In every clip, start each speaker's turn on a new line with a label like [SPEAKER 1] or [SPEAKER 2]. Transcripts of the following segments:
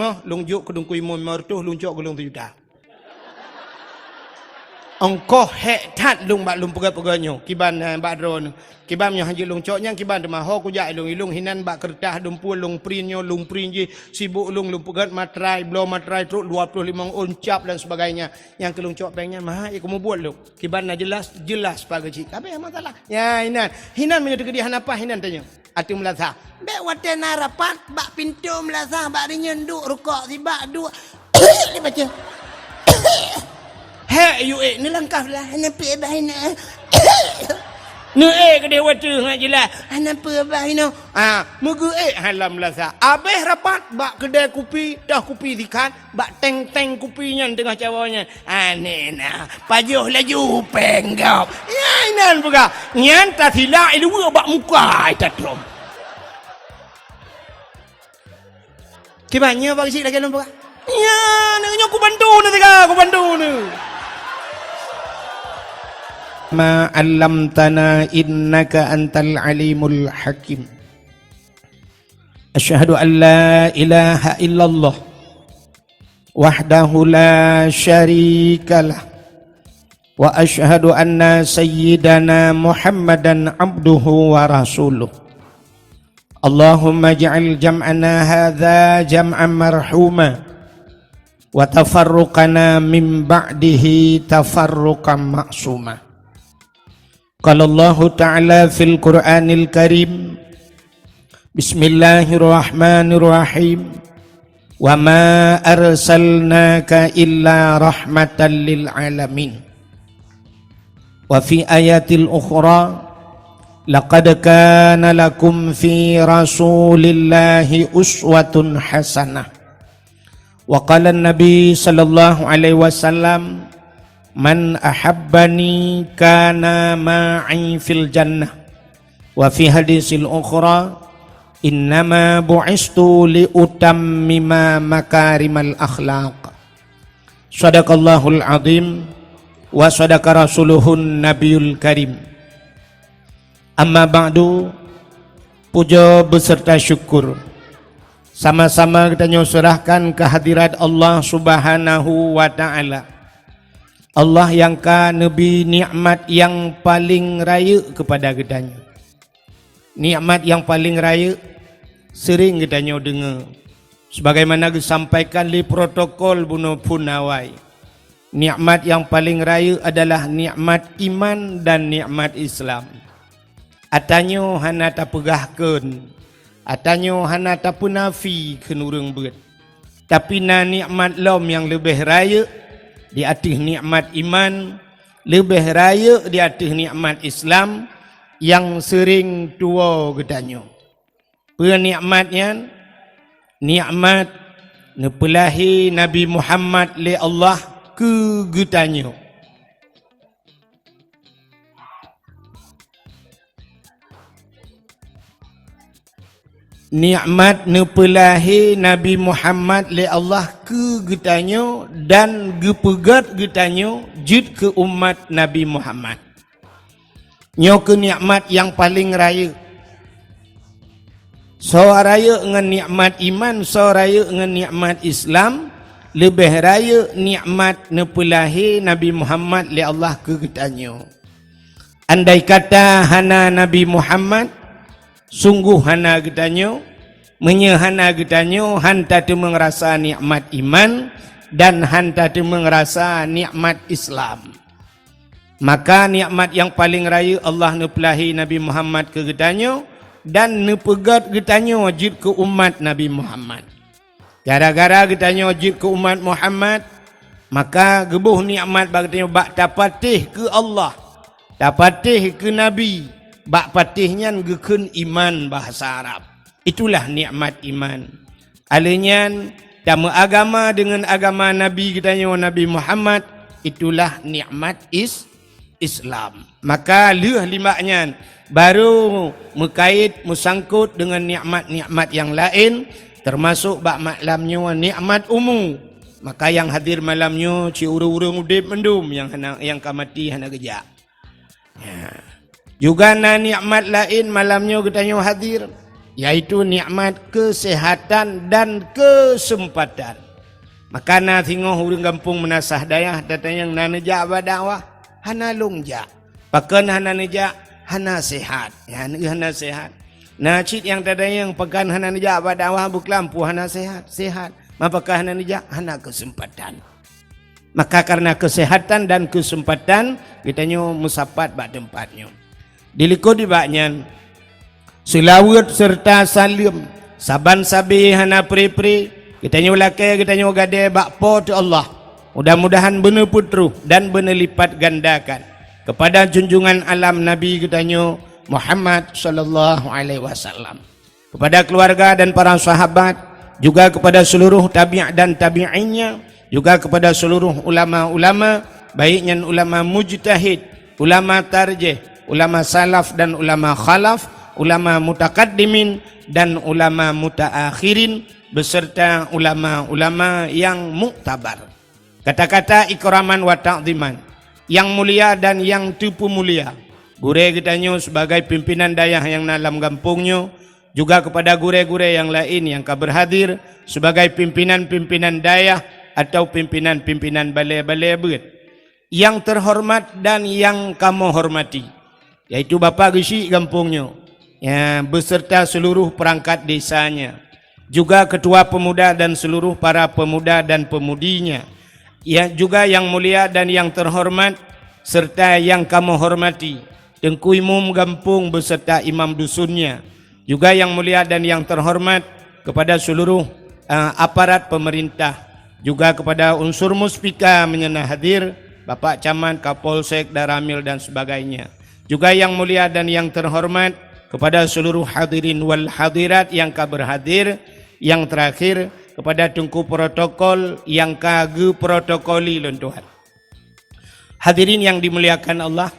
[SPEAKER 1] noh lung juk kedung kui mun mertuh lung jok gulung 7 juta. Engkau hek tat lung bak lung pegai-pegainya kiban bak drone kiban nya haji lung cok nyang kiban demah ho ku jai lung ilung hinan bak kertas dumpul lung printnya lung print je sibuk lung pegat matrai blow matrai truk 25 uncap dan sebagainya yang ke lung cok pengnya mah kamu buat lung kiban na jelas pagai cik apa yang masalah ya hinan menyatu ke dia apa hinan tanya ati melasa be waten rapat bak pintu melasa bak nyenduk rukuk sibak dua dia baca hei you ni langkah lah nampi bahina nu ke dia watu ngak jelas nampi bahina mugu halam lasa abeh rapat bak kedai kopi dah kopi dikan bak teng kopinya tengah cawanya nena pajuh laju penggap ya inan buka nyan ta silak ilu bak muka tatrom kibanya bak sik lagi nampak ya nanya aku bantu ni ma 'allamtana innaka antal alimul hakim asyhadu an la ilaha illallah wahdahu la syarikalah wa asyhadu anna sayyidana muhammadan abduhu wa rasuluh Allahumma ja'al jam'ana hadza jam'an marhuma wa tafarruqana min ba'dihi tafarruqan ma'suma Qala Allah Ta'ala fil Qur'anil Karim Bismillahirrahmanirrahim Wa ma arsalnaka illa rahmatan lil alamin Wa fi ayatil ukhra Laqad kana lakum fi rasulillahi uswatun hasanah Wa qala an-nabi sallallahu alaihi wasallam Man ahabbani kana ma'i fil jannah Wa fi hadisil ukhra Innama bu'istu li utammima makarimal akhlaq Sadaqallahul azim Wa sadaqa rasuluhun nabiyul karim Amma ba'du Puja beserta syukur Sama-sama kita nyusurahkan kehadirat Allah subhanahu wa ta'ala Allah yang ka Nabi nikmat yang paling raya kepada gedanya. Nikmat yang paling raya sering gedanya dengar. Sebagaimana disampaikan di protokol bunuh punawai. Nikmat yang paling raya adalah nikmat iman dan nikmat Islam. Atanyo hana ta pegahkeun. Atanyo hana ta punafi kenurung beut. Tapi na nikmat lom yang lebih raya di atas nikmat iman, lebih raya di atas nikmat Islam yang sering tua gedanyo. Penikmatnya nikmat nepelahi Nabi Muhammad li Allah ke gedanyo. Nikmat nepelahi Nabi Muhammad li Allah ke getanyo dan gepegat getanyo jid ke umat Nabi Muhammad. Nyo ke nikmat yang paling raya. So raya dengan nikmat iman, so raya dengan nikmat Islam, lebih raya nikmat nepelahi Nabi Muhammad li Allah ke getanyo. Andai kata hana Nabi Muhammad sungguh hana getanyo menyehana getanyo hanta tu mengerasa nikmat iman dan hanta tu mengerasa nikmat Islam. Maka nikmat yang paling raya Allah nepelahi Nabi Muhammad ke getanyo dan nepegat getanyo wajib ke umat Nabi Muhammad. Gara-gara getanyo wajib ke umat Muhammad, maka gebuh nikmat bagtanya bak tapatih ke Allah, tapatih ke Nabi. Bak patihnya gekun iman bahasa Arab. Itulah nikmat iman. Alinyan dama agama dengan agama Nabi kitanya Nabi Muhammad, itulah nikmat Islam. Maka leuh limaknya baru mekait musangkut dengan nikmat-nikmat yang lain, termasuk bak maklamnya nikmat umum. Maka yang hadir malamnya ci urung-urung udip mendum yang kamati hana gejak. Ya. Juga na nikmat lain malamnya kita hadir, yaitu nikmat kesehatan dan kesempatan. Makana tengok urang kampung menasah dayah datang yang naneja badakwah hana longja. Pakan hana neja hana sehat. Ya hana sehat. Nah cit yang tadi yang pakan hana neja badakwah buklampu hana sehat. Sehat. Mapakah hana neja hana kesempatan. Maka karena kesehatan dan kesempatan kita nyo musapat bak tempatnya. Diliko di baknyan selawat serta salim saban sabi hana pri-pri kita nyo lakai kita nyo gade bakpo tu Allah. Mudah-mudahan benar putru dan benar lipat gandakan kepada junjungan alam Nabi kita nyo Muhammad sallallahu alaihi wasallam, kepada keluarga dan para sahabat, juga kepada seluruh tabi' dan tabi'innya, juga kepada seluruh ulama-ulama, baiknya ulama mujtahid, ulama tarjih, ulama salaf dan ulama khalaf, ulama mutakaddimin dan ulama mutaakhirin, beserta ulama-ulama yang muktabar. Kata-kata ikraman wa ta'ziman, yang mulia dan yang tipu mulia. Gure kitanyo sebagai pimpinan dayah yang dalam kampungnya, juga kepada gure-gure yang lain yang berhadir sebagai pimpinan-pimpinan dayah atau pimpinan-pimpinan balai-balai beut. Yang terhormat dan yang kamu hormati, yaitu Bapak Gesi kampungnya, ya, beserta seluruh perangkat desanya, juga ketua pemuda dan seluruh para pemuda dan pemudinya, ya, juga yang mulia dan yang terhormat serta yang kamu hormati Tengku Imam Kampung beserta imam dusunnya, juga yang mulia dan yang terhormat kepada seluruh aparat pemerintah, juga kepada unsur muspika menyenah hadir, Bapak Camat, Kapolsek, Daramil dan sebagainya, juga yang mulia dan yang terhormat kepada seluruh hadirin wal hadirat yang berhadir, yang terakhir kepada tengku protokol yang kage protokoli lentuhan. Hadirin yang dimuliakan Allah,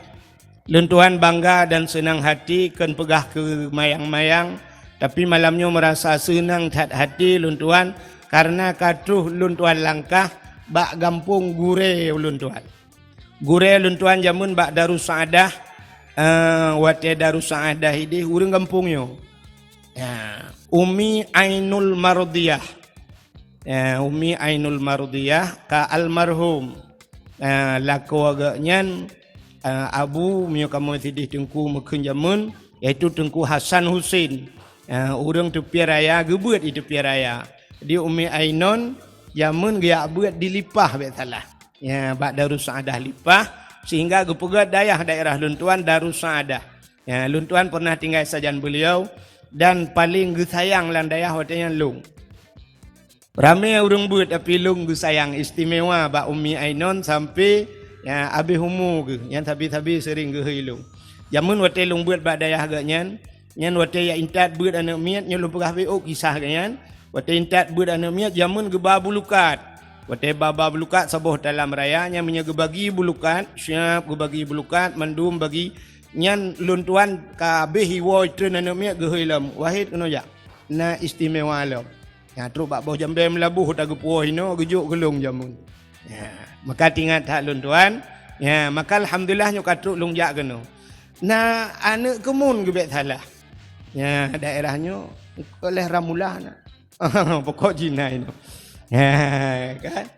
[SPEAKER 1] lentuhan bangga dan senang hati kan pegah ke mayang-mayang, tapi malamnya merasa senang hati luntuan karena katuh luntuan langkah bak gampung gure luntuan. Gure luntuan jamun bak Darus Saadah, wate Darus Saadah ini urang kampungnya. Ya, Umi Ainul Mardiyah. Ya, Umi Ainul Mardiyah ka almarhum laku agaknya Abu mio kamu tidih tengku mekun jamun, yaitu Tengku Hasan Husin. Orang tepi raya gebuat di tepi raya. Di Umi Ainon jamun dia buat dilipah bet salah. Ya, bak Darus Saadah lipah sehingga gepegat daerah luntuan Darus Saadah. Ya, luntuan pernah tinggal sajan beliau dan paling gesayang lan daerah watanya Lung. Ramai orang buat tapi Lung gesayang istimewa bak Umi Ainon sampai ya abi humu ke yang tabi-tabi sering ke hilung. Jamun wate Lung buat bak daerah agaknya, nyan wate ya intat buat anak miat nyo Lung pegah beok kisah kanyan. Wate intat buat anak miat jamun geba bulukat. Wate baba bulukat saboh dalam raya nya menye gebagi bulukat, siap gebagi bulukat mandum bagi nyan luntuan kabeh hiwo tren anak miat ge hilam. Wahid keno ya. Na istimewa lo. Ya terus bak boh jambe melabuh tak gepuh ino gejuk gelung jamun. Ya, maka tingat hak luntuan. Ya, maka alhamdulillah nyo katruk lung jak keno. Nah, anak kemun gebek salah. Ya, daerahnya oleh ramulah nak. Pokok Cina itu. Ya, kan?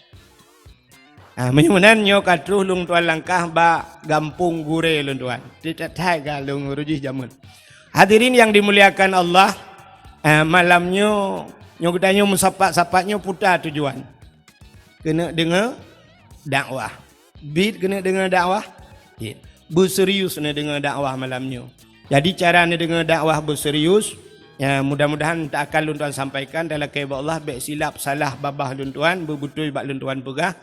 [SPEAKER 1] Menyunan nyo katruk lung tuan langkah bak gampung gure luntuan. Tidak tai galung rujih jamun. Hadirin yang dimuliakan Allah, malamnya nyo ketanyo musapat-sapatnya putar tujuan. Kena dengar dakwah. Bid kena dengar dakwah. Berserius kena dengar dakwah malamnya. Jadi cara ni dengar dakwah berserius, ya, mudah-mudahan tak akan luntuan sampaikan dalam kehendak Allah baik silap salah babah luntuan berbetul bak luntuan pegah.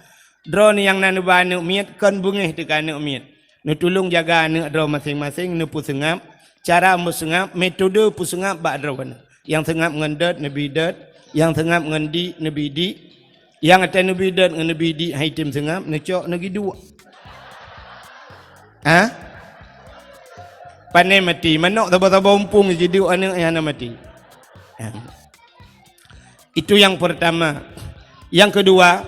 [SPEAKER 1] Drone yang nanu ba anak miat kan bungih tekan anak miat. Nu tolong jaga anak draw masing-masing nu pusengap, cara musengap, metode pusengap bak draw. Yang sengap ngendet nabi det, yang sengap ngendi nabi di. Yang atas nabi dat dengan nabi di haitim sengap necok nagi dua. Pandai mati manok taba-taba umpung jadi anak yang mati. Itu yang pertama. Yang kedua,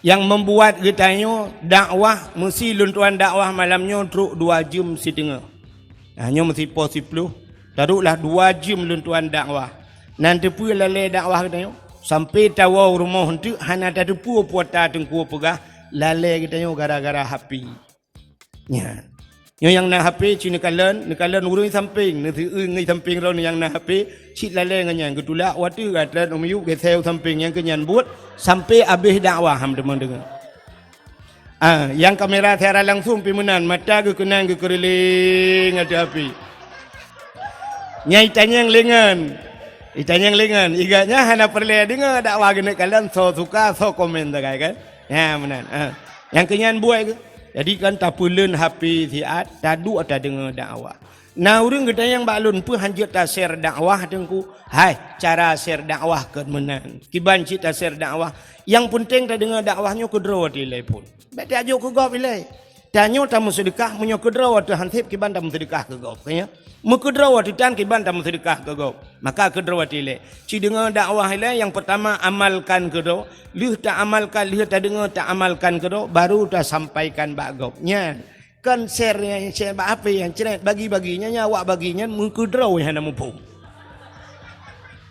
[SPEAKER 1] yang membuat getanya dakwah mesti luntuan dakwah malamnya truk 2 jam setengah. Hanya mesti pos 10. Taruhlah 2 jam lentuan dakwah. Nanti pun lalai dakwah katanya. Sampai tawa rumah tu hana ada pu puata tengku pegah lalai katanya gara-gara HP. Ya. Yang nak HP cina nekalan urung samping, ngi samping ron yang nak HP cik lalai nganya getulak watu gatlan umiu gesel samping yang kenyan buat sampai habis dakwah ham demang dengar. Yang kamera siaran langsung pimunan mata ke kenang ke keriling ada api. Nyai tanyang lengan. Itanyang lengan. Iganya hana perlu dengar dakwah gena kalian so suka so komen tak kan? Ya menan. Yang kenyan buat ke. Jadi kan tak pulen HP siat tadu atau dengar dakwah. Nah urang kita yang balun pun hanjut tak share dakwah tengku. Hai cara share dakwah ke menan. Kiban cita share dakwah. Yang penting tak dengar dakwahnya kudro tilai pun. Berarti ajo ke gop ilai. Tanyo tamu sedekah munyo kudro tu hansip kiban tamu sedekah ke gop kaya. Mukudro tu tan kiban tamu sedekah ke gop. Maka kudro tilai. Ci dengar dakwah ilai yang pertama amalkan kudro. Lih tak amalkan, lih tak dengar tak amalkan kudro baru tak sampaikan bak gop. Nya kan share apa yang ceret bagi-baginya nyawa baginya mukudro yang nak mumpung.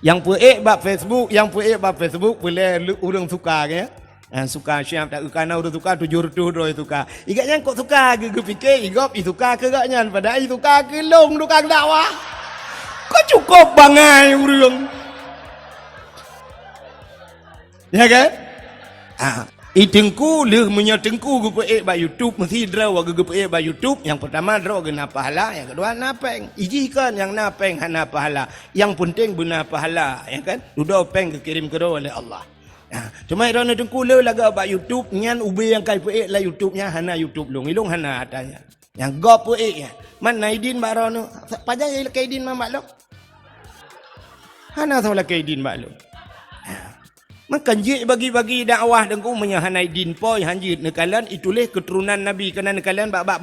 [SPEAKER 1] Yang puek bab Facebook, boleh urang suka ke? Suka siap tak kerana urang suka tujur doi suka. Igaknya kok suka ke fikir igop suka ke gaknya pada suka ke long tukang dakwah. Kok cukup bangai urang. Ya kan? Itengku leh menyatengku gupe ba YouTube mesti draw gupe ba YouTube. Yang pertama draw gena pahala, yang kedua napeng. Ijikan yang napeng hana pahala. Yang penting benar pahala, ya kan? Duda peng kekirim kero oleh Allah. Cuma irona tengku le laga ba YouTube nyan ube yang kai pe la YouTube-nya hana YouTube long. Ilung hana atanya. Yang gop pe ya. Man naidin ba rono. Pajang ile kaidin mamak lo. Hana sola kaidin ba lo. Maka jik bagi-bagi dakwah dengku menyahanai din poi hanjit nekalan itulah keturunan Nabi kena nekalan bak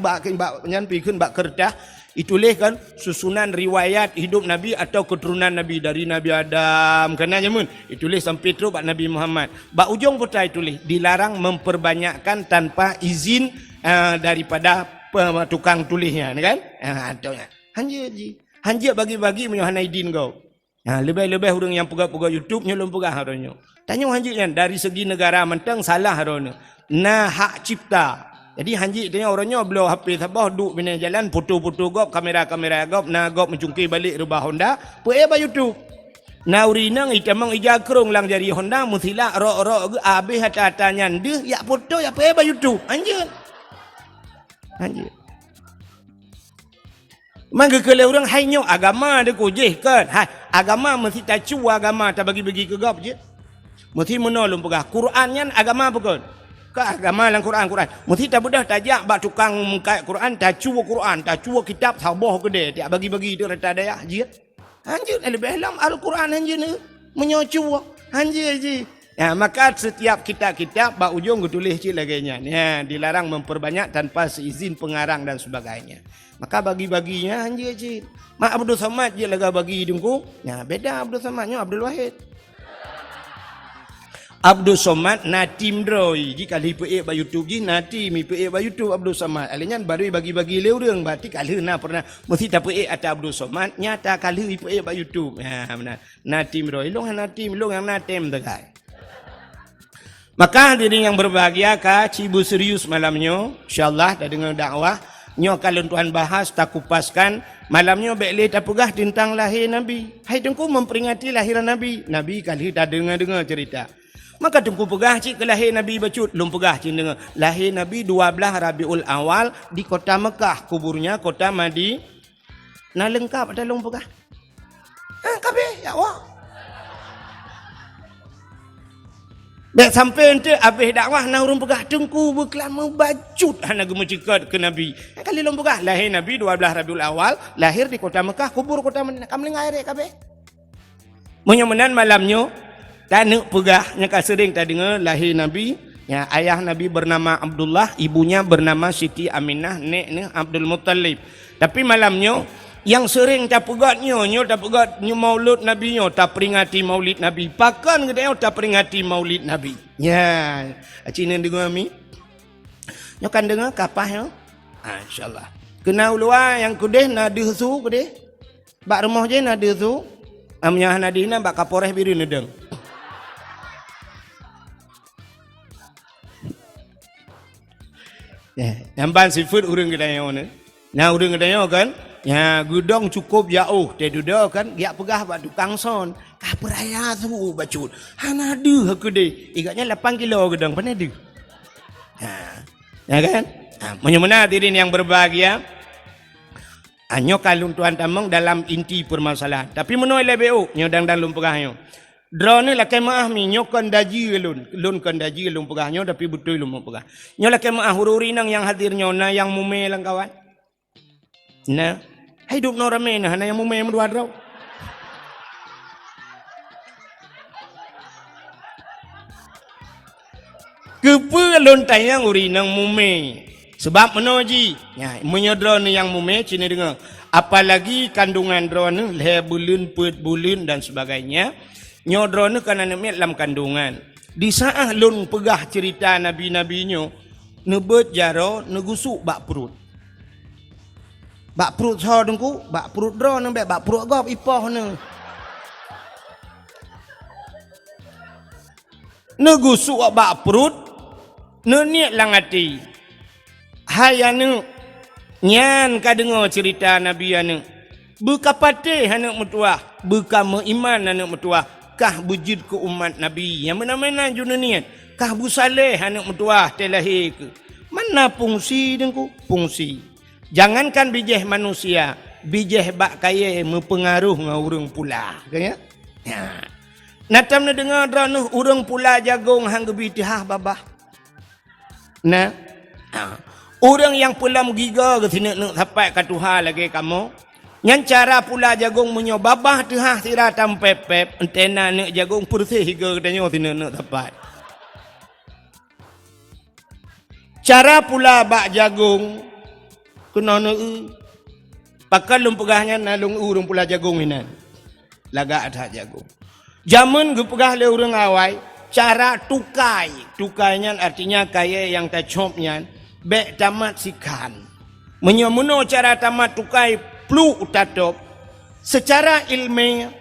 [SPEAKER 1] nyan pikun bak kertas itulah kan susunan riwayat hidup Nabi atau keturunan Nabi dari Nabi Adam kena jamun itulah sampai terus bak Nabi Muhammad bak ujung putra itulah dilarang memperbanyakkan tanpa izin daripada tukang tulisnya kan hanjit bagi-bagi menyahanai din kau lebih-lebih orang yang pegang-pegang YouTube nyelum pegang harusnya. Tanya hanjitnya dari segi negara mentang salah harusnya. Nah hak cipta. Jadi hanjit tanya orangnya belum HP sabah duk bina jalan foto-foto gop kamera-kamera gop na gop mencungkir balik rubah Honda puai ba YouTube. Na urinang itamang ijakrong lang jari Honda musila ro-ro habis hata-hatanya deh ya foto ya puai ba YouTube. Hanjit. Maka kalau orang hanya agama dia kujih kan. Agama mesti tak cua agama tak bagi-bagi ke gap je. Mesti menolong pegah. Quran kan agama apa kan? Ke agama lang Quran. Mesti tak mudah tajak bak tukang mengkai Quran tak cua Quran, tak cua kitab sabah ke dia. Tak bagi-bagi dia rata daya je. Hanjir lebih dalam Al-Quran hanjir ni menyocua. Hanjir je. Ya, maka setiap kitab-kitab bak ujung tulis cik laganya. Ya, dilarang memperbanyak tanpa seizin pengarang dan sebagainya. Maka bagi-baginya hanjir cik. Mak Abdul Samad je laga bagi dengku. Ya, beda Abdul Samadnya Abdul Wahid. Abdul Samad natim droi. Jika lipe ba YouTube ji nati mi pe ba YouTube Abdul Samad. Alenya baru bagi-bagi le urang berarti kali na pernah mesti tak pe ata Abdul Samad nyata kali pe ba YouTube. Ya, benar. Natim droi. Long natim, long yang natem tegai. Maka hadirin yang berbahagia ka cibu serius malamnya insyaallah dah dengar dakwah nyo kalau tuan bahas tak kupaskan malamnya bekle tak pegah tentang lahir Nabi. Hai tengku memperingati lahiran Nabi. Nabi kali dah dengar cerita. Maka tengku pegah cik ke lahir Nabi bacut lum pegah cik dengar. Lahir Nabi 12 Rabiul Awal di kota Mekah, kuburnya kota Madi. Nah lengkap ada lum pegah. Kabeh ya Allah. Dah sampai ente habis dakwah na urang pegah tengku berkelama bacut hana gemucikat ke Nabi. Kali lom pegah lahir Nabi 12 Rabiul Awal, lahir di kota Mekah, kubur kota Madinah. Kam lengai rek kabeh. Menyemenan malamnya tanek pegah nya ka sering tak dengar lahir Nabi. Ya, ayah Nabi bernama Abdullah, ibunya bernama Siti Aminah, neknya Abdul Muttalib. Tapi malamnya yang sering tak pegatnya, tak pegatnya maulud Nabi, tak peringati maulid Nabi. Pakan kita tak peringati maulid Nabi. Ya, Cina dengar mi. Nyo kan dengar kapah yo. InsyaAllah. Kena ulua yang kudeh na dihusu kudeh. Bak rumah je ada tu. Amnya Nadina bak kapores biru nedeng. Nampan seafood urang kedaya ni. Nah urang kedaya kan, ya gudang cukup jauh. Dia duduk kan, dia pegah bak tukang son. Kah peraya tu bacut. Hana ada aku deh. Igaknya 8 kilo gudang pana ada. Ya kan? Menyemena hadirin yang berbahagia. Anyo kalung tuan tamang dalam inti permasalahan. Tapi menoi lebeu nyodang dalam pegahnya. Drone lah kemaah mi nyokan daji lun kan daji lun pegahnya tapi betul lun pegah. Nyo lah kemaah hururi nang yang hadir nyona yang mume lang kawan. Nah, hidup no rame nah yang mume mendua draw. Kepa lun tayang uri nang mume. Sebab menoji, ya, menyodron yang mume cina dengar. Apalagi kandungan drone le bulan, put bulan dan sebagainya. Nyodron kan anak dalam kandungan. Di saat lun pegah cerita nabi-nabinya, nebet jaro negusuk bak perut. Bak perut so dengku, bak perut drone bak perut gop ipoh ne. Negusuk bak perut, niat lang hati. Hayane nyan ka dengar cerita nabi ane. Buka patih anak metuah, buka meiman anak metuah. Kah bujid ke umat Nabi yang mana-mana junanian. Kah busaleh anak metuah telahir ke. Mana fungsi dengku? Fungsi. Jangankan bijih manusia, bijih bak kaya mempengaruh dengan orang pula. Kaya? Ya. Natam na dengar drone orang pula jagung hang gebitihah babah. Nah. Orang yang pula giga ke sini nak sampai ke Tuhan lagi kamu. Yang cara pula jagung menyo babah tehah siratam pepep entena nak jagung bersih higa katanya sini nak sampai. Cara pula bak jagung kena nak pakal lum pegahnya nalung urung pula jagung inan. Lagak ada jagung. Zaman gepegah le urang awai cara tukai. Tukainya artinya kaya yang tacopnya bek tamat sikan. Menyomuno cara tamat tukai plu utatop secara ilmiah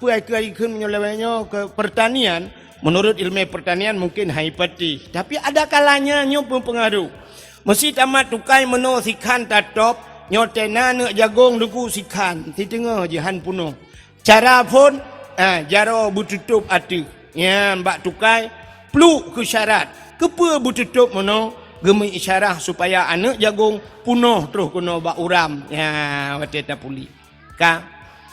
[SPEAKER 1] puai-puai menyolawanya ke pertanian. Menurut ilmu pertanian mungkin haipati, tapi ada kalanya nyo pengaruh. Mesti tamat tukai meno sikan tatop nyotena nak jagung duku sikan ti tengah jihan puno. Cara pun jaro bututup ati. Ya mbak tukai plu ke syarat. Kepa bututup meno gemi isyarah supaya anak jagung punuh terus kena bak uram. Ya wate ta puli. Ka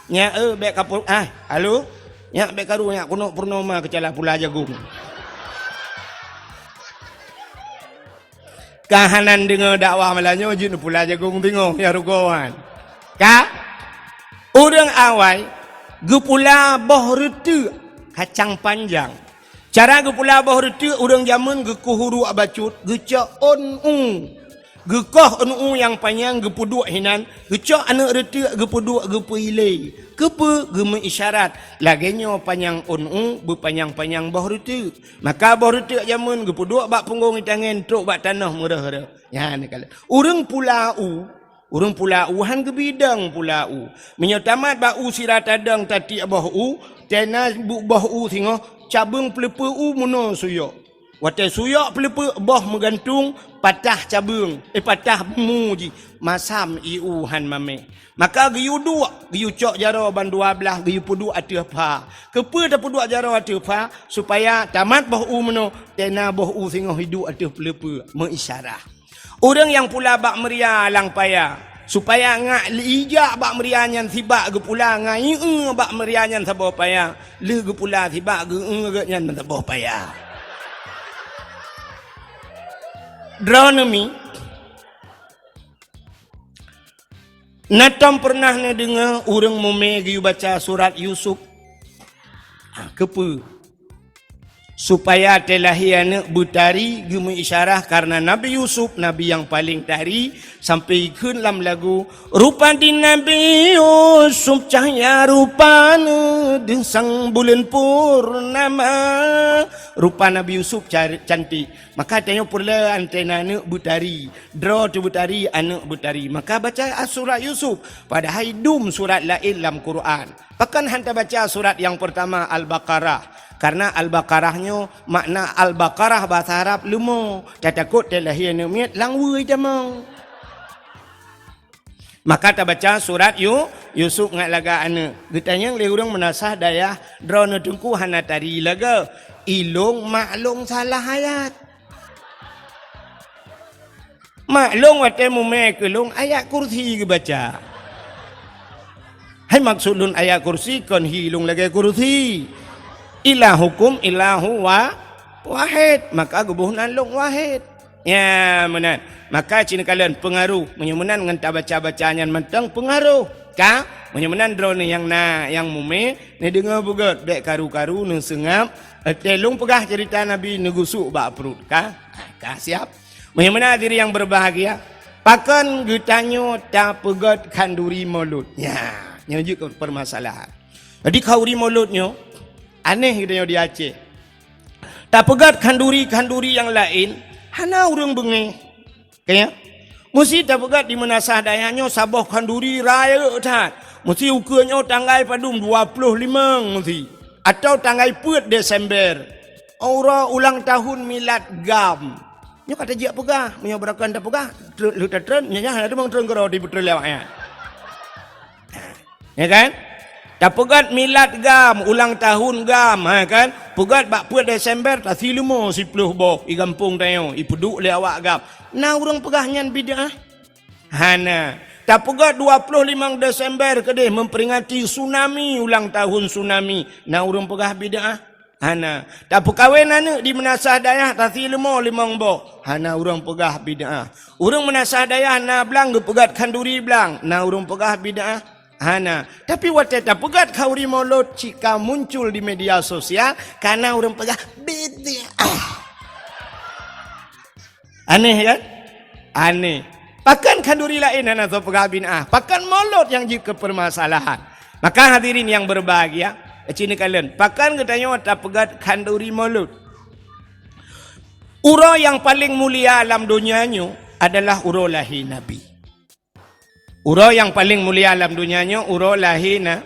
[SPEAKER 1] nya bek kapul halo. Nya bek karu nya kuno purnama kecala pula jagung. Kahanan dengar dakwah malanyo jin pula jagung tengok ya rugawan. Ka urang awai gepula boh rete kacang panjang. Cara gepula boh rete urang zaman gekuhuru abacut gecak gekoh yang panjang gepuduk hinan gecak anak rete gepuduk gepuile kepe geme isyarat laginya panjang berpanjang-panjang boh rete maka boh rete zaman gepuduk bak punggung tangan truk bak tanah murah ya ni kala urang pulau han ke bidang pulau menyotamat bau sirat adang tati boh tena boh singo cabung pelepa muno suyok. Watai suyok pelepa boh menggantung patah cabung. Patah muji. Masam iu han mame. Maka giyu dua. Giyu cok jaro ban 12. Giyu pudu ati apa. Kepa dah pudu jaro ati apa. Supaya tamat boh muno. Tena boh singoh hidup ati pelepa. Mengisyarah. Orang yang pula bak meria lang payah. Supaya ngak lijak bak merianyan sibak ge pula ngai bak merianyan sabo payah le ge pula sibak ge nyan sabo payah. Dronomi natam pernah na dengar urang mume ge baca surat Yusuf. Kepa supaya telahi anak butari gemu isyarah karena Nabi Yusuf Nabi yang paling tari sampai ke dalam lagu rupa di Nabi Yusuf cahaya rupana sang bulan purnama rupa Nabi Yusuf cantik maka tanya pula antena anak butari draw tu butari anak butari maka baca surat Yusuf padahal dum surat lain dalam Quran bahkan hantar baca surat yang pertama Al-Baqarah karena Al-Baqarahnya makna Al-Baqarah bahasa Arab lumo. Takut telahi anak langwui jamang. Maka tak baca surat Yusuf ngat laga anak. Getanya le urang menasah dayah drone tungku hana tari laga. Ilung maklung salah ayat. Maklung wate mume kelung ayat kursi ke baca. Hai maksudun ayat kursi kon hilung lagi kursi. Ilahukum ilahu wahid maka gubuhnan long wahid ya menan maka cina kalian pengaruh menyemenan dengan tak baca-bacanya mentang pengaruh ka menyemenan drone yang mume ni dengar bugat dek karu-karu ne sengap telung pegah cerita Nabi negusuk bak perut ka siap menyemenan diri yang berbahagia pakan getanyo tak pegat kanduri mulut ya nyujuk ke permasalahan jadi kauri mulutnya aneh gitu di Aceh. Tak pegat kanduri-kanduri yang lain, hana urang bengi. Kaya, mesti tak pegat di menasah dayanya sabah kanduri raya tak. Mesti ukurnya tanggal padum 25 mesti. Atau tanggal 4 Desember. Aura ulang tahun milad gam. Nyo kata jia pegah, menyabarakan tak pegah. Lu tak tren, nyanya ada bang tren kerau di betul lewatnya. Ya kan? Tak pegat milad gam, ulang tahun gam, kan? Pegat bak 4 Desember, tak silumo si peluh boh, i kampung tayo, i peduk le awak gam. Nah orang pegahnya bid'ah. Hana. Tak pegat 25 Desember kedeh memperingati tsunami, ulang tahun tsunami. Nah orang pegah bid'ah. Hana. Tak perkahwin anak di menasah dayah, tak silumo limang boh. Hana orang pegah bid'ah. Orang menasah dayah, na belang, pegat kanduri belang. Nah orang pegah bid'ah. Hana, tapi waktu tak pegat kauri mulut jika muncul di media sosial karena orang pegah bid'ah. Aneh kan? Aneh. Pakan kanduri lain hana tu pegah bid'ah. Pakan mulut yang jika permasalahan. Maka hadirin yang berbahagia, cini kalian, pakan katanya tak pegat kanduri mulut. Ura yang paling mulia alam dunianya adalah ura lahir Nabi. Uro yang paling mulia alam dunianya uro lahina.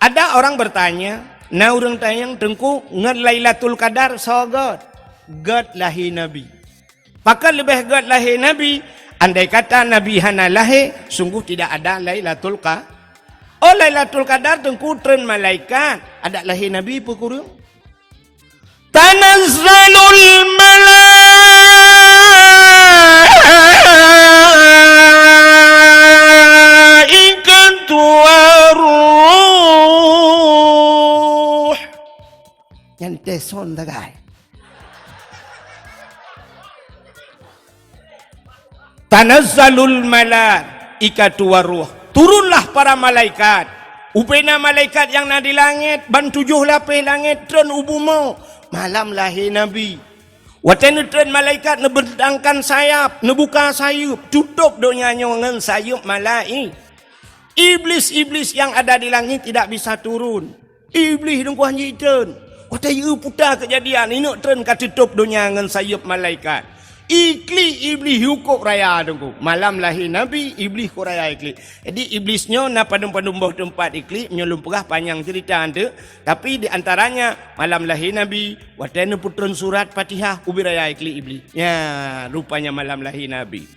[SPEAKER 1] Ada orang bertanya, na orang tanyang tengku ngat Lailatul Qadar so god lahir Nabi. Pakai lebih god lahir Nabi, andai kata Nabi hana lahir, sungguh tidak ada Lailatul Qadar. Oh Lailatul Qadar tengku tren malaikat, ada lahir Nabi pukul. Tanazzalul yang teson tagay. Tanazzalul malaikatu waruh. Turunlah para malaikat. Upena malaikat yang na di langit, ban 7 lapis langit tren ubumo. Malam lahir Nabi. Watan tren malaikat ne bentangkan sayap, ne buka sayup, tutup donyanya dengan sayup malaik. Iblis-iblis yang ada di langit tidak bisa turun. Iblis dengku hanjitan. Wata yu putar kejadian ini tren katutup dunia dengan sayup malaikat. Ikli iblis hukuk raya dengku. Malam lahir Nabi, iblis ko raya ikli. Jadi iblisnya na padum-padum bawah tempat ikli, menyelum pegah panjang cerita anda. Tapi di antaranya malam lahir Nabi, watana putron surat Fatihah ubi raya ikli iblis. Ya, rupanya malam lahir Nabi.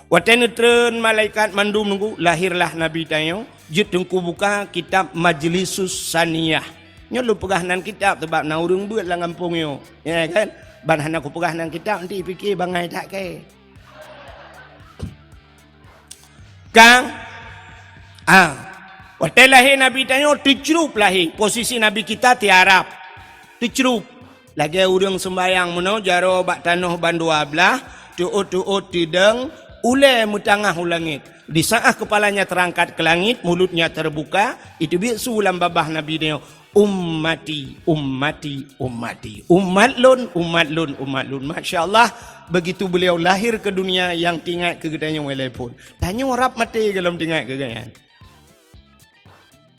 [SPEAKER 1] Watana tren malaikat mandum nunggu lahirlah Nabi tayo. Jut dengku buka kitab Majlisus Saniyah. Nyolong pegahanan kitab sebab na urang buat lah ngampung yo. Ya kan? Ban hana ku pegahanan kitab nanti fikir bangai tak ke. Kang waktu lahir Nabi tayo dicrup lahir. Posisi Nabi kita tiarap. Dicrup. Lagi urang sembayang meno jaro bak tanah ban 12, tuut-tuut tideng ule mutangah ulangit. Di saat kepalanya terangkat ke langit, mulutnya terbuka, itu bisu ulam babah Nabi dia. ummati, ummati, ummati. Umat lun, umat lun, umat lun. Masya Allah, begitu beliau lahir ke dunia yang tinggal ke gedanya walaupun. Tanya orang mati kalau tinggal ke gedanya.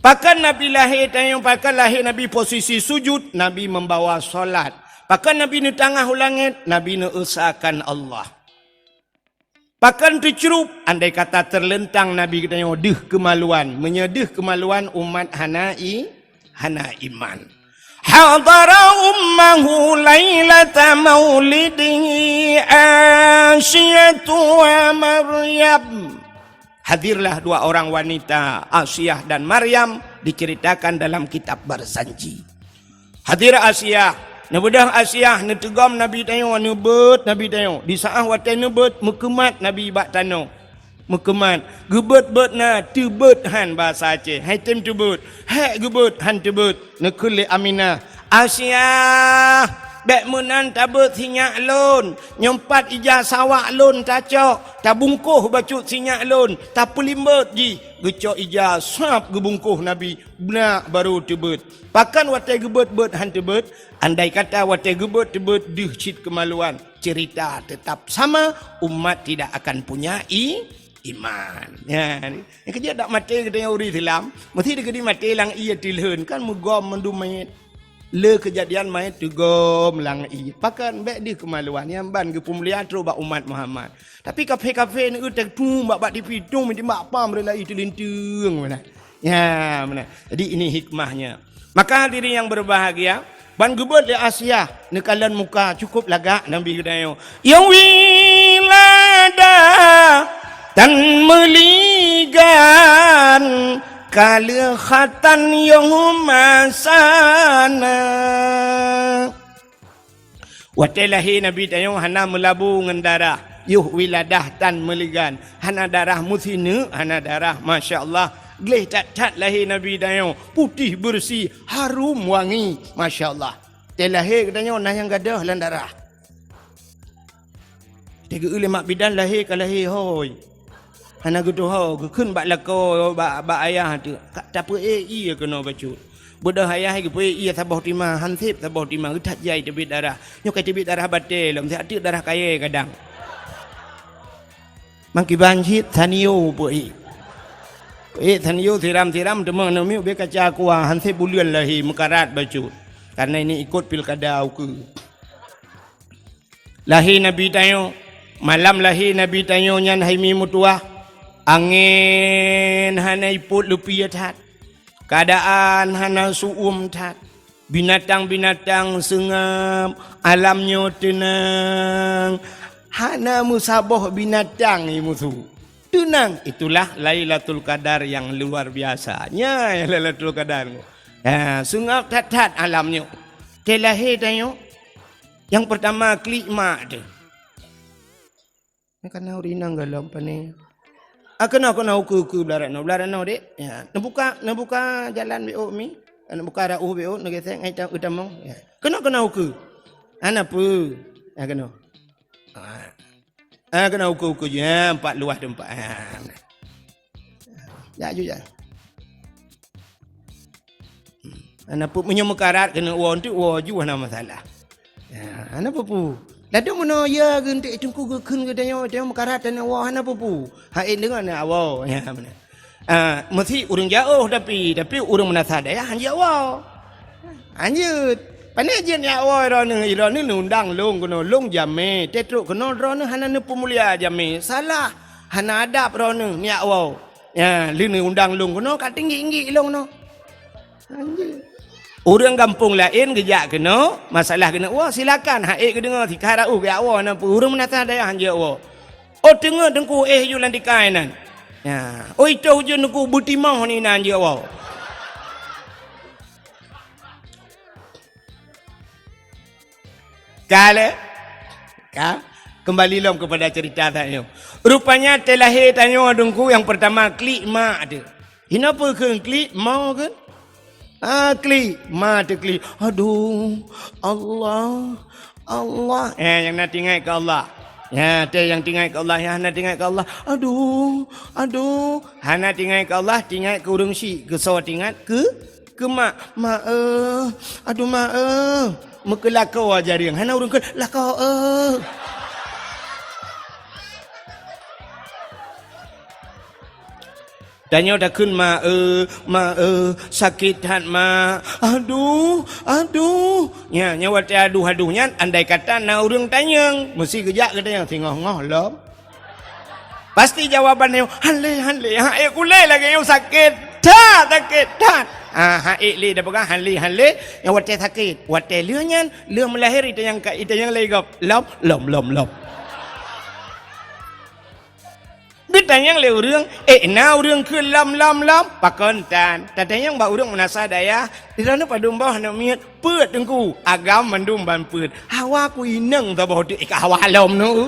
[SPEAKER 1] Pakan Nabi lahir, tanya pakan lahir Nabi posisi sujud, Nabi membawa solat. Pakan Nabi ni tengah langit, Nabi ni usahakan Allah. Pakan tercerup, andai kata terlentang Nabi katanya deh kemaluan, menyedih kemaluan umat hana iman. Hadara ummahu lailata maulidihi Asyatu wa Maryam. Hadirlah dua orang wanita Asyah dan Maryam diceritakan dalam kitab Barzanji. Hadir Asyah. Nabudah Asyah netegam Nabi tayo nebet Nabi tayo di saah watai nebet mekemat Nabi bak tano mekemat gebet-bet na tebet han bahasa Aceh hai tem tebet hai gebet han tebet nekule Aminah Asyah bek menan tabet sinyak lon nyempat ija sawak lon tacok tabungkuh bacut sinyak lon tapelimbet ji gecok ija sap gebungkuh Nabi benak baru tebet pakan watai gebet-bet han tebet. Andai kata watai gebet tebet dih cit kemaluan, cerita tetap sama, umat tidak akan punya iman. Ya, ni kerja tak mati kita yang uri Islam, mesti dia kena mati lang ia tilhun kan mugom mendu mayat. Le kejadian mayat tu gom lang ia. Pakan baik di kemaluan yang ban ke pemulihan terus bak umat Muhammad. Tapi kafe-kafe ni utak tu bak di pitung mesti bak pam relai terlintung mana. Ya, mana. Jadi ini hikmahnya. Maka hadirin yang berbahagia, ban gebet le Asyah nekalan muka cukup lagak Nabi kedayo yang wilada dan meligan kalikhatan yang masana watelahi Nabi tayo hana melabu ngendara yuh wiladah tan meligan hana darah musinu hana darah masya-Allah gleh tat lahir Nabi dayo putih bersih harum wangi masya-Allah lahir katanya nah yang gadah lan darah tiga mak bidan lahir ka lahir hoi hana gitu ho keun bak lako bak ayah tu tak apa iya kena bacut bodoh ayah ke pe iya sabah timah hansip sabah timah getat jai tebit darah nyokai tebit darah batel lam ati darah kaya kadang mangki banjit tanio pe tanio tiram-tiram demang nami be kaca kuah hansip bulian lahi mekarat bacut karena ini ikut pilkada ke lahir Nabi tayo malam lahir Nabi tayo nyan haimi mutuah angin hana iput lepi tat keadaan hana suum tat binatang-binatang sengam alamnya tenang hana musabah binatang ni musuh tenang itulah Lailatul Qadar yang luar biasanya Lailatul Qadar. Sungap tat-tat alamnya. Telahir tayo. Yang pertama klik mak tu. Kena urinang galam pane. Kena uku belaran no dek. Ya, nabuka jalan BO mi. Nabuka rauh BO nak gesek ngai tak utamong. Ya. Kena uku. Ana apa? Kena. Kena uku je empat luah tempat. Ya juga. Ana pu menyemekarat kena won tu ju ana masalah. Ya, ana pu. Ladu mono ya gentik tungku gekeun gedanya dia mekarat ana wa ana pu. Hain dengan ana awa ya mana. Mesti urang jauh tapi urang menasada ya han jauh. Anjut. Pane jen ya wa irone undang long kono long jame tetruk kono rone hanane pemulia jame salah hana adab rone ni wa ya lini undang long kono ka tinggi-tinggi long no anjir orang kampung lain gejak kena masalah kena wah silakan haik ke dengar tikara ke wa na urang menata daya hanja wa oh tengah dengku julan dikai nan ya oh itu hujun ku butimah ni nan je wa kembali lom kepada cerita tanya. Rupanya telahir tanya dengku yang pertama klik mak dia. Kenapa ke klik mau kan? Klik mak dia klik. Aduh, Allah. Yang nak tinggal ke Allah. Ya, yang tinggal ke Allah, yang nak tinggal ke Allah. Aduh. Hana tinggal ke Allah, tinggal ke urang si, ke saw tinggal ke ke mak aduh mak muka lakau aja riang hana urang ke lakau Tanya dah kun ma sakit hat ma aduh nya nyawa te aduh nya andai kata na urang tanyang mesti kejak ke tanyang tengah-ngah lom pasti jawabannya hanle ha kulai lagi yang sakit tat ha le dah pegang hanle yang wate sakit wate leuhnyan leuh melahir ita yang legap lom Ditanya le urang na urang ke lam pakon tan tatanya ba urang menasa daya dirana padum bawah na miat peut dengku agam mandum ban peut hawa ku ineng ta bawah dik hawa lom nu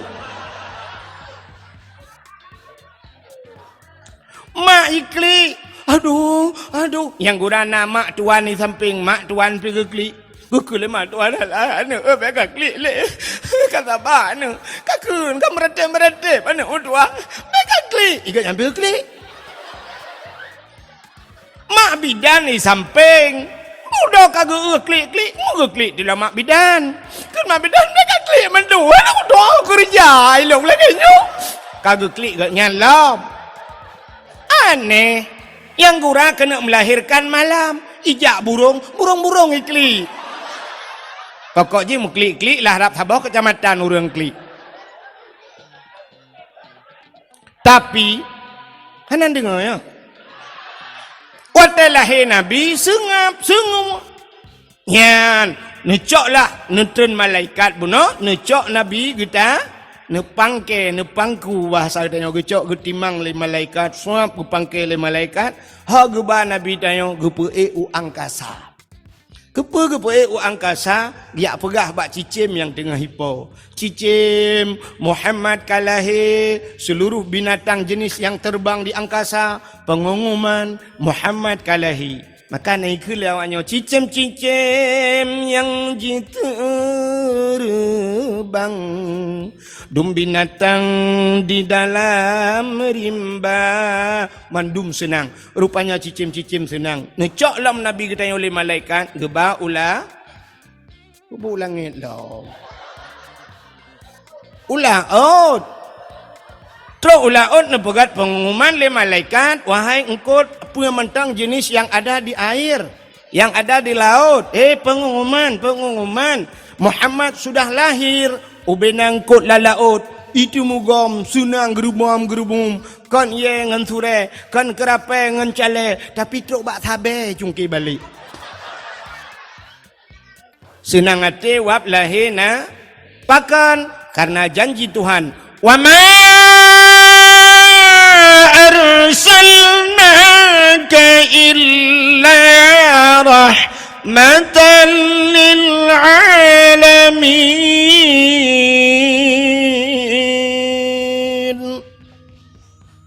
[SPEAKER 1] mak ikli aduh yang gurana mak tuan di samping mak tuan pergi kli Gukul mak tuan lah anu bega kli le kata ba anu kakun ka merete anu tua bega kli iga ambil kli mak bidan di samping udah kagak kli mu kli di mak bidan kan mak bidan bega kli mendua udah kerja ilong lagi nyu kagak kli gak nyalam aneh yang gura kena melahirkan malam ijak burung ikli pokoknya mu klik lah harap sabah kecamatan urang klik tapi hanan dengar ya wate lahir nabi sengap nyan necok lah nentun malaikat buno necok nabi kita nepangku bahasa tanya gecok getimang le malaikat suap gepangke le malaikat ha geba nabi tanya gepe angkasa Kepe angkasa dia pegah bak cicim yang tengah hipo. Cicim Muhammad kalahi seluruh binatang jenis yang terbang di angkasa pengumuman Muhammad kalahi. Maka naik ke lawaknya cicim yang terbang dum binatang di dalam rimba mandum senang rupanya cicim senang necok lam nabi kita oleh malaikat geba langit lo Ula nepegat pengumuman le malaikat wahai engkau mentang jenis yang ada di air yang ada di laut pengumuman Muhammad sudah lahir ubenang kot la laut itu mugom sunang gerubum kan ye ngan sure kan kerape ngan cale tapi truk bak sabe cungki balik senang ate wap lahina pakan karena janji Tuhan wa ma arsalnaka illa rahmatan lil alamin.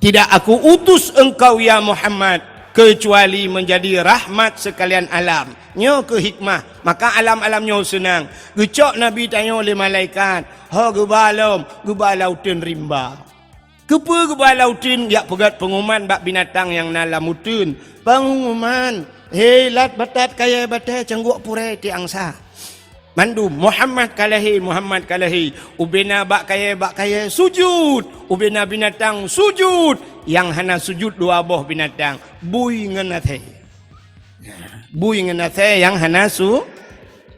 [SPEAKER 1] Tidak aku utus engkau ya Muhammad kecuali menjadi rahmat sekalian alam. Nyo ke hikmah, maka alam-alam nyo senang. Gecok Nabi tanya oleh malaikat, ha gebalautin rimba. Kepa gebalautin yak pegat pengumuman bak binatang yang nalamutun. Pengumuman, lat batat kaya batat cangguk pure ti angsa. Mandum Muhammad kalahi ubena bak kaya sujud ubena binatang sujud yang hana sujud dua boh binatang bui ngenathe yang hana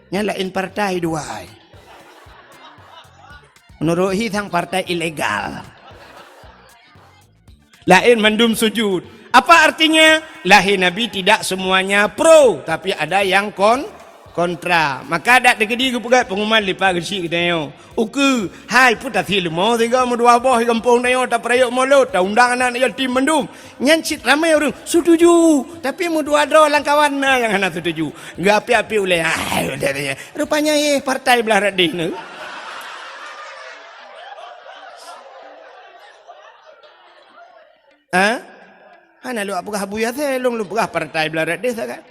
[SPEAKER 1] nyalain partai dua menurut hitang partai ilegal lain mandum sujud apa artinya lahir Nabi tidak semuanya pro tapi ada yang kontra maka dak degedi ke pegat pengumuman lipa gesi kita yo uku hai puta thil mo tiga mo dua boh kampung dayo ta prayok molo ta undang anak yatim mendum nyancit ramai orang setuju tapi mo dua dro langkawan yang hana setuju enggak api-api oleh rupanya partai belah radih ne hana lu apa habuya the long lu pegah partai belah radih sakat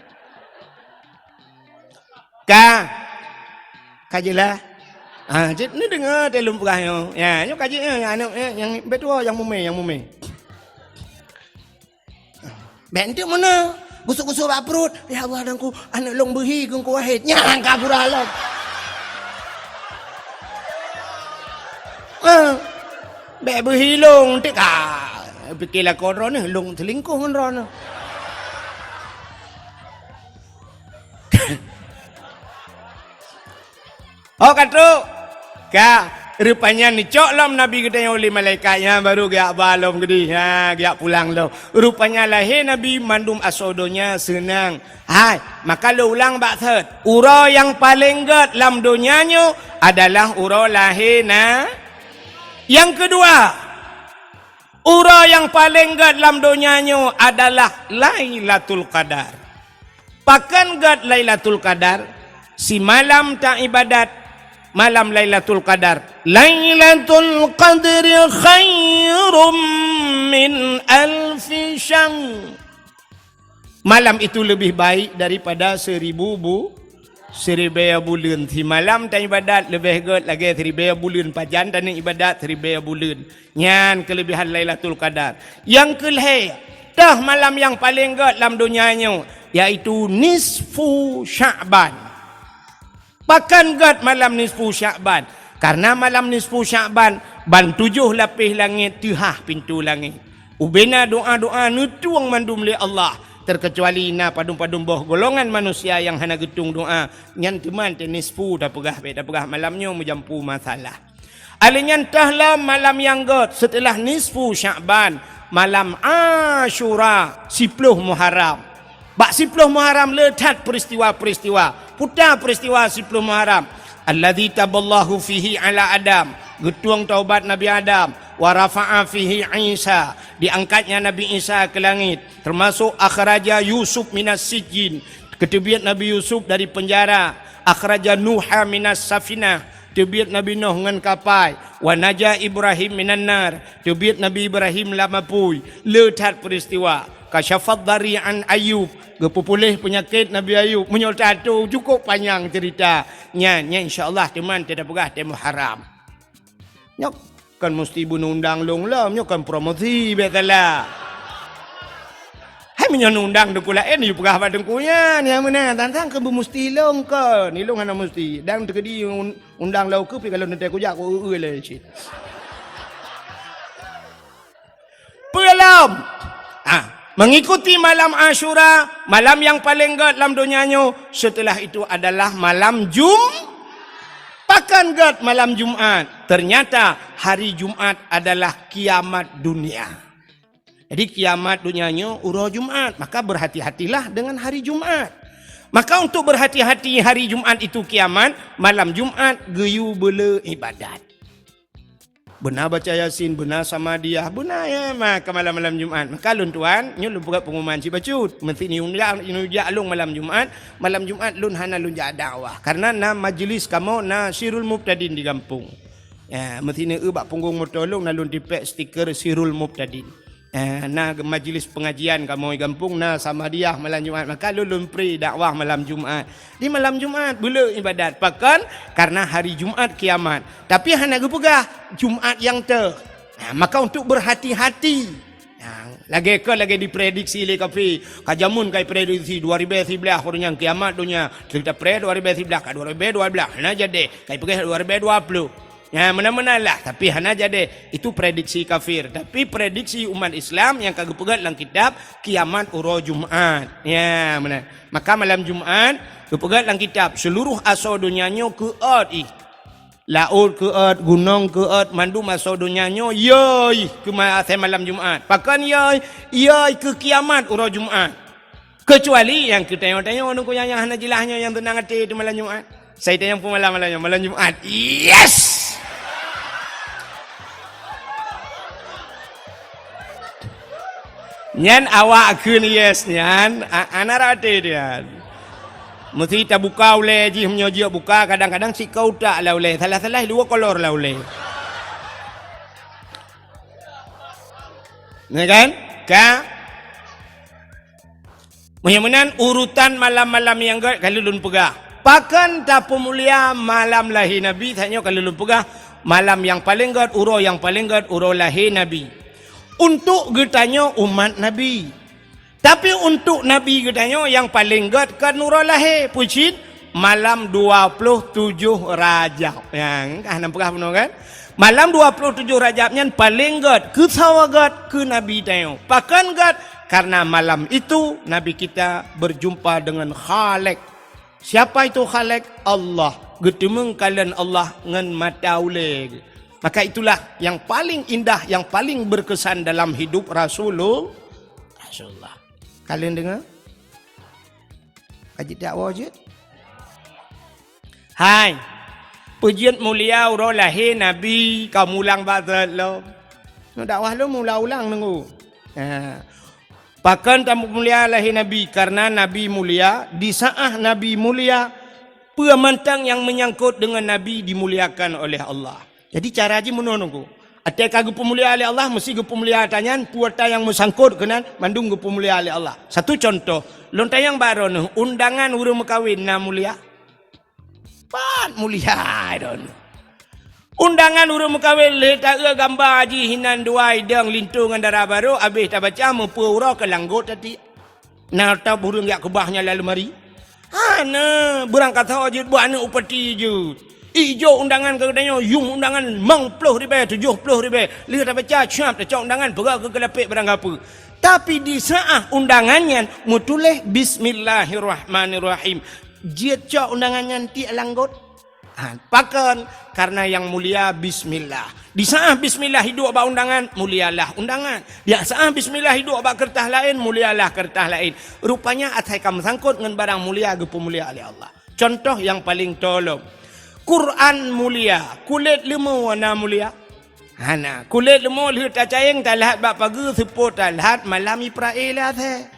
[SPEAKER 1] kajilah cik ni dengar telum pegah ya nyo kaji yang betul yang mume bente mana Gusuk-gusuk bak perut. Ya Allah dan ku anak long berhi kung kuahid. Nyang kabur alam. Bek berhi long tik fikirlah kau rono long selingkuh kan rono. Oh kata rupanya ni coklam Nabi kita yang oleh malaikatnya baru gak balom gede gak pulang lo. Rupanya lahir Nabi mandum asodonya senang. Hai, maka lo ulang bak third. Ura yang paling gede dalam dunianya adalah ura lahir Yang kedua, ura yang paling gede dalam dunianya adalah Lailatul Qadar. Pakan gede Lailatul Qadar, si malam tak ibadat malam Lailatul Qadar. Lailatul Qadri khairum min alfi syahr. Malam itu lebih baik daripada 1000 bulan. Si malam tak ibadat lebih good lagi 1000 bulan. Pajan dan ibadat 1000 bulan. Nyan kelebihan Lailatul Qadar. Yang kelih, dah malam yang paling good dalam dunianya iaitu nisfu Sya'ban. Bahkan gad malam nisfu Sya'ban. Karena malam nisfu Sya'ban ban 7 lapis langit tihah pintu langit. Ubena doa-doa nutuang mandum li Allah. Terkecuali na padum-padum boh golongan manusia yang hana getung doa. Nyan teman te nisfu dah pegah malamnya menjampu masalah. Alinyan tahlah malam yang gad setelah nisfu Sya'ban. Malam Ashura 10 Muharram. Bak 10 Muharram letat peristiwa-peristiwa. Putar peristiwa 10 Muharram. Alladzi taballahu fihi ala Adam. Getuang taubat Nabi Adam. Wa rafa'a fihi Isa. Diangkatnya Nabi Isa ke langit. Termasuk akhraja Yusuf minas sijin. Ketebiat Nabi Yusuf dari penjara. Akhraja Nuha minas safinah. Tebiat Nabi Nuh dengan kapal. Wa naja Ibrahim minan nar. Tebiat Nabi Ibrahim lamapui. Letat peristiwa. Kasyafat dari'an Ayub. Gepupulih penyakit Nabi Ayub. Menyol tatu cukup panjang cerita. Nya insyaAllah teman tidak pegah temu haram. Nyok kan mesti bunuh undang long lah. Nyok kan promosi betalah. Hai menyol undang dekula ni pegah pada dengkunya. Ni yang mana tantang ke mesti long ke. Ni long hana mesti. Dan terkedi undang lau ke. Kalau nanti aku jak aku lah cik. Pelam. Mengikuti malam Ashura, malam yang paling gad dalam dunianya. Setelah itu adalah malam Pakan gad malam Jumat. Ternyata hari Jumat adalah kiamat dunia. Jadi kiamat dunianya urah Jumat. Maka berhati-hatilah dengan hari Jumat. Maka untuk berhati-hati hari Jumat itu kiamat, malam Jumat geyu bela ibadat. Benar baca Yasin, benar sama dia, benar ya maka malam-malam Jumat. Maka lun tuan, nyu lun buka pengumuman si bacut. Mesti ni unjak lung malam Jumat lun hana lun jak dakwah. Karena na majlis kamu na Sirul Mubtadin di kampung. Ya, mesti ni bak punggung motolong na lun dipek stiker Sirul Mubtadin. Na majlis pengajian kamu di kampung na sama dia malam Jumat. Maka lun pri dakwah malam Jumat. Di malam Jumat bela ibadat. Pakan karena hari Jumat kiamat. Tapi hana gepegah Jumat yang maka untuk berhati-hati. Lagi diprediksi oleh kafe. Kajamun kai prediksi 2011 yang kiamat dunia. Kita pre 2011 ka 2012. Hana jadi kai pergi 2020. Ya mana-mana lah. Tapi hana jadi. Itu prediksi kafir. Tapi prediksi umat Islam yang kagak pegat dalam kitab. Kiamat uro Jumat. Ya mana. Maka malam Jumat. Kepegat dalam kitab. Seluruh asal dunianya keat. Laut keat. Gunung keat. Mandum asal dunianya. Yoi. Ke malam Jumat. Pakan yoi ke kiamat uro Jumat. Kecuali yang kita tengok-tengok. Nunggu yang hana jelahnya. Yang tenang hati itu malam Jumat. Saya tengok pun malam Jumat. Yes! Nyan awak kun yes nyan anak rate dia. Mesti tak buka oleh ji menyoji buka kadang-kadang si kau tak lah oleh. Salah-salah dua kolor lah oleh. Nah kan? Mudah-mudahan urutan malam-malam yang kalau lun pegah. Pakan tak pemulia malam lahir Nabi tanya kalau lun pegah malam yang paling gad uro yang paling gad uro lahir Nabi. Untuk getanya umat Nabi. Tapi untuk Nabi katanya yang paling god ke nurul lahir pucin malam 27 Rajab. Yang kan nampak benar kan? Malam 27 Rajabnya paling god ke sawa god ke Nabi tanya. Pakan god karena malam itu Nabi kita berjumpa dengan Khalik. Siapa itu Khalik? Allah. Getemeng kalian Allah ngan mata ulek. Maka itulah yang paling indah, yang paling berkesan dalam hidup Rasulullah. Kalian dengar? Kaji dakwah je. Hai. Pujian mulia urang lahir Nabi kamu ulang bazat lo. Dakwah lo mula ulang nunggu. Pakan tamu mulia lahir Nabi karena Nabi mulia, di saat Nabi mulia, pemantang yang menyangkut dengan Nabi dimuliakan oleh Allah. Jadi cara aja menunggu. Ada kagum pemulia oleh Allah, mesti ke pemulia tanyan, puata yang mesangkut kenan, mandung ke pemulia oleh Allah. Satu contoh, lontar yang baru nih, undangan urang kawin na mulia. Pan mulia don. Undangan urang kawin letak gambar haji hinan dua idang lintungan darah baru, habis tak baca mempura ke langgut tadi. Nak tahu burung yak kebahnya lalu mari. Hana, berangkat haji buat anak upeti je. Ijo undangan ke katanya, yung undangan RM40,000, RM70,000. Lihat tak baca, cap tak undangan, perak ke kelapik barang apa. Tapi di saat undangannya, mutuleh Bismillahirrahmanirrahim. Dia cak undangannya ti langgut. Pakan, karena yang mulia Bismillah. Di saat Bismillah hidup abak undangan, mulialah undangan. Di saat Bismillah hidup abak kertas lain, mulialah kertas lain. Rupanya atai kamu sangkut dengan barang mulia, gepemulia oleh Allah. Contoh yang paling tolong. Quran mulia, kulit lemau warna mulia. Hana, kulit lemau lihat cacing talat bak pagi sepot talat malam Israel athe.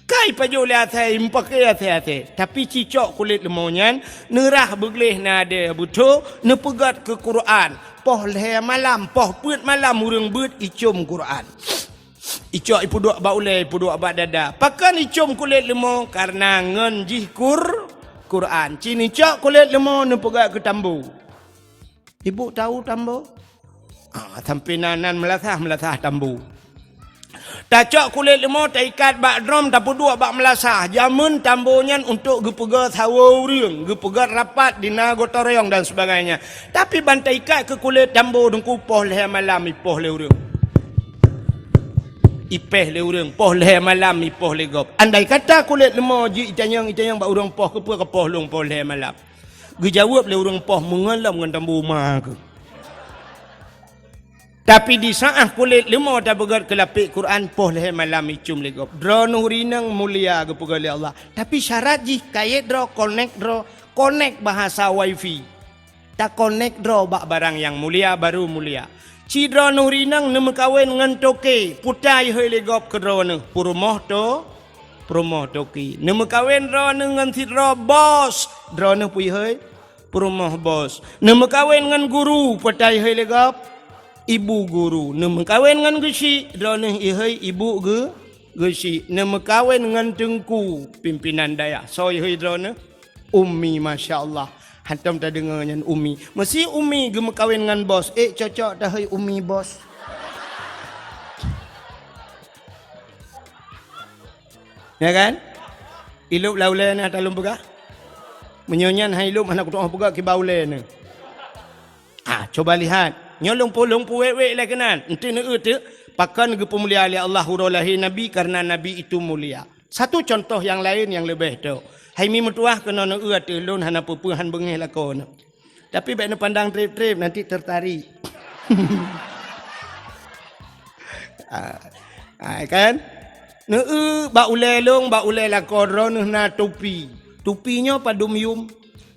[SPEAKER 1] Kai pajo le athe impake athe. Tapi cicok kulit lemau nyan nerah begleh nade buto nepegat ke Quran. Poh le malam, poh put malam urang beut icum Quran. Icok ipu duk bak ulai, ipu duk bak dada. Pakan icum kulit lemau karena ngan jih Quran. Cini cak kulit lemau ni pegat ke tambu. Ibu tahu tambu? Sampai nanan melasah tambu. Tak cak kulit lemau tak ikat bak drum tak peduk bak melasah. Jamun tambunya untuk gepegat sawa uring, gepegat rapat dina gotorong dan sebagainya. Tapi bantai ikat ke kulit tambu dengku poh leh malam ipoh leh uring. Ipeh le urang poh le malam ipoh le gop. Andai kata kulit lemau ji itanyang bak urang poh ke poh long poh le malam. Gejawab le urang poh mengalam dengan tambu mah ke. Tapi di saat kulit lemau tak begat ke lapik Quran poh le malam icum le gop. Dro nurinang mulia ke pegali Allah. Tapi syarat ji kait dro connect bahasa wifi. Tak connect dro bak barang yang mulia baru mulia. Cidra nurinang nama kawin ngan toke putai hoi legop ke drone purumoh toki nama kawin drone ngan sidra bos drone pui hoi purumoh bos nama kawin ngan guru putai hoi legop ibu guru nama kawin ngan gesi drone ihoi ibu gesi nama kawin ngan tengku pimpinan daya soi hoi drone ummi masyaallah. Hantam tak dengar dengan Umi. Mesti Umi gemuk kahwin dengan bos. Cocok dah hai Umi bos. Ya kan? Ilup laule na talum pegah. Menyonyan hai ilup mana kutuk pegah ki baule na. Coba lihat. Nyolong polong puwek-wek lah kenan. Enti ne tu pakan ge pemulia oleh Allah lahir Nabi karena Nabi itu mulia. Satu contoh yang lain yang lebih tu. Hai mi mutuah kena nak uat lon hana pupuhan bengih lakon. Tapi baik nak pandang trip-trip nanti tertarik. Kan? Bak ulai long, bak ulai lakon ron na topi. Topinya padum yum.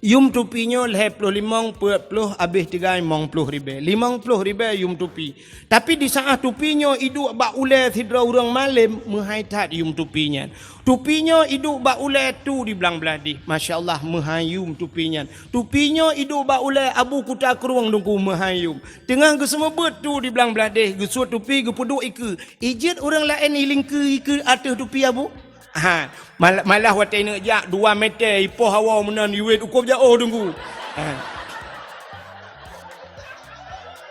[SPEAKER 1] Yum topinya leh puluh limang puluh habis 30,000. 50,000 yum topi. Tapi di saat topinya hidup bak ulai sidra orang malam menghaitat yum topinya. Topinya hidup bak ulai tu di belang beladi. Masya-Allah menghayum topinya. Topinya hidup bak ulai abu kuta keruang dengku menghayum. Tengah ke semua betu di belang beladi, ge suat topi ge peduk ike. Ijit orang lain iling ke atas topi abu. Malah watai nak jak 2 meter ipoh hawa menan yuit ukur jauh tunggu.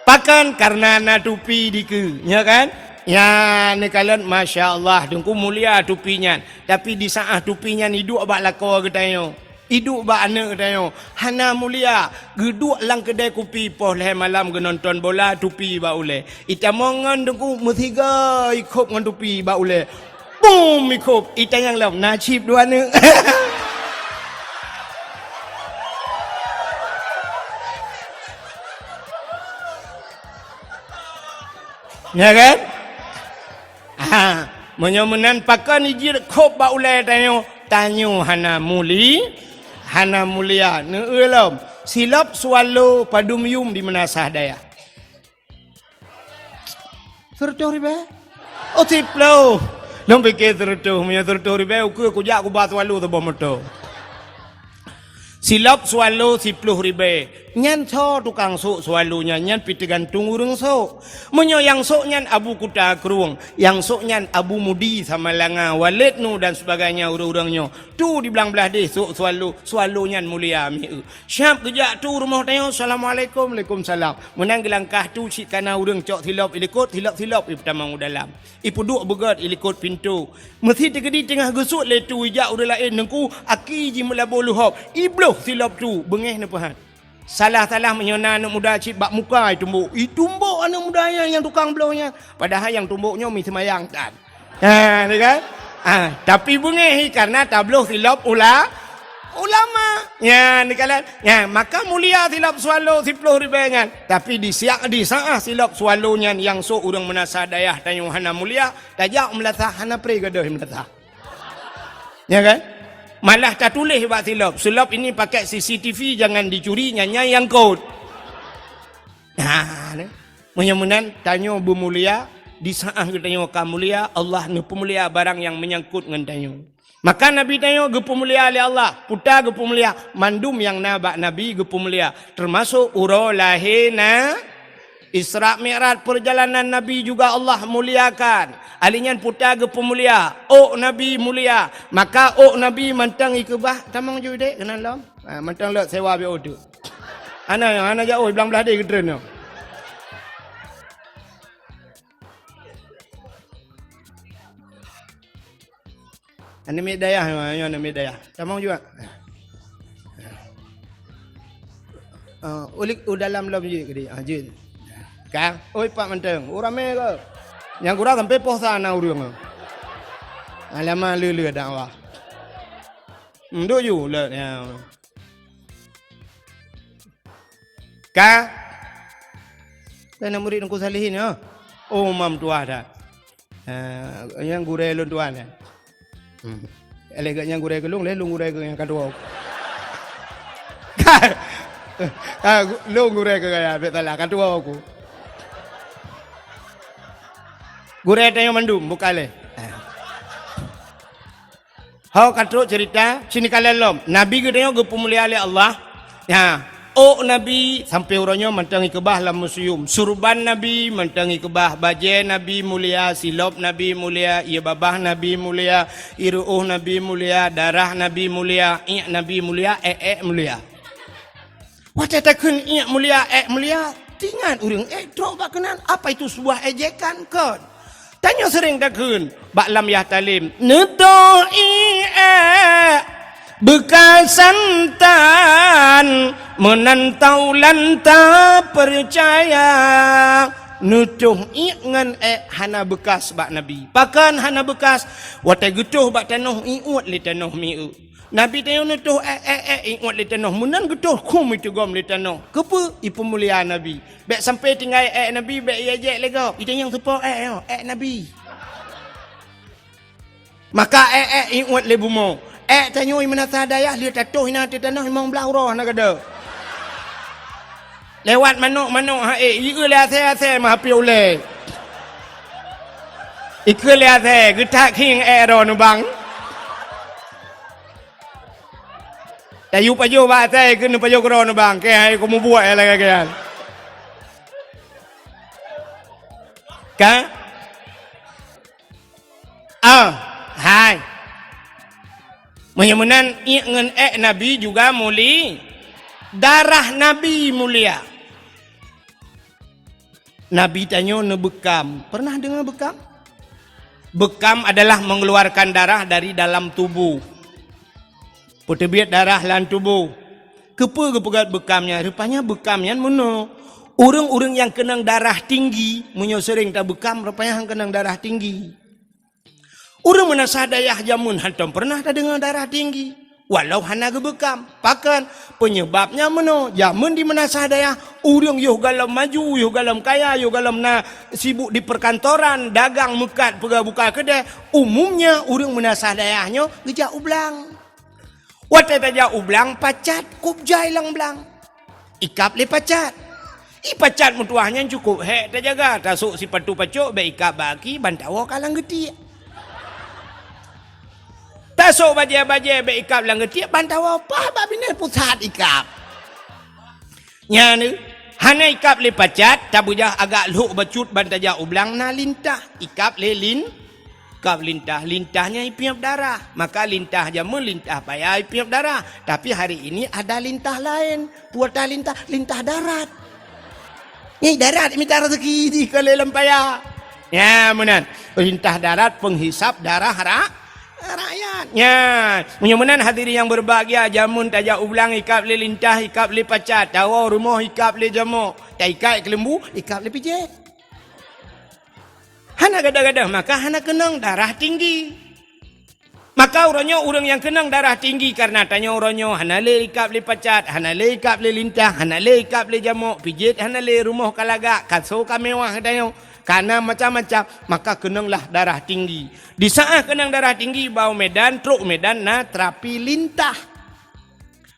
[SPEAKER 1] Pakan karena na tupi dike, ya kan? Ya, ni kalian Masya Allah, dengku mulia tupinya. Tapi di saat tupinya hidup bak lakor katanya. Hidup bak anak katanya. Hana mulia, geduk lang kedai kopi poh leh malam ke nonton bola tupi bak ule. Ita mongan dengku mutiga ikut ngan tupi bak ule. Boom ikut. Ita yang lam nasib dua ni. Ya kan? Menyomenan pakan ijir kop ba ulai tanyo hana mulia ne elam silap swallow padum yum di menasah daya tertuh ribe tiplo long pikir tertuh punya tertuh ribe aku jak ku ba swallow tu bomoto silap swallow 10 ribe nyan tho tukang sok swallow-nya nyan piti gantung urang sok menyo yang sok nyan Abu Kuta Keruang yang sok nyan Abu Mudi sama langa Walid nu dan sebagainya urang-urangnya tu di belang belah deh sok swallow nyan mulia mi syap kejak tu rumah tanya assalamualaikum waalaikumsalam menang gelangkah tu cik kana urang cok tilap ilikot tilap pertama dalam ipu duk begat ilikot pintu mesti tegedi tengah gesuk le tu ijak urang lain nengku aki ji melabo luhop ibloh tilap tu bengeh ne pahat salah menyona anak muda cip bak muka tumbuk anak muda yang tukang blownya padahal yang tumbuknya mi semayang tan ni kan tapi bengeh karena tabloh silap ulama ya ni kalian ya maka mulia silap swallow 10 ribengan tapi di saat silap swallownya yang so urang menasa dayah tanya hana mulia tajak melatah hana pre gadah melatah ya kan malah tak tulis buat silap ini pakai CCTV jangan dicuri nyanyi yang kod menyamunan tanya bu mulia di saat tanya kamu mulia Allah ne pemulia barang yang menyangkut dengan tanya maka Nabi tanya ge pemulia oleh Allah puta ge pemulia mandum yang nabak Nabi ge pemulia termasuk uro lahina Isra Mi'raj perjalanan Nabi juga Allah muliakan. Alinyan puta ge pemulia, Nabi mulia. Maka Nabi mantang ikebah tamang ju dek kenan lam. Mantang lek sewa be odu. Ana jauh belang belah dek gedren. Ana medayah, ana medayah. Tamang juga. Ulik dalam lam je ke dia. Je. Kang, Pak Manteng, rame ke? Yang kurang sampai poh sana urang. Alamak lele dakwah. Nduk ju le ya. Kang. Kana murid aku salihin ya. Mam tua dah. Yang gure lun tuan ya. Elegak yang gure gelung le lung gure yang kedua. Lung gure ke ya betala kedua aku. Gure tanya mandum bukale. Hau katro cerita sini kalian lom. Nabi gedenya ge pemulia oleh Allah. Ya, Nabi sampai orangnya mantangi kebah lam museum. Surban Nabi mantangi kebah, baje Nabi mulia, silop Nabi mulia, ia babah Nabi mulia, iruh Nabi mulia, darah Nabi mulia, Nabi mulia, mulia. Watatakun mulia, mulia. Tingan urang coba kenan apa itu sebuah ejekan kan? Tanya sering takun baklam ya talim nutoi bekas santan menantau lanta percaya nutuh ngan hana bekas bak Nabi pakan hana bekas watai getuh bak tanah iut li tanah miu Nabi tanya nutuh iut li tanah munan getuh kum itu gom li tanah kepa ipu mulia Nabi bek sampai tinggal Nabi bek ia jek lega itu yang sepo Nabi maka iut li bumo tanya menata dayah li tatuh ina ti tanah memang belah roh nak ada lewat manuk ieu le ase mah pi ule ikut le ase getak king ro nu bang tayu pajo ba ase ke nu pajo ro nu bang ke hai ko mu buat la kan ka hai menyemunan ngan Nabi juga mulia darah Nabi mulia Nabi tanya ne bekam. Pernah dengar bekam? Bekam adalah mengeluarkan darah dari dalam tubuh. Pertebiat darah dalam tubuh. Kepa kepegat bekamnya? Rupanya bekamnya mana? Orang-orang yang kenang darah tinggi, munyo sering tak bekam, rupanya yang kenang darah tinggi. Orang menasah dayah jamun hantam pernah tak dengar darah tinggi. Walau hana ke bekam. Pakan penyebabnya mana? Jamun di menasah dayah, orang yuh galam maju, yuh galam kaya, yuh galam na sibuk di perkantoran, dagang mekat, pegah buka kedai. Umumnya orang menasah dayahnya gejak ublang. Watai tajak ublang, pacat, kubjai lang belang. Ikap le pacat. Pacat mutuahnya cukup. Hek tak jaga. Tasuk si patu pacuk, be ikap baki, bantawa kalang getik. Tasuk bajai-bajai be ikap lang getik, bantawa apa? Babine pusat ikap. Nya ni, hana ikap le pacat, tabujah agak luk bacut bantajak ublang na lintah. Ikap le Kap lintah, lintahnya ipiap darah. Maka lintah jamun, lintah payah ipiap darah. Tapi hari ini ada lintah lain. Puata lintah darat. Ni darat minta rezeki di kelelam payah. Ya, menan. Lintah darat penghisap darah rakyat. Ya, menan hadiri yang berbahagia. Jamun tajak ulang ikap le lintah, ikap le pacat. Tawa rumah ikap le jamuk. Tak ikat ke lembu, ikap le pijak. Hana gadah-gadah, maka hana kenang darah tinggi. Maka orangnya orang yang kenang darah tinggi karena tanya orangnya hana le ikap le pacat, hana le ikap le lintah, hana le ikap le jamuk, pijit hana le rumah kalagak, kaso kamewah tanya. Karena macam-macam, maka kenanglah darah tinggi. Di saat kenang darah tinggi bau medan, truk medan na terapi lintah.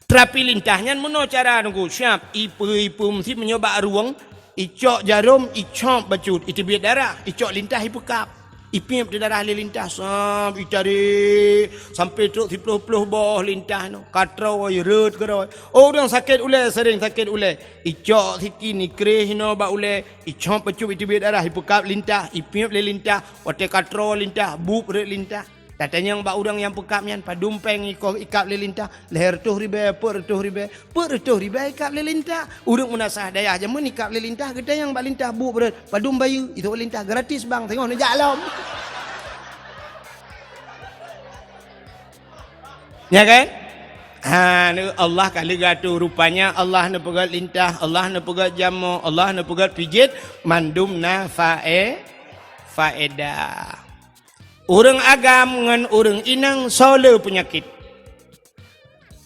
[SPEAKER 1] Terapi lintahnya mana cara nunggu siap ipu mesti menyoba ruang. Icok jarum, icok bacut, itu biar darah, icok lintah ipekap. Ipim di darah lintah sampai tarik sampai truk 30 bawah lintah no. Katrau rut keroi. Orang sakit ulai sering sakit ulai. Icok siki ni kreh no ba ulai. Icok bacut itu biar darah ipekap lintah, ipim le lintah, wate katrau lintah, bub rut lintah. Katanya yang orang yang pekapnya padumpeng ikap lelintah leher tuh ribe per tuh ribe ikap lelintah urang menasah dayah jamun ikap lelintah gede yang balintah bu berat padum bayu itu lintah gratis bang tengok ni jalam ya kan Allah kali gatu rupanya Allah na pegat lintah Allah na pegat jamu Allah na pegat pijit mandum na faedah. Orang agam dengan orang inang sola penyakit.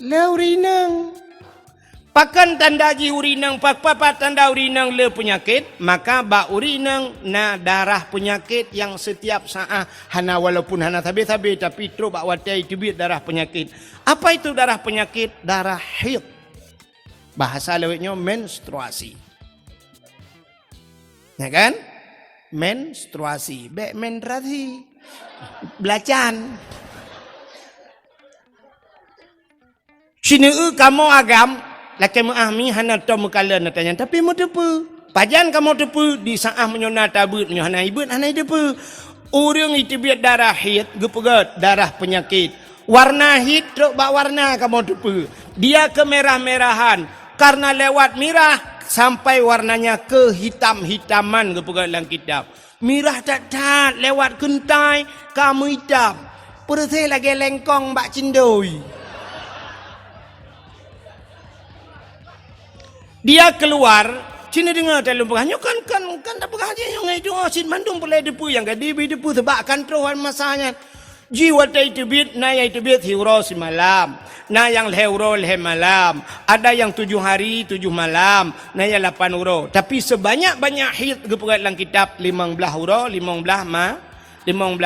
[SPEAKER 1] Le urinang. Pakan tanda ji urinang, pak tanda urinang le penyakit, maka ba urinang na darah penyakit yang setiap saat hana walaupun hana tabi-tabi tapi terus bak watai tibit darah penyakit. Apa itu darah penyakit? Darah haid. Bahasa lewatnya menstruasi. Ya kan? Menstruasi. Bek menstruasi. Belacan. Sini kamu agam laki muahmi hana to mukala natanya tapi mu tepu. Pajan kamu tepu di saah menyona tabut menyona ibut hana tepu. Urang itu biar darah haid gepegat darah penyakit. Warna haid truk bak warna kamu tepu. Dia kemerah-merahan karena lewat merah sampai warnanya ke hitam-hitaman gepegat dalam kitab. Mirah tak lewat kentai kamu hitam. Perse lagi lengkong bak cindoi. Dia keluar, Cina dengar dalam pegahnya kan tak pegah dia yang itu asin mandung pulai depu yang gadi depu sebab kontrol masanya. Jiwa itu bit na yang itu bit hiro si malam. Na yang lehuro leh malam. Ada yang 7 hari 7 malam. Na yang 8 huro. Tapi sebanyak-banyak hid kepegat dalam kitab 15 huro 15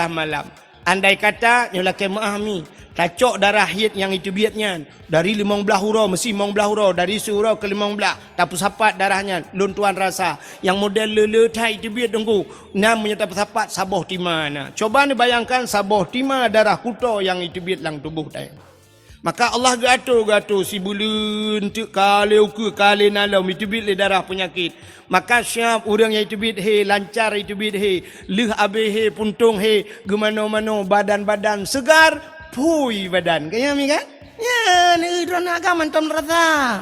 [SPEAKER 1] malam. Andai kata nyolake muahmi tacok darah hid yang itu biatnya dari 15 huro mesti 15 huro dari sehuro ke 15 tapi sapat darahnya luntuan rasa yang model lele tai itu biat tunggu namanya tapi sapat saboh tima na. Coba ni bayangkan saboh tima darah kuto yang itu biat lang tubuh tai. Maka Allah gato si bulun tu kalau ke kali nalam itu bit le darah penyakit. Maka siap orang yang itu bit he lancar itu bit he leh abe he puntung he gemano-mano badan-badan segar pui badan. Kaya mi kan? Ya ni drone agama mantam rata.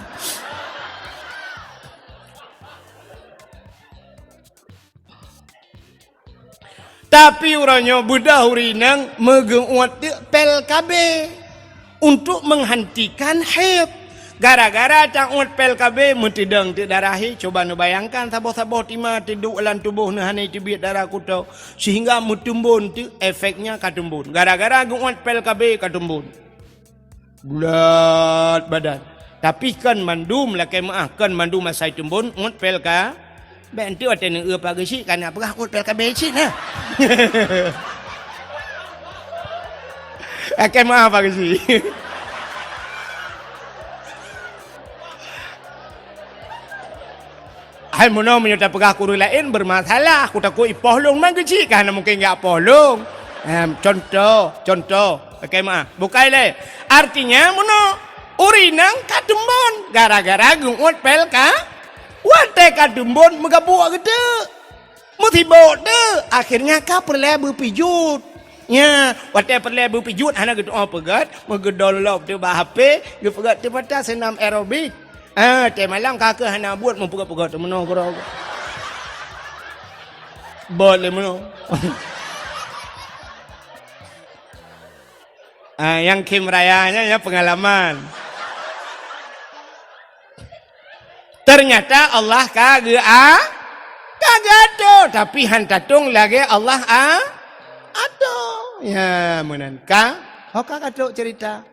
[SPEAKER 1] Tapi orangnya budak urinang menguat pel kabe untuk menghentikan haid. Gara-gara cangut pel kabe mentidang ti darahi. Coba nu bayangkan saboh-saboh tima tiduk dalam tubuh nu hanai tibit darah kutau sehingga mutumbun tu efeknya katumbun. Gara-gara nguat pel kabe katumbun. Bulat badan. Tapi kan mandum lah kemah kan mandum masai tumbun nguat pel ka. Bentuk ada yang pagi sih karena apa nguat pel kabe sih nah. Akan maaf pagi sih. Hai mono menyudah pegah kuru lain bermasalah. Aku takut ipohlong man kecil karena mungkin enggak pohlong. Contoh. Oke maaf. Bukai le. Artinya mono urinang kadumbon gara-gara gungut pel ka. Wate kadumbon megabuk gitu. Mutibot de. Akhirnya ka perlu berpijut. Ya, wate perlu berpijut anak gitu pegat, megedol lob tu bah HP, ge pegat tu patah senam aerobik. Teh malam kakak hana buat mempegat-pegat meno goro. Boleh meno. Yang Kim Rayanya ya pengalaman. Ternyata Allah kagak tu, tapi hantatung lagi Allah aduh. Ya menanka, kagak cerita.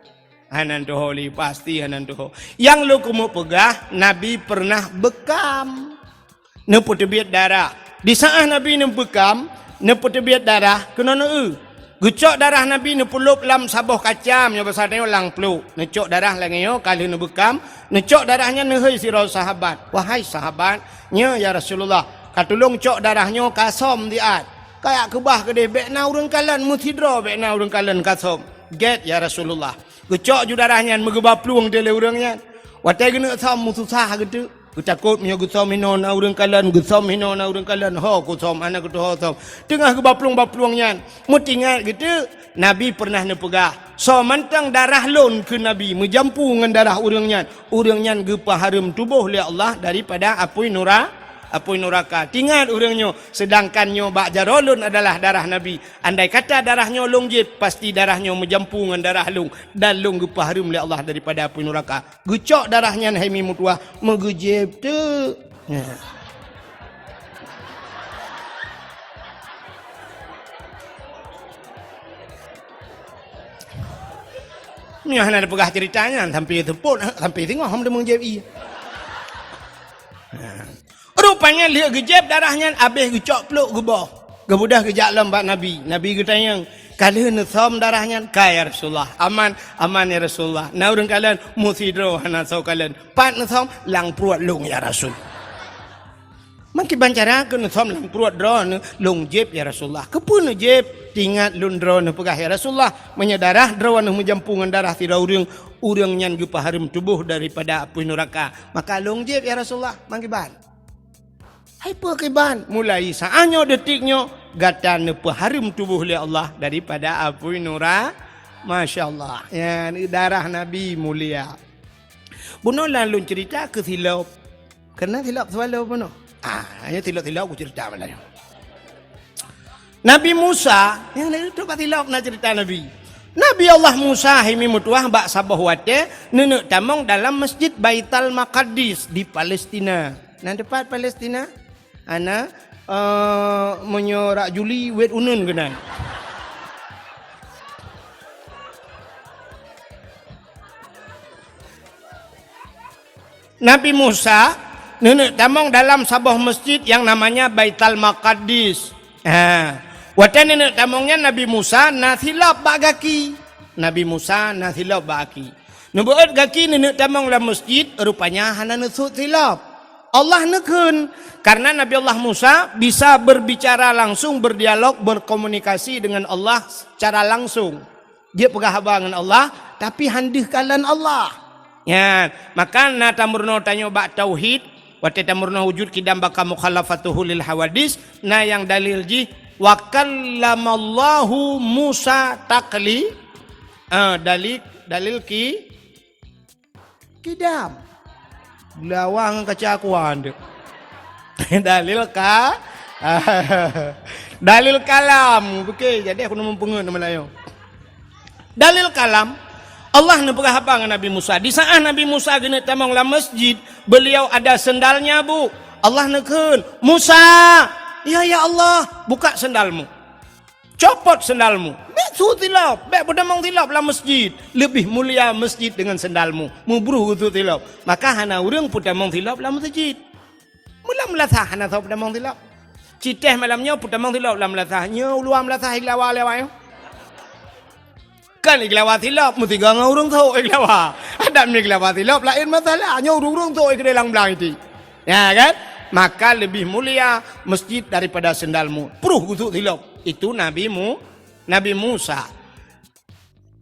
[SPEAKER 1] Hanan doho li pasti hanan doho. Yang lu kumu pegah Nabi pernah bekam nempu tebiat darah. Di saat Nabi nempu bekam nempu tebiat darah kena gecok darah Nabi nepulup lam saboh kacam nya besar tengok lang peluk. Necok darah lagi yo kali nu bekam, necok darahnya nehei sira sahabat. Wahai sahabat, nya ya Rasulullah, katulung cok darahnya kasom diat. Kayak kebah gede bekna urang kalan mutidro bekna urang kalan kasom. Get ya Rasulullah. Gecok ju darahnya megebab peluang dia urangnya. Watai gena sam mususah gitu. Takut punya gusom hino na urang kalan, gusom hino na urang kalan. Ho gusom anak gitu ho som. Tengah gebab peluang-peluangnya. Mutingat gitu. Nabi pernah nepegah. So mantang darah lon ke Nabi menjampu dengan darah urangnya. Urangnya gepah harum tubuh oleh Allah daripada apui neraka. Tingat urangnya sedangkannya bak jarolun adalah darah Nabi. Andai kata darahnya long jib pasti darahnya menjampu dengan darah long dan long gepah harum oleh Allah daripada apui neraka. Gecok darahnya haimi mutua megejib tu. Ni hana ada pegah ceritanya sampai tepuk sampai tengok hom demung jib i. Rupanya lihat gejab darahnya habis gecok peluk gebah. Gebudah gejak lembak Nabi. Nabi ketanya, kalian som darahnya kaya Rasulullah. Aman ya Rasulullah. Nah urang kalian musidro hana sau kalian. Pat som lang pruat lung ya Rasul. Maki bancara ke som lang pruat dron lung jeb ya Rasulullah. Kepun jeb tingat lun dron pegah ya Rasulullah. Menyadarah dron menjampungan darah tidak urang nyan gepah harum tubuh daripada api neraka. Maka lung jeb ya Rasulullah. Maki ban. Hai pekiban mulai saatnya detiknya gatan harum tubuh oleh Allah daripada api neraka. Masya Allah. Ya, darah Nabi mulia. Bunuh lalu cerita ke silap. Kena silap selalu bunuh. Hanya silap-silap aku cerita malah. Nabi Musa yang itu pak silap nak cerita Nabi. Nabi Allah Musa himi mutuah bak sabah wate nenek tamong dalam masjid Baitul Maqdis di Palestina. Nah depan Palestina. Ana menyorak Juli wet unun kena. Nabi Musa nenek tamong dalam sebuah masjid yang namanya Baitul Maqdis. Watan nenek tamongnya Nabi Musa nathilap bagaki. Nabi Musa nathilap bagaki. Nubuat gaki nenek tamong dalam masjid rupanya hana nusut silap. Allah nekun karena Nabi Allah Musa bisa berbicara langsung, berdialog, berkomunikasi dengan Allah secara langsung. Dia pegah dengan Allah tapi handih kalan Allah. Ya, maka na tamurno tanyo ba tauhid, wa tamurno wujud kidam baka mukhalafatuhu lil hawadis, na yang dalil ji wa kallamallahu Musa takli. Dalil kidam. Lawang kacakuan dek. Dalil ka Dalil kalam. Okey, jadi aku nak mempengen nama Melayu. Dalil kalam. Allah nak berah apa dengan Nabi Musa? Di saat Nabi Musa kena tamang dalam masjid, beliau ada sendalnya, Bu. Allah nakun, Musa, ya Allah, buka sendalmu. Copot sendalmu. Bek su tilap, bek berdamang tilap dalam masjid. Lebih mulia masjid dengan sendalmu. Mubruh tu tilap. Maka hana urang pun damang tilap dalam masjid. Mula-mula sah hana tahu berdamang tilap. Citeh malamnya pun damang tilap dalam melasahnya. Uluam melasah iglawa-lewa. Kan iglawa tilap, mesti gang urang tahu iglawa. Ada iglawa tilap, lain masalahnya urang tahu iglawa belang itu. Ya kan? Maka lebih mulia masjid daripada sendalmu. Peruh untuk tilap. Itu Nabi Musa.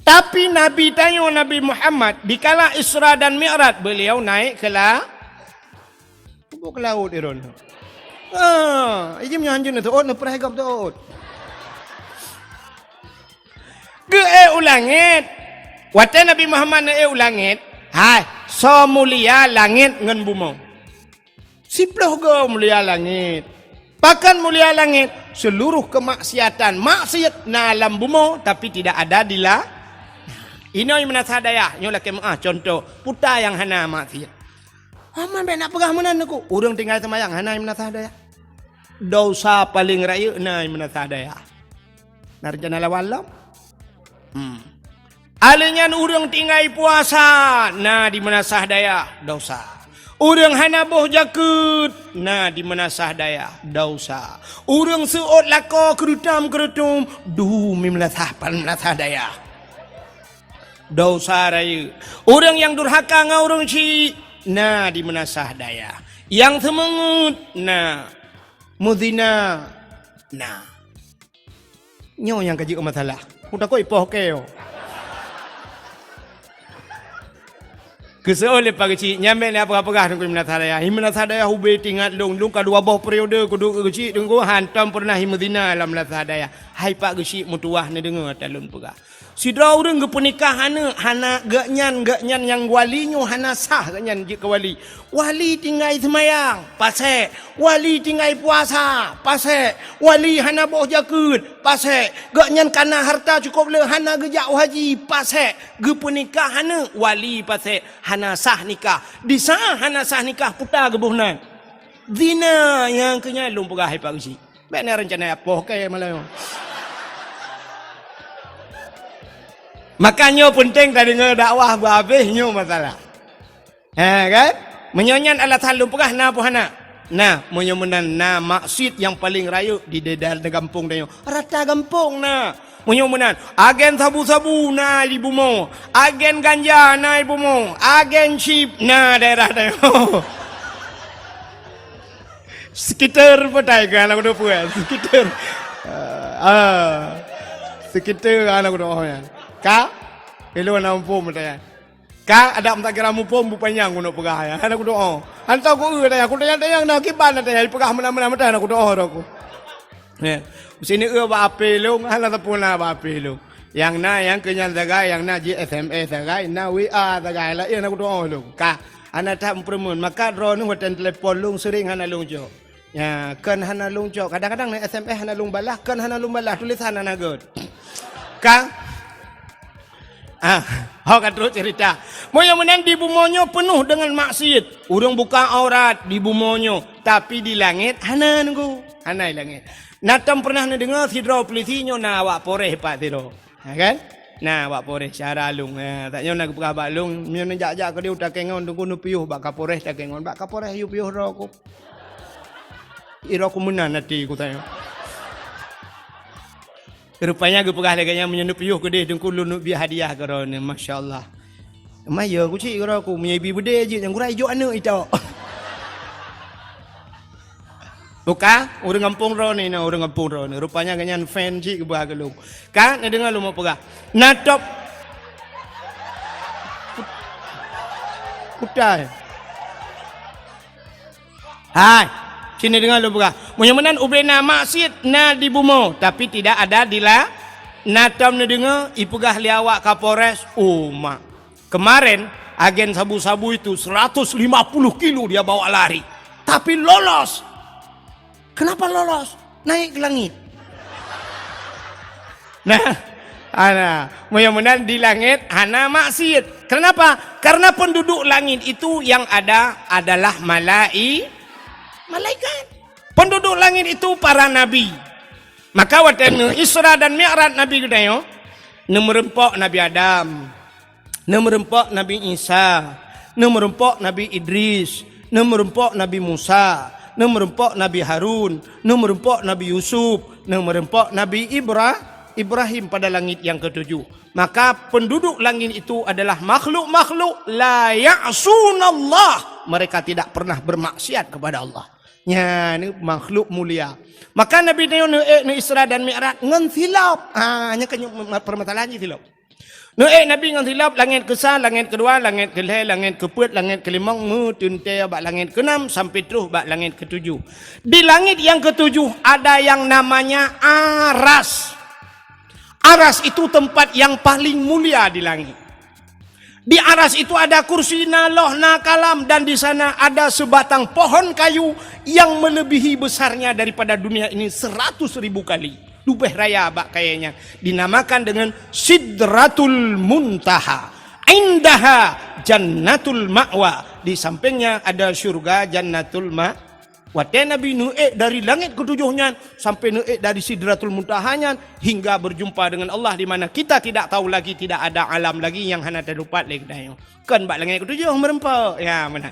[SPEAKER 1] Tapi Nabi tanya Nabi Muhammad, dikala Isra dan Mi'raj, beliau naik ke laut iron. Ini menyanjung itu, nak pernah hagap tu. Ke ulangit. Wate Nabi Muhammad na ulangit. Hai, so mulia langit ngan bumi. Siploh go mulia langit. Bahkan mulia langit, seluruh kemaksiatan, maksiat na alam bumi tapi tidak ada di la. Ini yang menasah daya, nyola contoh, puta yang hana maksiat. Aman nak pegah mana aku? Urang tinggal semayang hana yang menasah daya. Dosa paling raya na yang menasah daya. Narjana lawalam. Alinya urang tinggal puasa, na di menasah daya dosa. Urang hana boh jakut, na di menasah daya dosa. Urang seot lako kerutam, dumi menasah daya. Dosa raya. Urang yang durhaka ngau urang ci, na di menasah daya. Yang semengut, na muzina, na. Nyo yang kaji masalah. Udah kau ipoh keo. Keseoleh pagi nyampe ni apa-apa dengan menasah daya hube tinggal long kedua boh periode kudu kecil tunggu hantam pernah himudina dalam menasah daya. Hai pak kecil mutuah ni dengar talun pegah. Sidra urang ke pernikahan hana gaknyan yang walinyo hana sah gaknyan je ke wali. Wali tinggal semayang, pasek. Wali tinggal puasa, pasek. Wali hana boh jakut, pasek. Gaknyan kana harta cukup le hana gejak haji, pasek. Ge pernikahan wali pasek hana sah nikah. Di sah hana sah nikah puta gebuhna. Zina yang kenya lum pegah hai pak usi. Baik ni rencana apa ke malam. Makanya penting tadi ngedakwah habisnya masalah. Kan? Menyonyan alat halum pegah na puhana. Nah, menyomenan na maksud yang paling raya di dedal de kampung dayo. Rata kampung na. Menyomenan agen sabu-sabu na di bumo. Agen ganja na di bumo. Agen chip na daerah dayo. Sekitar petai kan aku dah puas. Sekitar. Sekitar anak aku dah Ka, kalau nak mumpum tanya. Ka ada tak kira mumpum bupanyang guna pegah ya. Anak doa. Hantar aku tanya. Aku tanya nak kiban tanya. Pegah mana-mana tanya aku doa aku. Ya. Sini ba ape long, hala tapuna ba ape long. Yang na yang kenyan tagai, yang na SMS tagai, na WA tagai lah. Yang aku doa long. Ka, anak tak mempermun. Maka drone hotel telefon long sering hana long jo. Ya, kan hana long jo. Kadang-kadang na SMS hana long balah, kan hana long balah tulisan hana god. Ka Hau kan terus cerita. Mudah-mudahan di bumonyo penuh dengan maksiat. Urang buka aurat di bumonyo, tapi di langit hana nunggu. Hana di langit. Natam pernah dengar sidra polisinya na awak poreh pak sidra. Kan? Nah, awak poreh cara alung. Taknya nak buka balung, nyo jak-jak ke dia utak kengon tunggu nu piuh bak kaporeh tak kengon. Bak kaporeh yu piuh ro aku. Iro ku menan nanti ku tanya. Rupanya aku pegah leganya menyenup yuh ke dia dengku lunuk biar hadiah kerana masya-Allah. Maya aku cik kira aku punya ibu bude je yang kurai jo anak itu. Buka orang kampung ro ni orang kampung ro ni. Rupanya ganyan fan cik ke bah ke lu. Kan nak dengar lu mau pegah. Natop Putai. Hai. Sini dengar lu pegah. Mudah-mudahan ublena maksiat na di bumo tapi tidak ada di la. Natam ni dengar ipegah liawak Kapolres mak. Kemarin agen sabu-sabu itu 150 kilo dia bawa lari. Tapi lolos. Kenapa lolos? Naik ke langit. Nah, mudah-mudahan di langit hana maksiat. Kenapa? Karena penduduk langit itu yang ada adalah malaikat. Penduduk langit itu para nabi. Maka waktu Isra dan Mi'raj Nabi kita yo, merempok Nabi Adam, merempok Nabi Isa, merempok Nabi Idris, merempok Nabi Musa, merempok Nabi Harun, merempok Nabi Yusuf, merempok Nabi Ibrahim pada langit yang ketujuh. Maka penduduk langit itu adalah makhluk-makhluk la ya'sunallah. Mereka tidak pernah bermaksiat kepada Allah. Ya, ini makhluk mulia. Maka Nabi ni Isra dan Mi'raj ngan silap. Hanya kan permasalahannya silap. Nabi ngan silap langit ke-1, langit kedua, langit ke-2, langit ke-4, langit ke-5, tuntai bak langit ke-6 sampai terus bak langit ke-7. Di langit yang ke-7 ada yang namanya Aras. Aras itu tempat yang paling mulia di langit. Di aras itu ada kursi naloh kalam dan di sana ada sebatang pohon kayu yang melebihi besarnya daripada dunia ini 100.000 kali. Dubeh raya bak kayaknya dinamakan dengan Sidratul Muntaha. Indaha Jannatul Ma'wa. Di sampingnya ada surga Jannatul Ma'wa. Waktu Nabi nu'ik dari langit ketujuhnya sampai nu'ik dari Sidratul Muntahanya hingga berjumpa dengan Allah di mana kita tidak tahu lagi, tidak ada alam lagi yang hana terlupat lagi. Kan bak langit ketujuh merempau. Ya benar.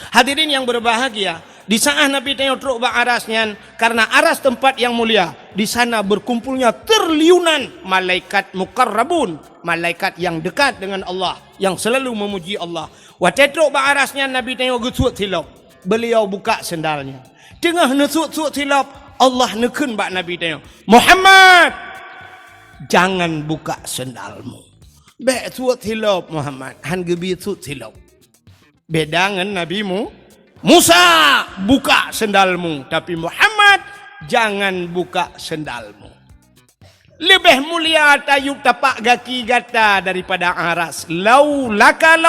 [SPEAKER 1] Hadirin yang berbahagia, di saat Nabi tengok truk bak arasnya, karena aras tempat yang mulia, di sana berkumpulnya triliunan malaikat mukarrabun, malaikat yang dekat dengan Allah, yang selalu memuji Allah. Waktu truk bak arasnya Nabi tengok gesut silap. Beliau buka sendalnya. Tengah nesut-sut silap, Allah nekun bak Nabi tengok. Muhammad, jangan buka sendalmu. Bek sut silap Muhammad, han gebi sut silap. Beda dengan nabimu Musa, buka sendalmu. Tapi Muhammad, jangan buka sendalmu. Lebih mulia tayub tapak kaki gata daripada aras. Laulaka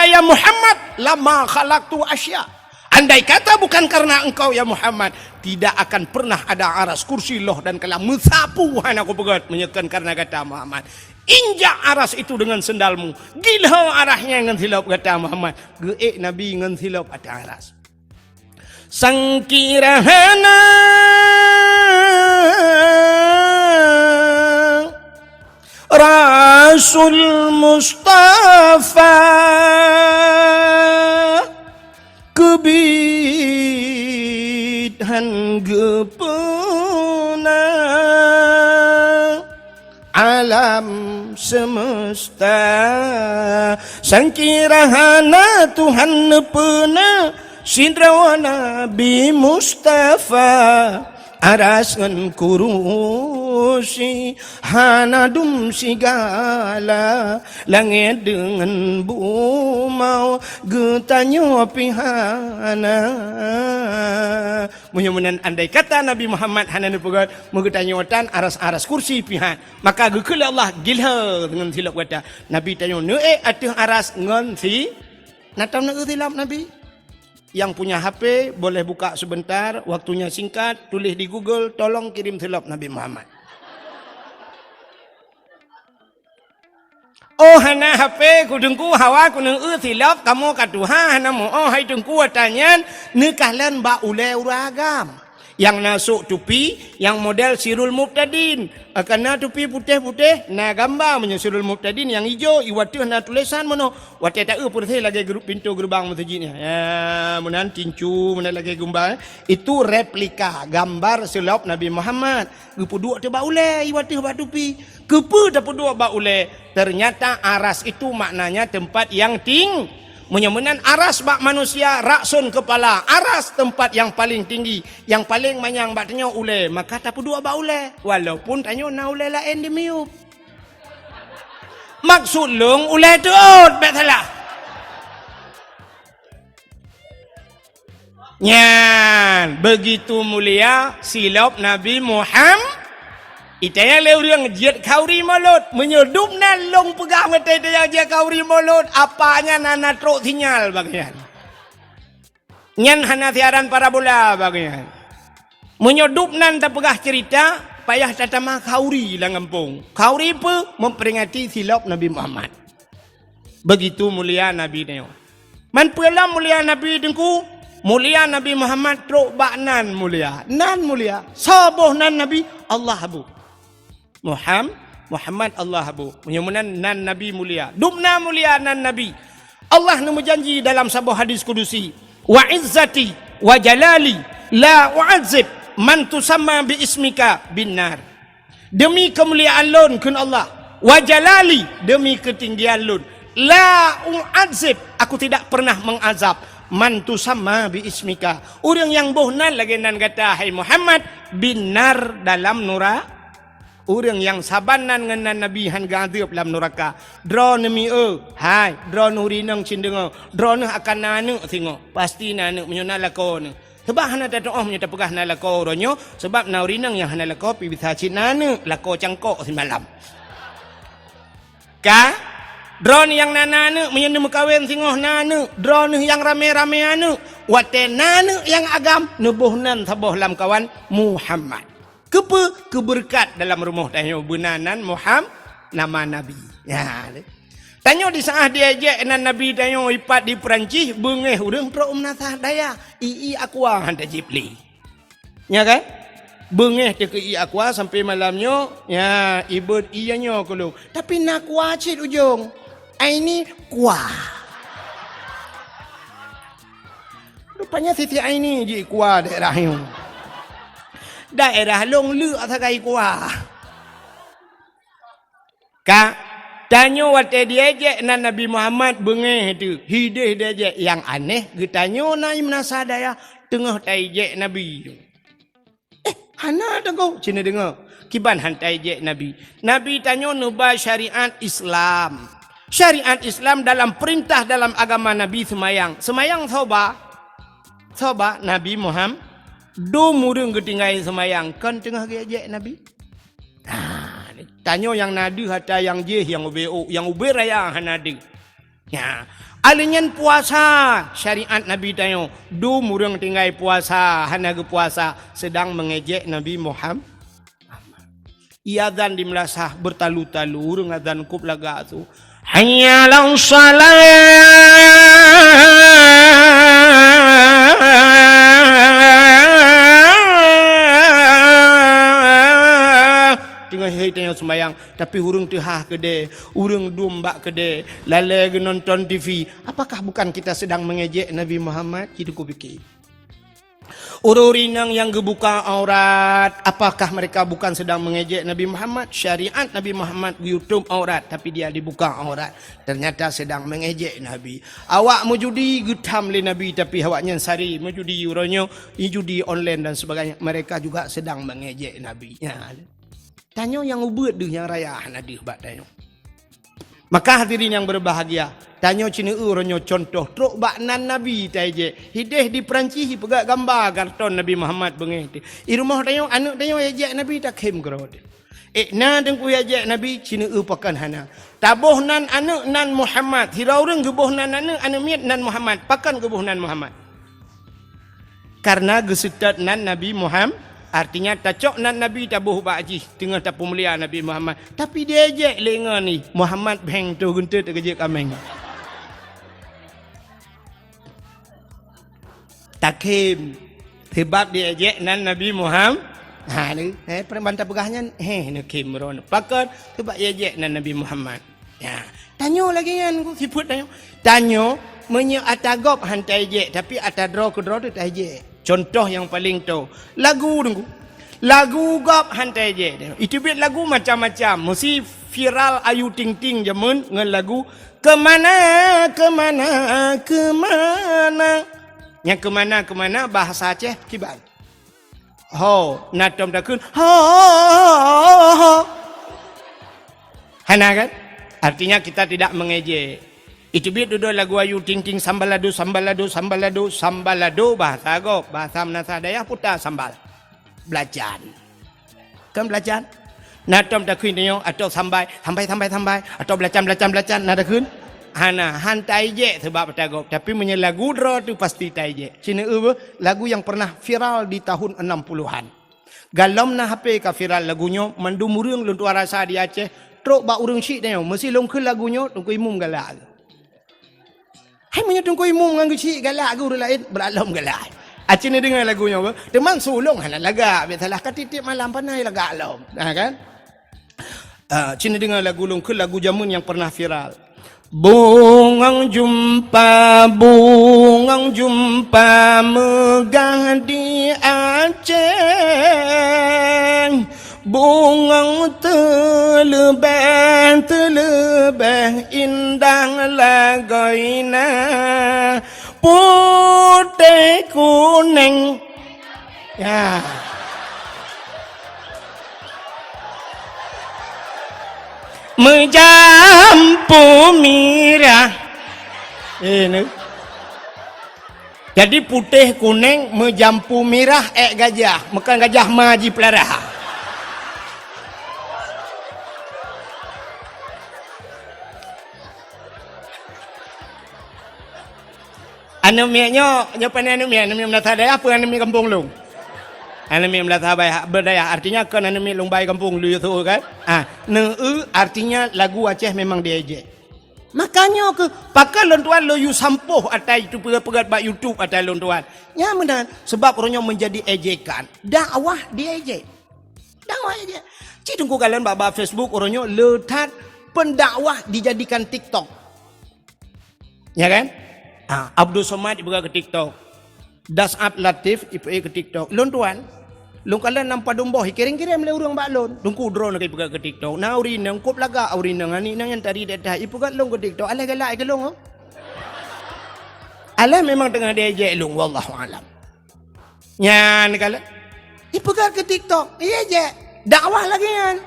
[SPEAKER 1] ya Muhammad, lama khalaqtu asya. Andai kata bukan karena engkau ya Muhammad, tidak akan pernah ada aras, kursi, loh dan kalam mensapu aku pegat menyekan karena kata Muhammad. Injak aras itu dengan sendalmu. Gila arahnya dengan silap kata Muhammad. Geek Nabi dengan silap ada aras. Sangkirahana Rasul Mustafa kebidhan gepuna alam semesta sangkirahana Tuhan nepena sidrawa Nabi Mustafa aras ngan kurusi hanadum sigala langit dengan bumau getanyo pihana. Mudah-mudahan andai kata Nabi Muhammad hana nepegat mengetanyotan aras-aras kursi pihan, maka gekul Allah gilha dengan silap kata Nabi tanyo neuk atuh aras ngan si natam nak silap Nabi. Yang punya HP boleh buka sebentar, waktunya singkat, tulis di Google, tolong kirim silap Nabi Muhammad. Oh hana HP kudengku hawa kuneng silap kamu katuha hana mo oh hai tengku tanyan nekahlan ba ule uragam. Yang nasuk tupi yang model Sirul Muqtadin, karena tupi putih-putih na gambar punya Sirul Muqtadin yang hijau iwatu na tulisan mono wate tak putih lagi grup pintu gerbang masjidnya ya munan tincu munan lagi gambar itu replika gambar silap Nabi Muhammad gepuduk te ba ule iwatu ba tupi kepu te puduk ba ule. Ternyata aras itu maknanya tempat yang tinggi. Menyemenan aras bak manusia raksun kepala, aras tempat yang paling tinggi, yang paling manyang bak tanya ule, maka tak dua bak ule, walaupun tanya na ule lain di miup. Maksud lung ule tu bak salah. Nyan, begitu mulia silap Nabi Muhammad. Itaya leuriang jet kauri mulut menyedup nalong pegang mata dia jet kauri mulut apanya nana truk sinyal bagian. Nyan hana siaran parabola bagian. Menyedup nan tak pegah cerita payah tatama kauri lah ngampung. Kauri apa? Memperingati silap Nabi Muhammad. Begitu mulia Nabi ni. Man pula mulia Nabi dengku. Mulia Nabi Muhammad truk bak nan mulia. Nan mulia. Sabuh nan Nabi Allah abu. Muhammad Allah abu. Menyemunan nan Nabi mulia. Dumna mulia nan Nabi. Allah nemu janji dalam sebuah hadis kudusi. Wa izzati wa jalali la u'adzib man tusamma bi ismika binnar. Demi kemuliaan lun kun Allah. Wa jalali demi ketinggian lun. La u'adzib aku tidak pernah mengazab man tusamma bi ismika. Orang yang bohnan lagi nan kata hai Muhammad binnar dalam neraka. Orang yang sabanan dengan Nabi han gadib dalam neraka. Dra nemi hai dra nurinang cindengo. Dra ne akan nanu tengok. Pasti nanu menyona lako ne. Sebab hana tak doa menyata pegah na lako ronyo sebab naurinang yang hana lako pi bisa cin nanu lako cangkok semalam. Ka dra ni yang nananu menyona mekawin singoh nanu. Dra ni yang rame-rame anu. Wate nanu yang agam nebuhnan saboh lam kawan Muhammad. Keberkat dalam rumah tanya benanan Muhammad nama Nabi. Ya. Tanya di saat dia je nan Nabi tanya ipat di Perancis bengeh urang pro umnasah daya. Ii aqua hantar jipli. Ya kan? Bengeh ke ii aqua sampai malamnya ya ibut ianya kalau. Tapi nak kuacit ujung. Aini kuah. Rupanya sisi aini je kuah daerah yang. Daerah long lu atakai kuah. Ka tanya wate dia je nan Nabi Muhammad bengeh tu. Hidih dia je yang aneh getanyo nai menasa daya tengah tai je Nabi. Hana tengok cina dengar. Kiban hantai je Nabi. Nabi tanya nuba syariat Islam. Syariat Islam dalam perintah dalam agama Nabi semayang. Semayang soba Nabi Muhammad do murung ketinggai semayang kan tengah gejek Nabi. Tanya yang nadi hata yang je yang UBO yang uber raya hanadi. Ya, alinyan puasa syariat Nabi tanya do murung tinggai puasa hanaga puasa sedang mengejek Nabi Muhammad. Ia dan dimlasah bertalu-talu urung adzan kup laga tu. Hayya 'alas shalah. Tengah sembayang tapi urung tehah kede, urung domba kede, lalai nonton TV. Apakah bukan kita sedang mengejek Nabi Muhammad? Kita ku fikir. Orang-orang yang gebuka aurat, apakah mereka bukan sedang mengejek Nabi Muhammad? Syariat Nabi Muhammad YouTube aurat tapi dia dibuka aurat. Ternyata sedang mengejek Nabi. Awak mujudi getam le Nabi tapi awaknya sari mujudi uronyo, judi online dan sebagainya. Mereka juga sedang mengejek Nabi. Ya. Tanya yang ubud tu yang raya nadih bat tanya. Maka hadirin yang berbahagia, tanya cina uronyo contoh truk bak nan Nabi taje. Hideh di Perancis pegak gambar karton Nabi Muhammad bengeh. I rumah tanya anak tanya ajak Nabi tak kem kerod. Na tengku ajak Nabi cina pakan hana. Tabuh nan anak nan Muhammad. Hira urang gebuh nan anak miat nan Muhammad. Pakan gebuh nan Muhammad. Karena gesetat nan Nabi Muhammad. Artinya tacok nan Nabi tabuh ba'ji tengah tapu mulia Nabi Muhammad. Tapi dia ajak lengan ni Muhammad beng tu guntur terkejut kameng. Takim sebab dia ajak nan Nabi Muhammad. Ha ni perbantai pegahnya nak kim ron. Pakat sebab dia ajak nan Nabi Muhammad. Ya. Tanya lagi kan ku siput tanya. Tanya menye atagop hantai ajak tapi atadro ke dro tu tak ajak. Contoh yang paling tahu lagu tunggu. Lagu gap hantai je. Itu biar lagu macam-macam. Mesti viral Ayu Ting Ting jamun dengan lagu kemana. Yang kemana bahasa Aceh kiban. Ho, natom takun. Ho. Hana kan? Artinya kita tidak mengejek. Itu biar duduk lagu Ayu Ting Ting sambalado bahasa agok bahasa Menasa Daya putar sambal belajar kan belajar natom tak kun tengok atau sambai atau belajar nada kun hana hantai je sebab agok tapi punya lagu draw tu pasti tai je cina lagu yang pernah viral di tahun 60-an Galam na HP ka viral lagunya mandu murung lun tua rasa di Aceh trok ba urung syik dia mesti long ke lagunya tungku imum galak. Hai menyo tungku imum nganggu syik galak ke urang lain beralam galak. Aceh ni dengar lagunya apa? Demang sulung hana laga biasalah katitip malam panai laga alam. Nah kan? Cina dengar lagu long ke lagu jamun yang pernah viral. Bungang jumpa megah di Aceh, bungang telebeh indah lagoina putih kuning ya. Menjampu mirah. Ini. Jadi putih kuning menjampu mirah gajah, makan gajah maji pelarah. Anumianya, nyopan anumia menata daya apa anumia kampung lu? Anumia menata berdaya artinya kan anumia lumbai kampung lu itu kan? Artinya lagu Aceh memang diejek. Makanya ke pakai lontuan lo you sampuh atai itu pegat bak YouTube atai lontuan. Ya benar sebab orangnya menjadi ejekan. Dakwah diejek. Dakwah ejek. Ci tunggu kalian bak Facebook orangnya letak pendakwah dijadikan TikTok. Ya kan? Abdul Somad ibu ke TikTok. Dasat Latif ibu ke TikTok. Lontuan Long kalian nampak domboh kirim-kirim le urang baklon. Dungku drone ke ipugat ke TikTok. Na urin nang kop laga urin nang ani nang yang tadi dah ipugat long ke TikTok. Alai galak ke long. Alai memang tengah diejek long wallahu alam. Nyan kala ipugat ke TikTok. Diejek. Dakwah lagi kan.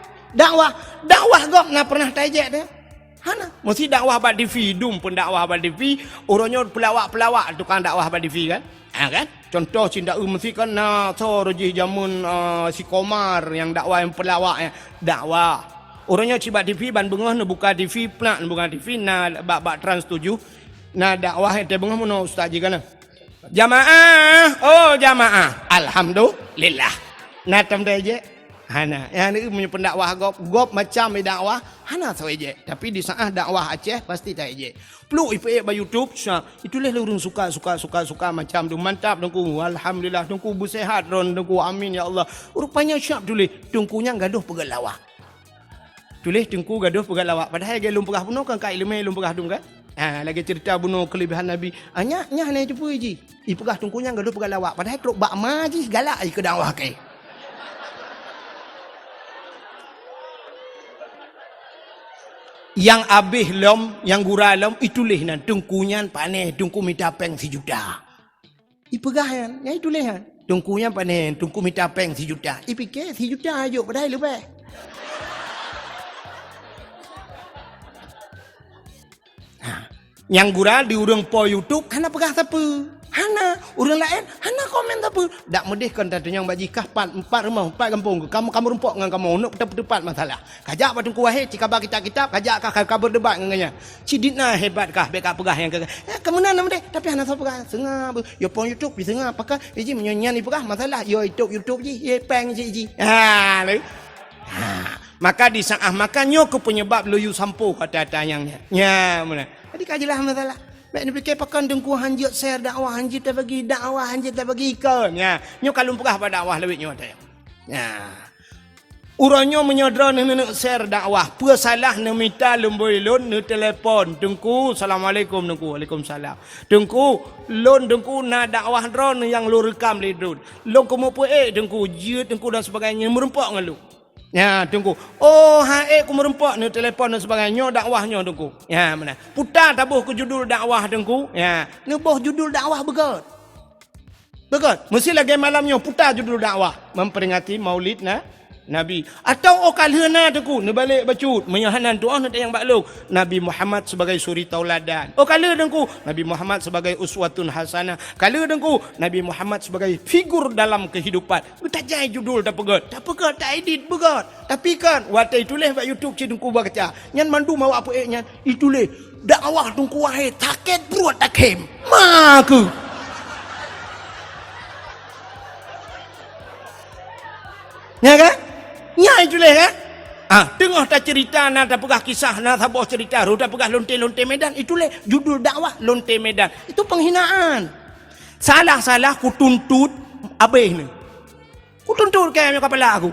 [SPEAKER 1] Dakwah gok na pernah diejek dah. Hana mesti dakwah bak TV dum pun dakwah bak TV. Orangnya pelawak tukang dakwah bak TV kan. Kan? Contoh cinta mesti kan rojih jamun si Komar yang dakwah yang pelawak dakwah. Orangnya cibat TV ban bengah nak buka TV nak buka TV bak trans 7 na dakwah te bengah mun ustaz ji kana. Jamaah. Alhamdulillah. Na tam je. Hana yang ni punya pendakwah gop macam dakwah hana so je. Tapi di saat dakwah Aceh pasti tak je. Peluk ipe ba YouTube itulah lurung suka macam tu mantap dengku alhamdulillah dengku bersehat ron dengku amin ya Allah. Rupanya syap tulis dengkunya gaduh pegat lawak. Tulis dengku gaduh pegat lawak padahal dia lum pegah bunuh kan kai lemai lum pegah dum kan. Lagi cerita bunuh kelebihan Nabi. Nya hanya itu pun ji. Ipegah dengkunya gaduh pegat lawak padahal truk bak maji galak ke dakwah kai. Yang abih lom, yang gura lom, itulah nan tungkunyan paneh, tungku minta peng 1 juta. Ipegahan, ya itulah han. Tungkunyan paneh, tungku minta peng 1 juta. Ipikir 1 juta aja padahal lebih. Yang gura di urang po YouTube, hana pegah siapa? Hana, urang lain, hana komen siapa? Dak medih kan tanya yang bajikah 4 rumah, 4 kampung. Kamu rumpok dengan kamu nak tepat masalah. Kajak patungku wahai cikabar kitab-kitab, kajak kah berdebat dengannya. Ciditna hebat kah beka pegah yang kamu nama deh, tapi hana siapa pegah. Sengah yo pon YouTube bi sengah pakai ji menyanyi pegah masalah yo YouTube ji, ye peng ji. Maka di saat makannya ke penyebab loyu sampo kata tanyangnya. Ya mana. Jadi kajilah masalah. Baik ni fikir pakan dengku hanjit share dakwah hanjit tak bagi dakwah hanjit tak bagi ikon. Ya, nyo kalau pegah pada dakwah lebih nyo ada. Ya. Uranyo menyodra nak share dakwah. Apa salah nak minta lemboi lon nak telefon. Dengku assalamualaikum dengku. Waalaikumsalam. Dengku lon dengku nak dakwah drone yang lu rekam le drone. Lon komo pu dengku jut dengku dan sebagainya merempak dengan lu. Ya, tunggu. Aku merempak ni telefon dan sebagainya dakwahnya tunggu. Ya, mana? Putar tabuh ke judul dakwah tunggu. Ya, nubuh judul dakwah begot. Mesti lagi malamnya putar judul dakwah memperingati Maulid Nabi. Atau kalhana tunggu, ni balik bacut menyahanan doa nak yang baklung. Nabi Muhammad sebagai suri tauladan. Kala tunggu, Nabi Muhammad sebagai uswatun hasanah. Kala tunggu, Nabi Muhammad sebagai figur dalam kehidupan. Tak jai judul tak pegat, tak edit begat. Tapi kan watai tulis bak YouTube tunggu baca. Nyan mandu mau apa nyan? Itulah dakwah tunggu wahai taket buat takem. Maku. Ya kan? Nya itu lah kan? Tengah tak cerita nak tak pegah kisah nak tak bawa cerita ru tak pegah lonte-lonte Medan itulah judul dakwah lonte Medan. Itu penghinaan. Salah-salah ku tuntut abih ni. Ku tuntut kaya kepala aku.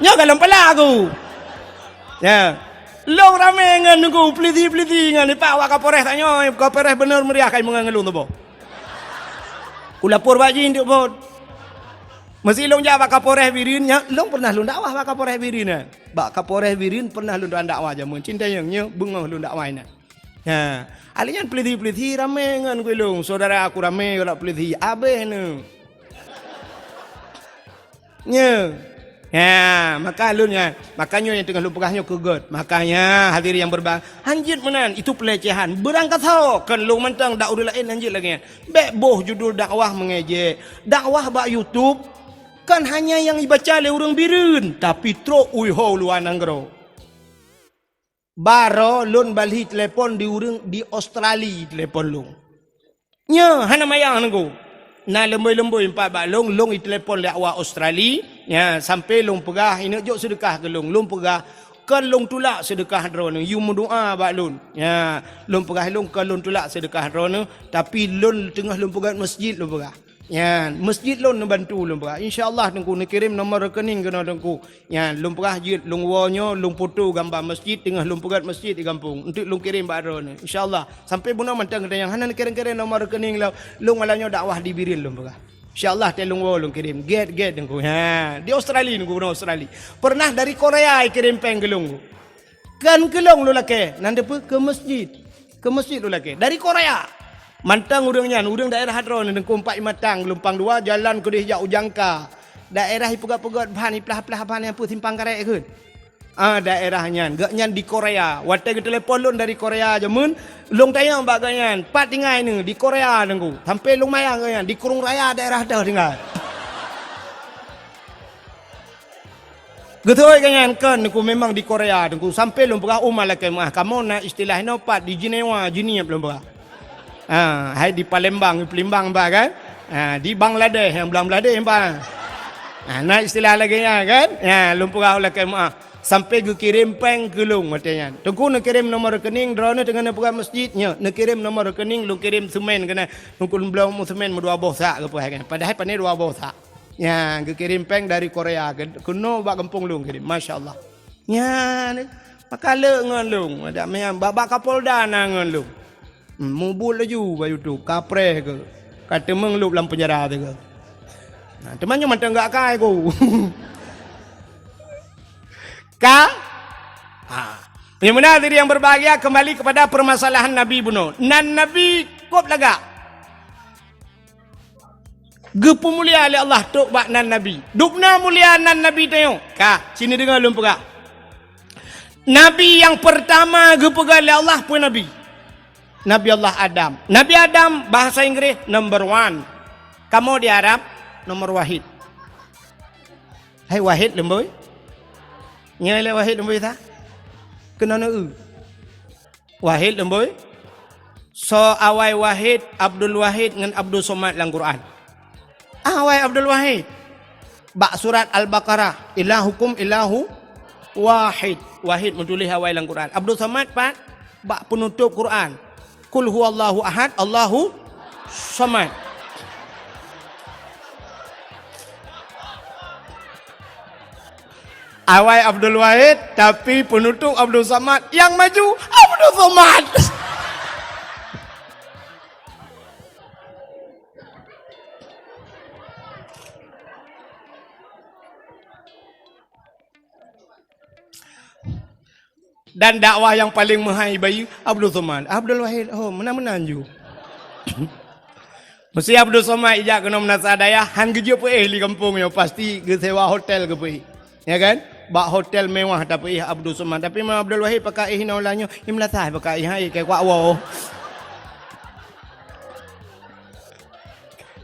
[SPEAKER 1] Nya dalam kepala aku. Ya. Long ramai dengan aku peliti-peliti dengan ni pak awak kapolres tanya kapolres benar meriah kai mengelung tu bo. Ku lapor baji nduk bo. Mesti long jawab kapolres Wirin nya long pernah long dakwah bak kapolres Wirin nah. Bak kapolres Wirin pernah long dakwah jamun cinta yang nya bengah long dakwah nah. Ya, alinya peliti-peliti ramai dengan ku long saudara aku ramai kalau peliti abeh ni. Nya ya, makanya yang tengah lupagahnya kegut. Makanya hadirin yang berbahagia, anjir menan itu pelecehan. Berangkat ho kan lu mentang dakwah lain anjir lagi. Bek boh judul dakwah mengejek. Dakwah bak YouTube kan hanya yang dibaca oleh orang Biren, tapi tro ui ho luan anggro. Baro lun balhi telefon di urang di Australia telefon lu. Nya hana mayang nanggo. Na lemboi-lemboi empat bak long i telefon le awak Australia ya sampai long pegah ini jok sedekah ke long pegah kan long tulak sedekah drone you mendoa bak long ya long pegah long kan long tulak sedekah drone tapi long tengah long pegah masjid long pegah ya masjid long bantu long pegah insyaallah tengku nak kirim nombor rekening kena tengku ya long pegah jid long wonyo long foto gambar masjid tengah long pegah masjid di kampung untuk long kirim bak drone insyaallah sampai buna mantang yang hanan kirim-kirim nomor rekening long alanyo dakwah di Birin long pegah insyaallah telung long kirim get tengku ha di Australia tengku buna Australia pernah dari Korea kirim peng gelung kan gelung lu lake nande ke masjid lu lake dari Korea mantang urangnya urang daerah hadron tengku 4 matang lumpang 2 jalan ke dia ujangka daerah ipugat-pugat bahan iplah-plah bahan yang simpang karek keun daerahnya gaknya di Korea watai ke telefon lun dari Korea jamun long tayang baganyan pat tinggai ni di Korea tengku sampai long mayang ganyan di Kurung Raya daerah dah tinggal Getoi ganyan kan aku memang di Korea tengku sampai long pegah umal ke mah kamu nak istilah no pat di Jenewa belum pegah hai di Palembang bah kan di Bangladesh yang Bangladesh bah nah istilah lagi kan ya long pegah oleh ke mah sampai gue kirim peng ke long matanya tengku nak kirim nomor rekening drone dengan pegah masjidnya nak kirim nomor rekening lu kirim semen kena nungkul belum semen 2 bosak ke kan padahal pane 2 bosak ya gue kirim peng dari Korea kuno bak kampung long kirim masyaallah ya maka le ngan long ada memang bak Kapolda ngan long mubul laju bayu tu kapre ke kata mengelup dalam penjara tu ke nah temannya mantang enggak kai ku yang benar diri yang berbahagia kembali kepada permasalahan Nabi bunuh nan Nabi kop laga gepu mulia oleh Allah tok bak nan Nabi dukna mulia nan Nabi tayong sini dengar lum pegak Nabi yang pertama gepu oleh Allah pun Nabi Allah Adam. Nabi Adam bahasa Inggris number 1. Kamu di Arab nomor wahid. Hai wahid lemboi. Nyai wahid lemboi ta? Kena wahid lemboi. So awai wahid Abdul Wahid dengan Abdul Somad dalam Quran. Awai Abdul Wahid. Bak surat Al-Baqarah ilahukum ilahu wahid. Wahid menulis awai dalam Quran. Abdul Somad bak penutup Quran. Kul huwallahu ahad, Allahu samad. Awai Abdul Wahid tapi penutup Abdul Samad, yang maju Abdul Somad. Dan dakwah yang paling menghargai Abdul Somad. Abdul Wahid, menang-menang ju. Mesti Abdul Somad ijak kena menasadaya, han kerja pe di kampung yo pasti ke sewa hotel ke pe. Ya kan? Bak hotel mewah tapi Abdul Somad. Tapi Abdul Wahid pakai naulanya, imlatah pakai hai kayak kuat wow.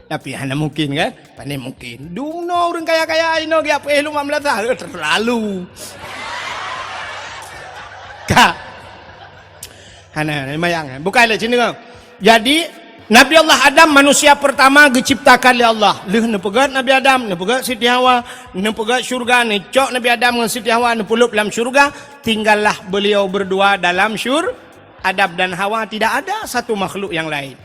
[SPEAKER 1] Tapi hanya mungkin kan? Pandai mungkin. Dumno orang kaya-kaya ino dia pe lu mamlatah terlalu. Hana mayang bukan le sini kau. Jadi Nabi Allah Adam manusia pertama diciptakan oleh Allah. Leh ne pegat Nabi Adam, ne pegat Siti Hawa, ne pegat syurga, ne cok Nabi Adam dengan Siti Hawa, ne pulup dalam syurga. Tinggallah beliau berdua dalam Adam dan Hawa, tidak ada satu makhluk yang lain.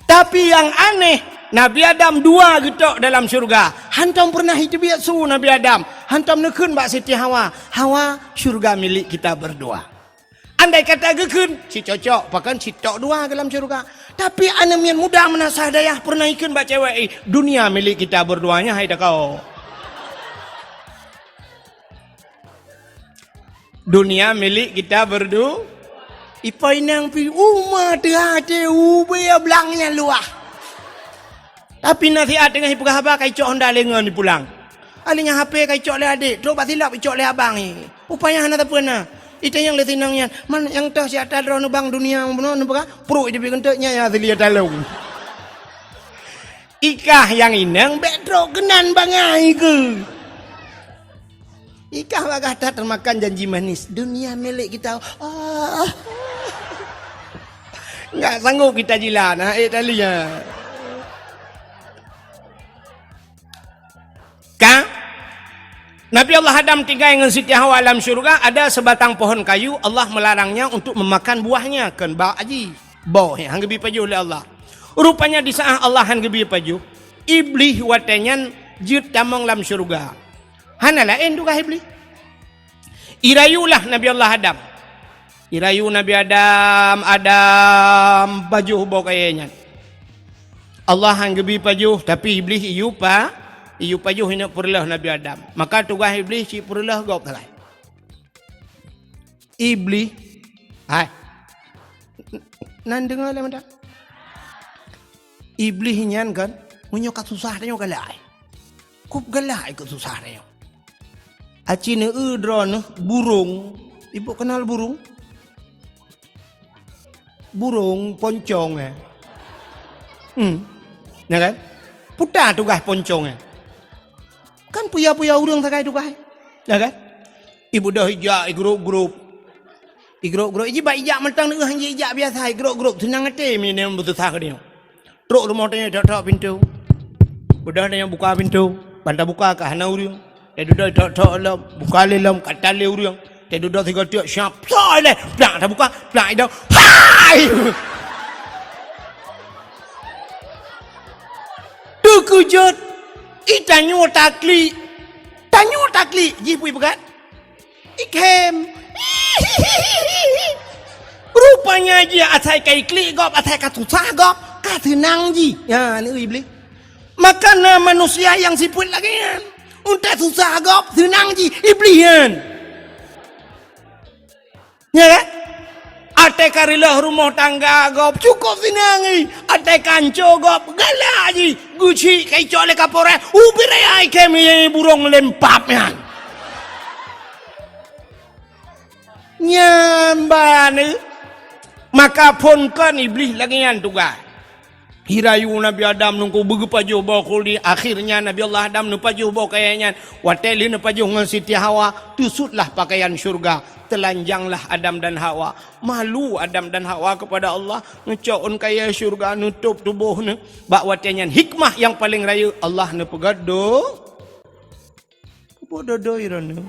[SPEAKER 1] Tapi yang aneh, Nabi Adam dua getok dalam syurga. Hantam pernah hidup biak su Nabi Adam. Hantam nekun bak Siti Hawa. Hawa syurga milik kita berdua. Andai kata gekun, si cocok, bahkan si tok dua dalam syurga. Tapi ana mian muda menasah dayah pernah ikun bak cewek. Dunia milik kita berduanya, hai dah kau. Dunia milik kita berdua. Ipai nang pi umah terhati ubaya belangnya luah. Tapi nasihat dengan ibu khabar kai cok honda lengan pulang. Alinya HP kai cok le adik, tok batilap cok le abang ni. Upaya hana tak pernah. Itu yang le tinangnya. Man yang tah si atas drone bang dunia benar nampak? Pro dia kenteknya ya selia talung. Ikah yang inang bedro kenan bangai ke. Ikah bagah tak termakan janji manis. Dunia milik kita. Enggak sanggup kita jilat. Tali ya. Nabi Allah Adam tinggal dengan Siti Hawa alam syurga, ada sebatang pohon kayu, Allah melarangnya untuk memakan buahnya. Kan ba aji. Bau yang gebi paju oleh Allah. Rupanya di saat Allah han gebi paju, iblis watenyan jut tamong lam syurga. Hana lain tu kah iblis? Irayulah Nabi Allah Adam. Irayu Nabi Adam baju bau kayaknya. Allah han gebi paju, tapi iblis iyu paju hina purlah Nabi Adam. Maka tugas iblis si purlah gop talai. Iblis, hai. Nan dengar lah mendak. Iblis nyan kan, munyo kat susah dia galai. Kup galai kat susah dia. Acine drone burung. Ibu kenal burung? Burung poncong ya kan? Putar tugas poncong kan puya-puya urang sakai tugas. Ya kan? Ibu dah hijak grup-grup. Grup-grup iji ba ijak mentang deuh hang ijak biasa grup-grup senang ate min yang betul sah dia. Truk rumah tanya dak pintu. Budak yang buka pintu, bantah buka ke hana urang. Dia duduk dak lam, buka lelam katal le urang. Dia duduk tiga tiak siap. Soi le, plak dah buka, plak dah. Hai. Tukujut Tanyo takli jipui begat ikem rupanya dia atai kai kli gop atai katusah gop katenang ji ya ni iblis maka manusia yang siput lagi untuk susah gop tenang ji iblisan ya kan ate karilah rumah tangga gop cukup sinangi ate kanco gop galaji guci kai cole kapore ubire ai kemi burung lempapnya nyambane maka pun kan iblis lagian tugas hirayu Nabi Adam nunggu begu paju bawa kuli akhirnya Nabi Allah Adam nu paju bawa kayaknya wateli nu paju dengan Siti Hawa tusutlah pakaian syurga telanjanglah Adam dan Hawa malu Adam dan Hawa kepada Allah ngecaun kaya syurga nutup tubuh ne bak watenya hikmah yang paling raya Allah ne pegado bodoh irana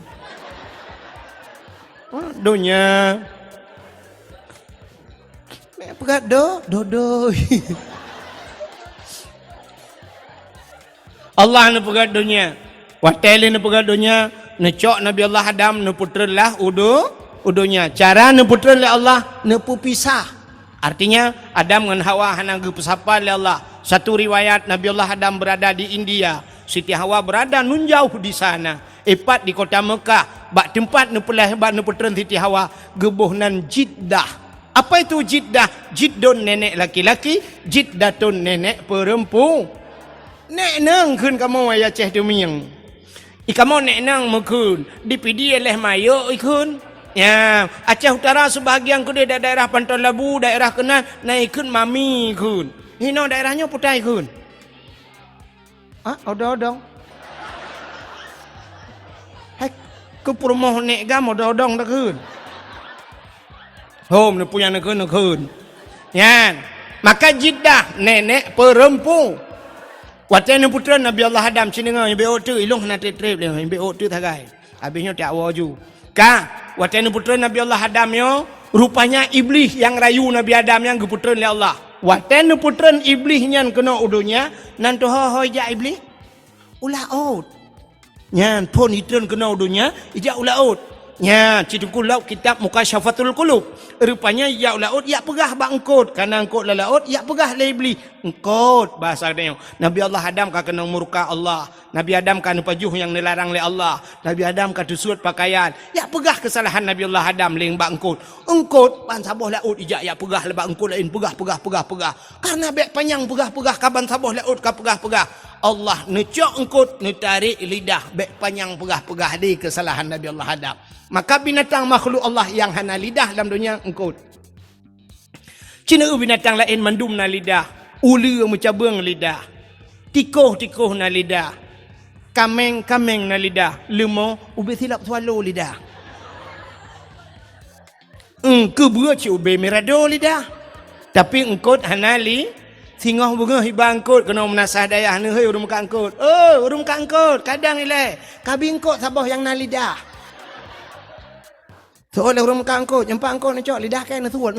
[SPEAKER 1] donya pegado dodo Allah ne pegadonya wateli ne pegadonya necok Nabi Allah Adam ne putralah udunya cara ne putra oleh Allah ne pisah artinya Adam dengan Hawa hana gepesapa oleh Allah satu riwayat Nabi Allah Adam berada di India Siti Hawa berada nun jauh di sana epat di kota Mekah bak tempat ne pelah bak ne putra Siti Hawa gebuhnan Jiddah. Apa itu Jiddah? Jiddun nenek laki-laki, Jiddatun nenek perempuan. Nek nang kun kamu ayah ceh demiang. Ikamu nek nang mekun dipidi oleh mayo ikun. Ya, Aceh Utara sebahagian ku dia daerah Pantai Labu, daerah Kenan, naikun mami kun. Hino daerahnya putai kun. Odong-odong. Hai, ke promoh nek gam odong-odong dah kun. Home ni punya nak kun. Yan. Maka Jiddah nenek perempuan. Watena putra Nabi Allah Adam cina ngau be otu ilung na trip dia be otu tagai. Habisnya tak waju. Ka watena putra Nabi Allah Adam yo rupanya iblis yang rayu Nabi Adam yang geputra oleh Allah. Watena putra iblis nyan kena udunya nan tu ho ja iblis. Ulaut. Nyan pon itun kena udunya ija ulaut. Nya citu laut kitab Mukasyafatul Qulub. Rupanya ya laut ya pegah ba engkot kana engkot la laut ya pegah la iblis. Engkot bahasa dia. Nabi Allah Adam ka kena murka Allah. Nabi Adam kan pajuh yang dilarang oleh Allah. Nabi Adam ka tusut pakaian. Ya pegah kesalahan Nabi Allah Adam ling ba engkot. Engkot ban saboh laut ija ya pegah le ba engkot lain pegah. Karena bek panjang pegah ka ban saboh laut ka pegah. Allah necok engkot netarik lidah bek panjang pegah di kesalahan Nabi Allah Adam. Maka binatang makhluk Allah yang hana lidah dalam dunia engkot. Cina binatang lain mandum na lidah, ulu mencabung lidah, tikoh na lidah, kameng na lidah, lemau ube silap swallow lidah. Kebua ci ube merado lidah. Tapi engkot hana li singoh bunga hibang angkut kena menasah dayah ni hei urung ka angkut. Urung ka angkut kadang ile kabi angkut saboh yang na lidah. Soalnya urung ka angkut jempa angkut ni cok lidah kan suwat.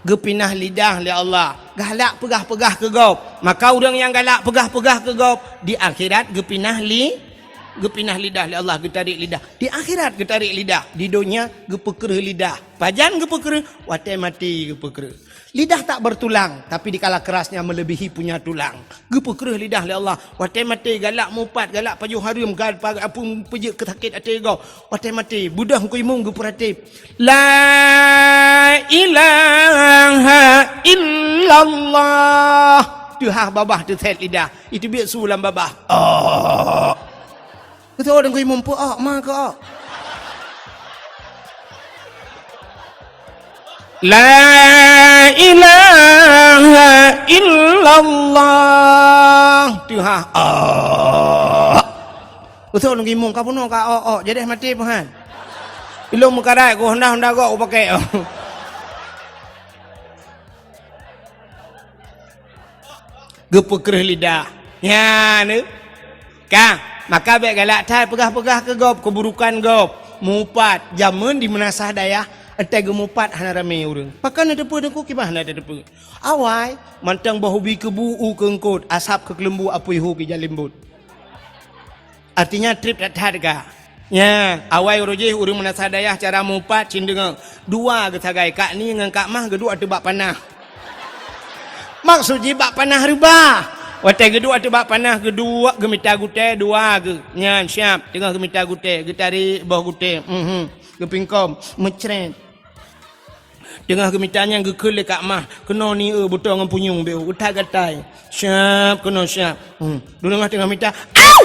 [SPEAKER 1] Gepinah lidah oleh Allah. Galak pegah ke gop. Maka orang yang galak pegah ke gop di akhirat gepinah lidah oleh Allah getarik lidah. Di akhirat getarik lidah. Di dunia gepekereh lidah. Pajan gepekereh, watai mati gepekereh. Lidah tak bertulang, tapi dikala kerasnya melebihi punya tulang. Gepekereh lidah oleh Allah. Watai mati galak mupat, galak pajuh harum, galak apa pejek ketakit hati kau. Watai mati, budah ku imung geperatip. La ilaha illallah. Tuhan babah tu set lidah. Itu biar sulam babah. Betul orang kau imam pun maka La ilaha illallah Tuhan betul orang imam kau pun kau jadi mati Tuhan ilmu karai kau hendak kau pakai gepekereh lidah ya ni kah maka baik galak thai pegah ke gop keburukan gop mupat zaman di menasah dayah entai gemupat hana rame urang pakan ada depa dengku kibah hana ada depa awai mantang bahubi kebu kengkot asap ke kelembu apui hu ki jalimbut artinya trip dat harga ya awai roje urang menasah dayah cara mupat cindengang dua ke sagai kak ni ngan kak mah gedua tebak panah maksud je bak panah rubah. Watai kedua tu bak panah kedua gemita gute dua ge nyan siap tengah gemita gute getari bawah gute gepingkom mecret tengah gemitanya gekele kak mah kena ni butang dengan punyung be utak gatai siap kena siap dulu tengah mita au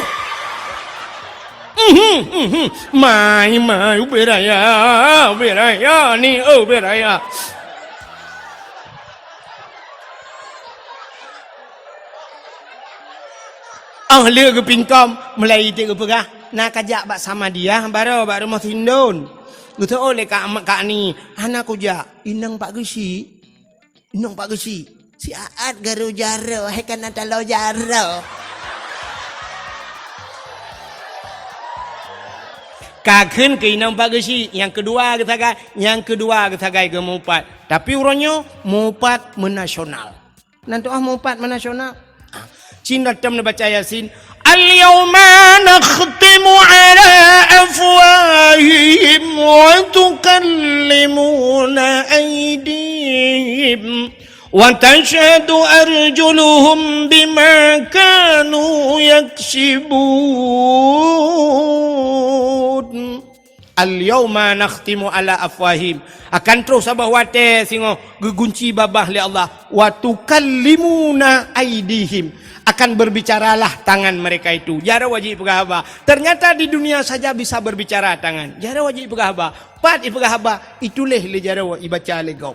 [SPEAKER 1] mai beraya ni beraya ahli ke pingkom mulai itu ke pegah nak kajak bak sama dia baru mau tindon gitu oleh kak ni anak kuja inang pak gesi si aat garu jaro hekan atalo jaro kakun ke inang pak gesi yang kedua ketagai ke mupat tapi urangnya mupat menasional nanti mupat menasional Cina tam nak baca Yasin. Al-yawma nakhtimu ala afwahihim wa tukallimuna aydihim wa tashhadu arjuluhum bima kanu yaksibun. Al-yawma nakhtimu ala afwahihim. Akan terus sabah wate singo gegunci babah li Allah wa tukallimuna aydihim. Akan berbicaralah tangan mereka itu. Jara wajib pegahaba. Ternyata di dunia saja bisa berbicara tangan. Jara wajib pegahaba. Pat ipegahaba itulah le jara wa ibaca legau.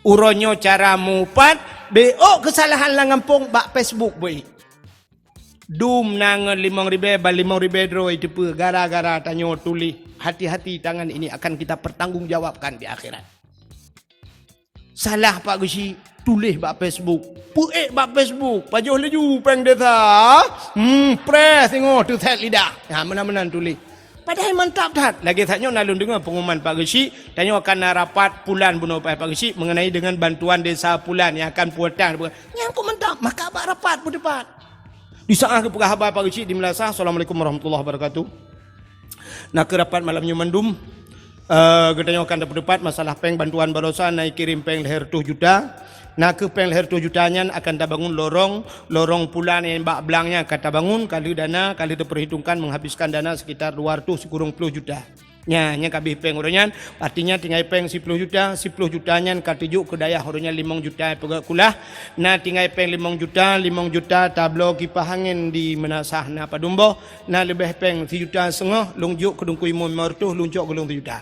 [SPEAKER 1] Uronyo cara mupat BO kesalahan langampung bak Facebook boy. Dum nangan 5,000 bal 5,000 dro itu pe gara-gara tanya tulis hati-hati tangan ini akan kita pertanggungjawabkan di akhirat. Salah Pak Gusi tulis bak Facebook. Puek bak Facebook. Pajuh laju peng desa. Press tengok tu set lidah. Ha menan-menan tulis. Padahal mantap dah. Lagi tanya nalun dengar pengumuman Pak Gusi, tanya akan rapat pulan bunuh Pak Gusi mengenai dengan bantuan desa pulan yang akan puatang. Yang aku mantap, maka abang rapat pun depan. Di saat ke pegawai Pak Gusi di Melasa. Assalamualaikum warahmatullahi wabarakatuh. Nak ke rapat malamnya mendum. Katanya akan dapat masalah peng bantuan barosa naik kirim peng leher 2 juta. Nak ke peng leher 2 jutanya akan dah bangun lorong pulan yang bak belangnya kata bangun kali dana kali diperhitungkan menghabiskan dana sekitar 210 juta. Nya kabih peng orangnya artinya tinggal peng 10 juta 10 jutanya katijuk ke daya orangnya 5 juta pegak kulah. Nah tinggal peng 5 juta tablo kipas angin di menasah na padumbo. Nah lebih peng 3 juta setengah lungjuk ke dungkui mertuh luncuk ke lung 3 juta.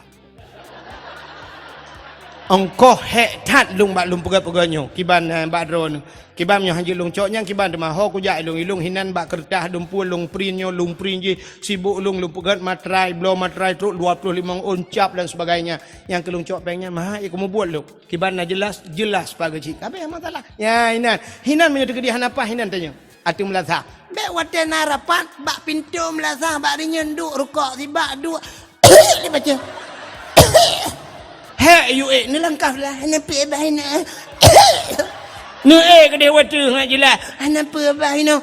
[SPEAKER 1] Engkau tat lung bak lung pegak-pegaknya kiban bak drone kiban nya hanji lung coknya kiban demah ho kujak ilung hinan bak kertas dumpul lung printnya lung print je sibuk lung pegat matrai blow matrai truk 25 oncap dan sebagainya yang ke lung cok pengnya mah aku mau buat lu kiban na jelas Pak Gaji apa yang masalah ya hinan punya tegedi apa hinan tanya atu melasa be waten harapan bak pintu melasa bak nyenduk rukuk sibak dua dia baca hei you ni langkah lah nampak bahina nu ke dia watu ngak jelas nampak bahina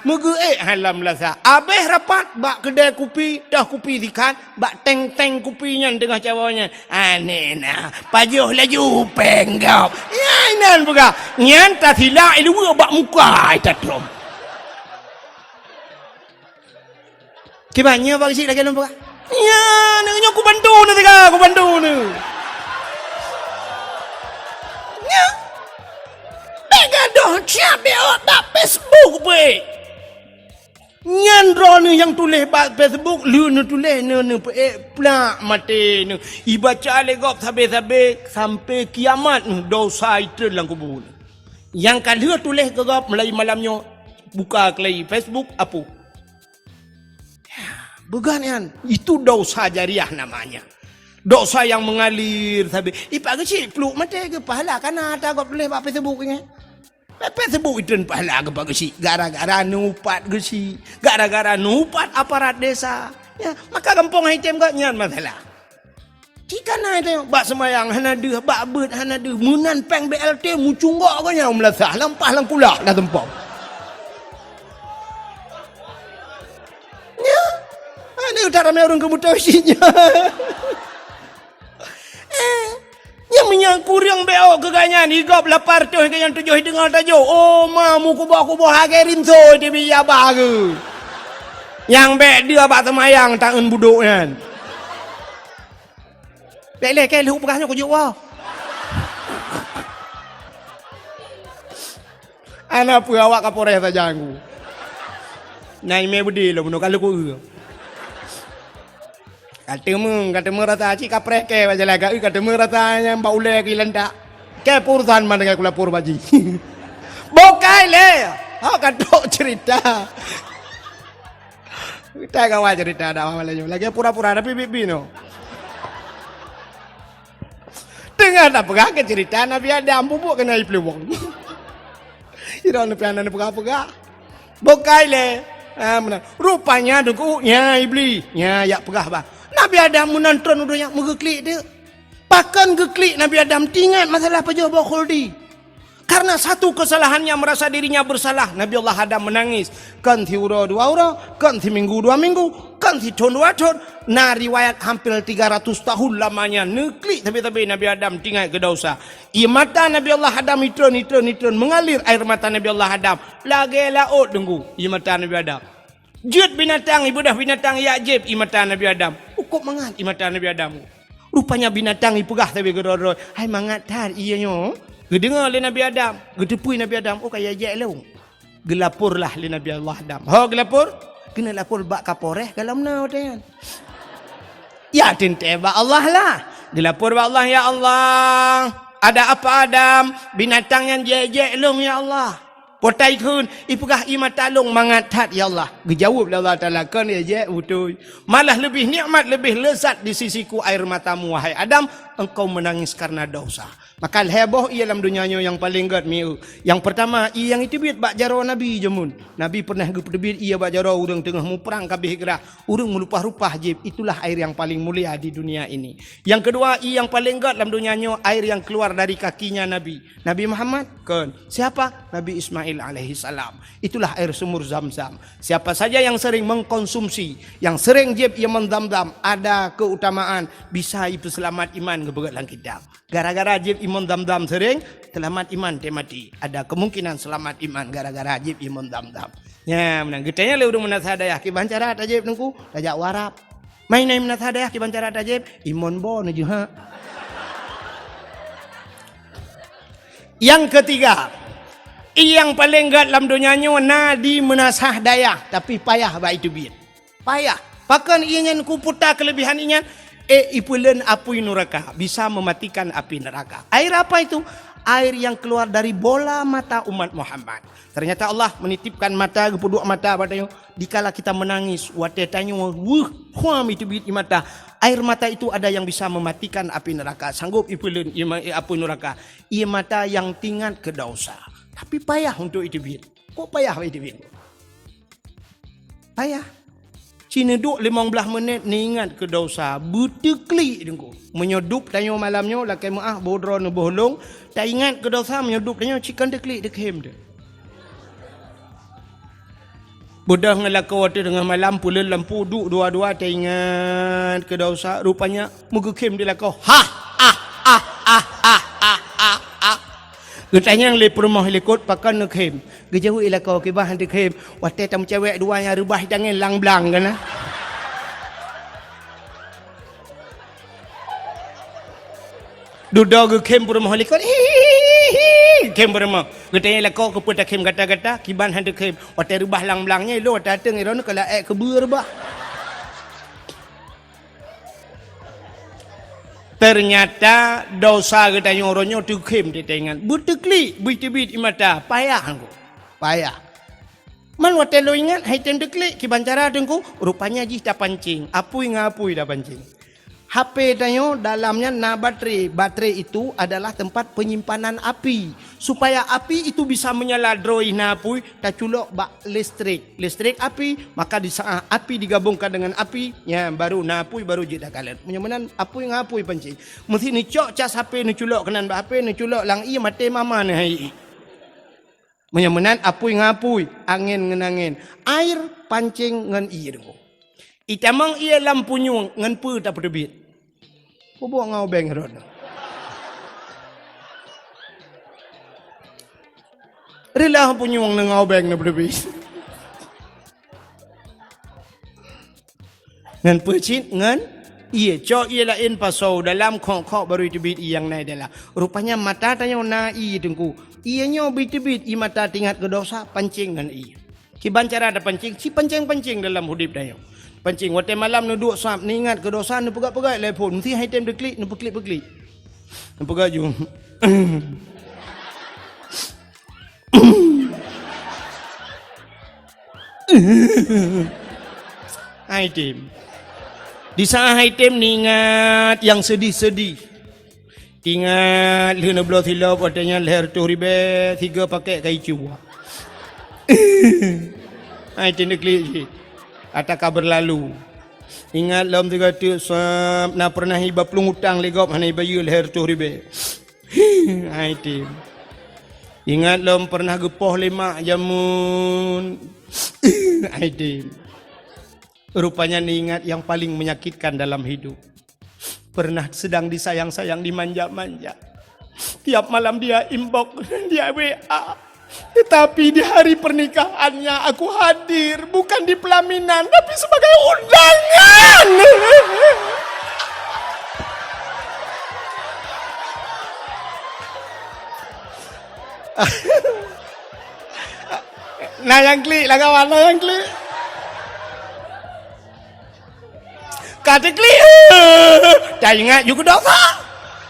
[SPEAKER 1] mugu halam lasa abeh rapat bak kedai kopi dah kopi dikan bak teng kopinya tengah cawanya nena pajuh laju penggap nan buka nyan ta sila ilu bak muka tatrom kibanya bak sik lagi nampak ya nanya aku bantu ni aku bantu ni Begadoh siap dia tak Facebook pe. Nyandro ni yang tulis bak Facebook lu ni tulis ni plak mati ni. Ibaca legop sampai kiamat dosa itu dalam kubur. Yang kali tulis gegop mulai malamnya buka kelai Facebook apa? Bukan itu dosa jariah namanya. Dosa yang mengalir sampai Pak kecil peluk mati ke pahala kan ada kau tulis bak Facebook ni. Facebook itu pahala ke Pak kecil gara-gara nupat kecil gara-gara nupat aparat desa ya maka kampung item kau nyan masalah jika nak tengok bak semayang hana deh bak bet hana deh munan peng BLT mucunggok kau yang melasah lampah lang kulak dah tempong ya ada utara merung kemudian isinya yang minyak kurang beo keganyan higap lapar tu yang tujuh dengar tajuk oh mamu kubah hagerin so di biya bagu yang be dia bak semayang tangan buduk kan lek ke lu pegahnya kujuk wah ana apa awak kapore saja aku nai me budi lo bunuh kalau ku kata merata cik kaprek ke baca laga kata merata yang bau le kilan tak ke purusan mana dengan kula pur baji bokai le kata cerita kita kawan cerita dah malamnya lagi pura-pura tapi bibi no dengar tak pegah ke cerita Nabi Adam bubuk kena iplewong ira nabi anak pegah bokai le rupanya dukunya iblis ya pegah bah Nabi Adam menonton udahnya mengeklik dia. Bahkan geklik Nabi Adam tinggal masalah pejabat khuldi. Karena satu kesalahannya merasa dirinya bersalah. Nabi Allah Adam menangis. Kan ti ura 2 ura, kan ti minggu 2 minggu, kan ti tahun 2 tahun. Nah riwayat hampir 300 tahun lamanya. Neklik tapi Nabi Adam tinggal ke dosa. Ia mata Nabi Allah Adam itron mengalir air mata Nabi Allah Adam. Lagi laut tunggu. Ia mata Nabi Adam. Jut binatang ibadah binatang yakjib imatan Nabi Adam. Ukuk mangat imatan Nabi Adam. Rupanya binatang ipegah tapi gedor. Hai mangat tar ianya. Gedengar le Nabi Adam, gedepui Nabi Adam. Oh kaya je lu. Gelapurlah le Nabi Allah Adam. Ho gelapur? Kena lapor bak kaporeh dalam nau kan. Ya tinte ba Allah lah. Gelapur ba Allah ya Allah. Ada apa Adam? Binatang yang je lu ya Allah. Potai kun, ipugah imata long mangat tat ya Allah. Dijawab Allah Ta'ala kan ya je betul. Malah lebih nikmat, lebih lezat di sisiku air matamu wahai Adam, engkau menangis karena dosa. Maka heboh ia dalam dunianya yang paling gad miu. Yang pertama, ia yang itu biat bak jaro Nabi jemun. Nabi pernah gepedebit ia bak jaro urang tengah mu perang kabeh gerah. Urang melupah-rupah jib. Itulah air yang paling mulia di dunia ini. Yang kedua, ia yang paling gad dalam dunianya air yang keluar dari kakinya Nabi. Nabi Muhammad kan. Siapa? Nabi Ismail alaihi salam. Itulah air sumur Zam-Zam. Siapa saja yang sering mengkonsumsi, yang sering jib ia mendam-dam, ada keutamaan bisa itu selamat iman kebegalan kita. Gara-gara jib iman dam-dam sering, selamat iman dia mati. Ada kemungkinan selamat iman gara-gara jib iman dam-dam. Ya, menang. Getanya le udah menat hadayah ki bancara tajib nengku, tajak warap. Main naik menat hadayah ki bancara tajib, iman bon aja ha. Yang ketiga, yang paling gad dalam dunianya nadi menasah dayah, tapi payah baik itu biar. Payah. Pakan ingin ku putar kelebihan ingin ipulen api neraka, bisa mematikan api neraka. Air apa itu? Air yang keluar dari bola mata umat Muhammad. Ternyata Allah menitipkan mata kedua mata padanya. Dikala kita menangis, watetanya huam itu bit mata. Air mata itu ada yang bisa mematikan api neraka. Sanggup ipulen api neraka. Ia mata yang tingkat ke dosa. Tapi payah untuk itu bit. Kok payah itu bit? Payah. Cina duk 15 minit ni ingat ke dosa. Berteklik dengku. Menyodup tanya malamnya. Lakai maaf bodro ni bohlong. Tak ingat ke dosa. Menyodup tanya cikan teklik dekem dia. Budak ngelaka waktu dengan malam. Pula lampu duk dua-dua. Tak ingat ke dosa. Rupanya mugekem dia lakau. Getanya yang lepur mah lekot pakan nekem. Gejauh ilah kau kebah dekem. Waktu tam cewek dua yang rubah jangan lang-blang kan. Duduk gekem pur mah lekot. Kem pur mah. Getanya ilah kau keput kem kata-kata kiban hand dekem. Waktu rubah lang-blangnya lo datang iron kalau kebur bah. Ternyata dosa kita nyoronyo tu kem di tengan. Berteklik, bit-bit imata. Payah aku. Payah. Man waktu lo ingat, hai ten deklik, kibancara dengku, rupanya jih dah pancing. Apui ngapui dah pancing. HP tanyo dalamnya na baterai. Baterai itu adalah tempat penyimpanan api. Supaya api itu bisa menyala droi na apui, tak culok bak listrik. Listrik api, maka di saat api digabungkan dengan api, ya baru na apui baru jeda kalian. Menyamanan apui ngapui pancing. Mesti ni cok cas HP ni culok kenan bak HP ni culok lang i mate mama ni hai. Menyamanan apui ngapui, angin ngenangin. Air pancing ngan i dengku. Itamang ia lampu nyung ngan pu tak berdebit. Kau buat ngau beng rod. Rela lampu nyung ngau beng na berdebit. Ngan percit ngan ia cok ia lain pasau dalam kok baru debit yang naik adalah. Rupanya mata tanya na i dengku. Ianya bit-bit i mata tingkat ke dosa pancing ngan i. Kiban cara ada pancing, si pancing-pancing dalam hidup dia. Pancing waktu malam nu duk sap ni ingat ke dosa nu pegat-pegat telefon mesti hai time deklik nu peklik-peklik. Nu pegat jom. Hai tim. Di saat hai tim ni ingat yang sedih-sedih. Ingat lena belah silap katanya leher tu ribe 3 pakai kaicu. Hai tim deklik je. Atakah berlalu. Ingat lom tiga tu nak pernah hiba pelung hutang legop hana bayu leher tu ribe. Hai tim. Ingat lom pernah gepoh lemak jamun. Hai tim. Rupanya ni ingat yang paling menyakitkan dalam hidup. Pernah sedang disayang-sayang dimanja-manja. Tiap malam dia inbox, dia WA. Tetapi di hari pernikahannya aku hadir bukan di pelaminan tapi sebagai undangan. Nah yang klik lah kawan, nah yang klik. Kata klik. Tak ingat juga dosa.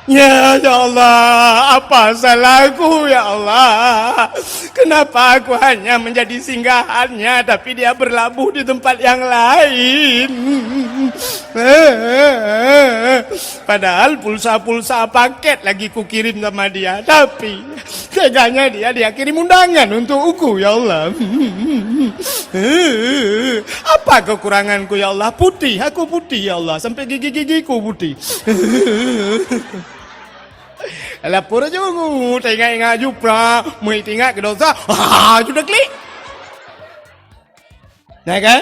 [SPEAKER 1] Ya Allah, apa salahku ya Allah? Kenapa aku hanya menjadi singgahannya tapi dia berlabuh di tempat yang lain? Padahal pulsa-pulsa paket lagi ku kirim sama dia, tapi teganya dia kirim undangan untuk aku ya Allah. Apa kekuranganku ya Allah? Putih, aku putih ya Allah, sampai gigi-gigiku putih. Lapor aja aku, tengok jupra, mau tengok ke dosa, sudah klik. Nah kan?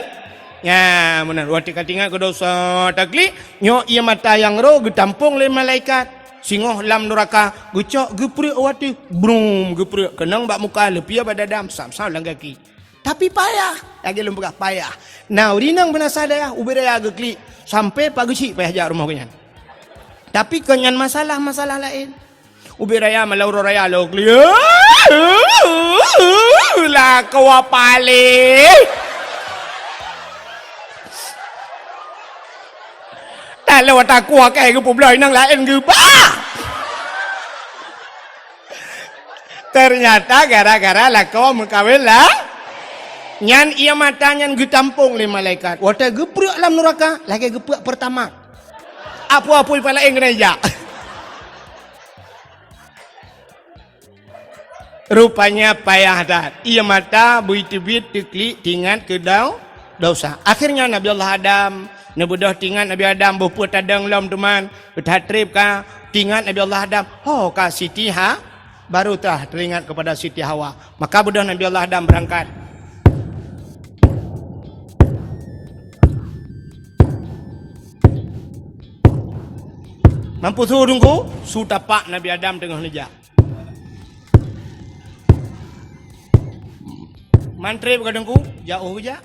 [SPEAKER 1] Ya, benar. Waktu tengok ke dosa, tak klik. Nyok ia mata yang roh, getampung le malaikat. Singoh lam neraka, gecok, geprik waktu, brum, geprik. Kenang bak muka, lepia pada dam, sam-sam lang kaki. Tapi payah, lagi lembagah payah. Nah, urinang benar sadaya, ubiraya geklik. Sampai pagi cik payah jak rumah kenyan. Tapi kenyan masalah lain. Ubi raya malau raya lo clear lah kau pale kalau tak kuat kayak publik nang lain gitu ternyata gara-gara lah kau mengkawin lah nyan ia matanya getampung le malaikat wata geprek alam neraka lagi geprek pertama apa-apa pala engreja. Rupanya payah dah. Ia mata buit-buit teklik tingat ke dosa. Akhirnya Nabi Allah Adam, nebudah tingat Nabi Adam bupu tadang lam teman, berhatrib ka tingat Nabi Allah Adam. Oh ka Siti Ha baru telah teringat kepada Siti Hawa. Maka budah Nabi Allah Adam berangkat. Mampu suruh tunggu, sudah pak Nabi Adam tengah nejak. Mantri bergadangku, jauh aja.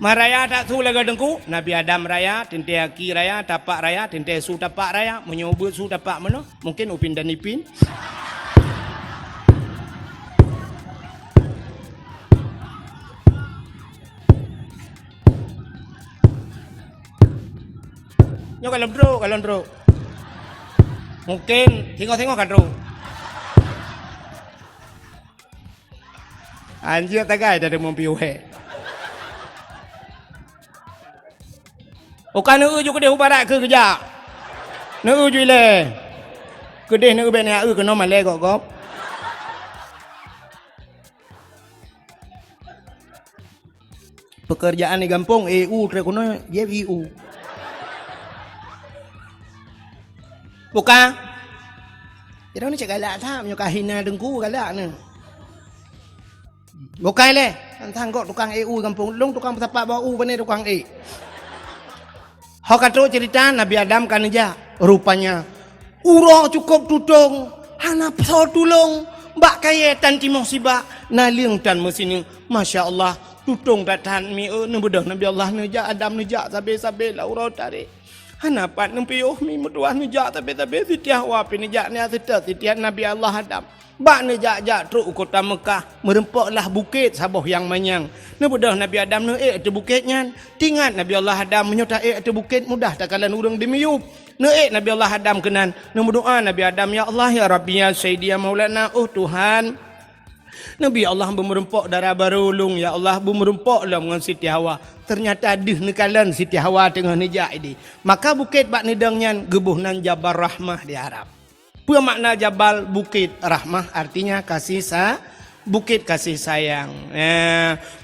[SPEAKER 1] Maraya tak tu lagi gadangku, Nabi Adam raya, tinte aki raya, tapak raya, tinte su tapak raya, menyobot su tapak mana? Mungkin upin dan ipin. Nyo kalau dro. Mungkin tengok kan dro. Anjir tagai dari mempiuhe. Bukan nu juga dia ubarak ke kerja. Nu ju le. Kedeh nu ben ya kena male kok. Pekerjaan di kampung EU terkono YEU. Bukan. Kita ni cakap galak tak menyukai hina dengku galak ni. Bukan le, tentang kok tukang EU kampung long tukang tapak bau bani tukang E. Hak kata cerita Nabi Adam kan aja rupanya urang cukup tudung hana so tulung mbak kaya tan timong sibak naling tan mesin Masya Allah tudung datan mi nebedah Nabi Allah neja Adam neja sabe-sabe la urang tarik hana pat nempiuh mi mutuah neja sabe-sabe sitiah wa pinejak ni sitiah Nabi Allah Adam. Bak ne jak truk kota Mekah merempaklah bukit sabah yang manyang. Ne bedah Nabi Adam ne te bukitnya. Tingat Nabi Allah Adam menyota te bukit mudah tak kalan urang dimiup. Ne Nabi Allah Adam kenan. Ne berdoa Nabi Adam ya Allah ya Rabbi ya Sayyidi ya Maulana Tuhan. Nabi Allah bermerempok darah barulung ya Allah bermerempok lah dengan Siti Hawa. Ternyata dih nekalan Siti Hawa tengah nejak ini. Maka bukit bak nedangnya gebuhnan Jabal Rahmah di Arab. Apa makna Jabal Bukit Rahmah artinya bukit kasih sayang.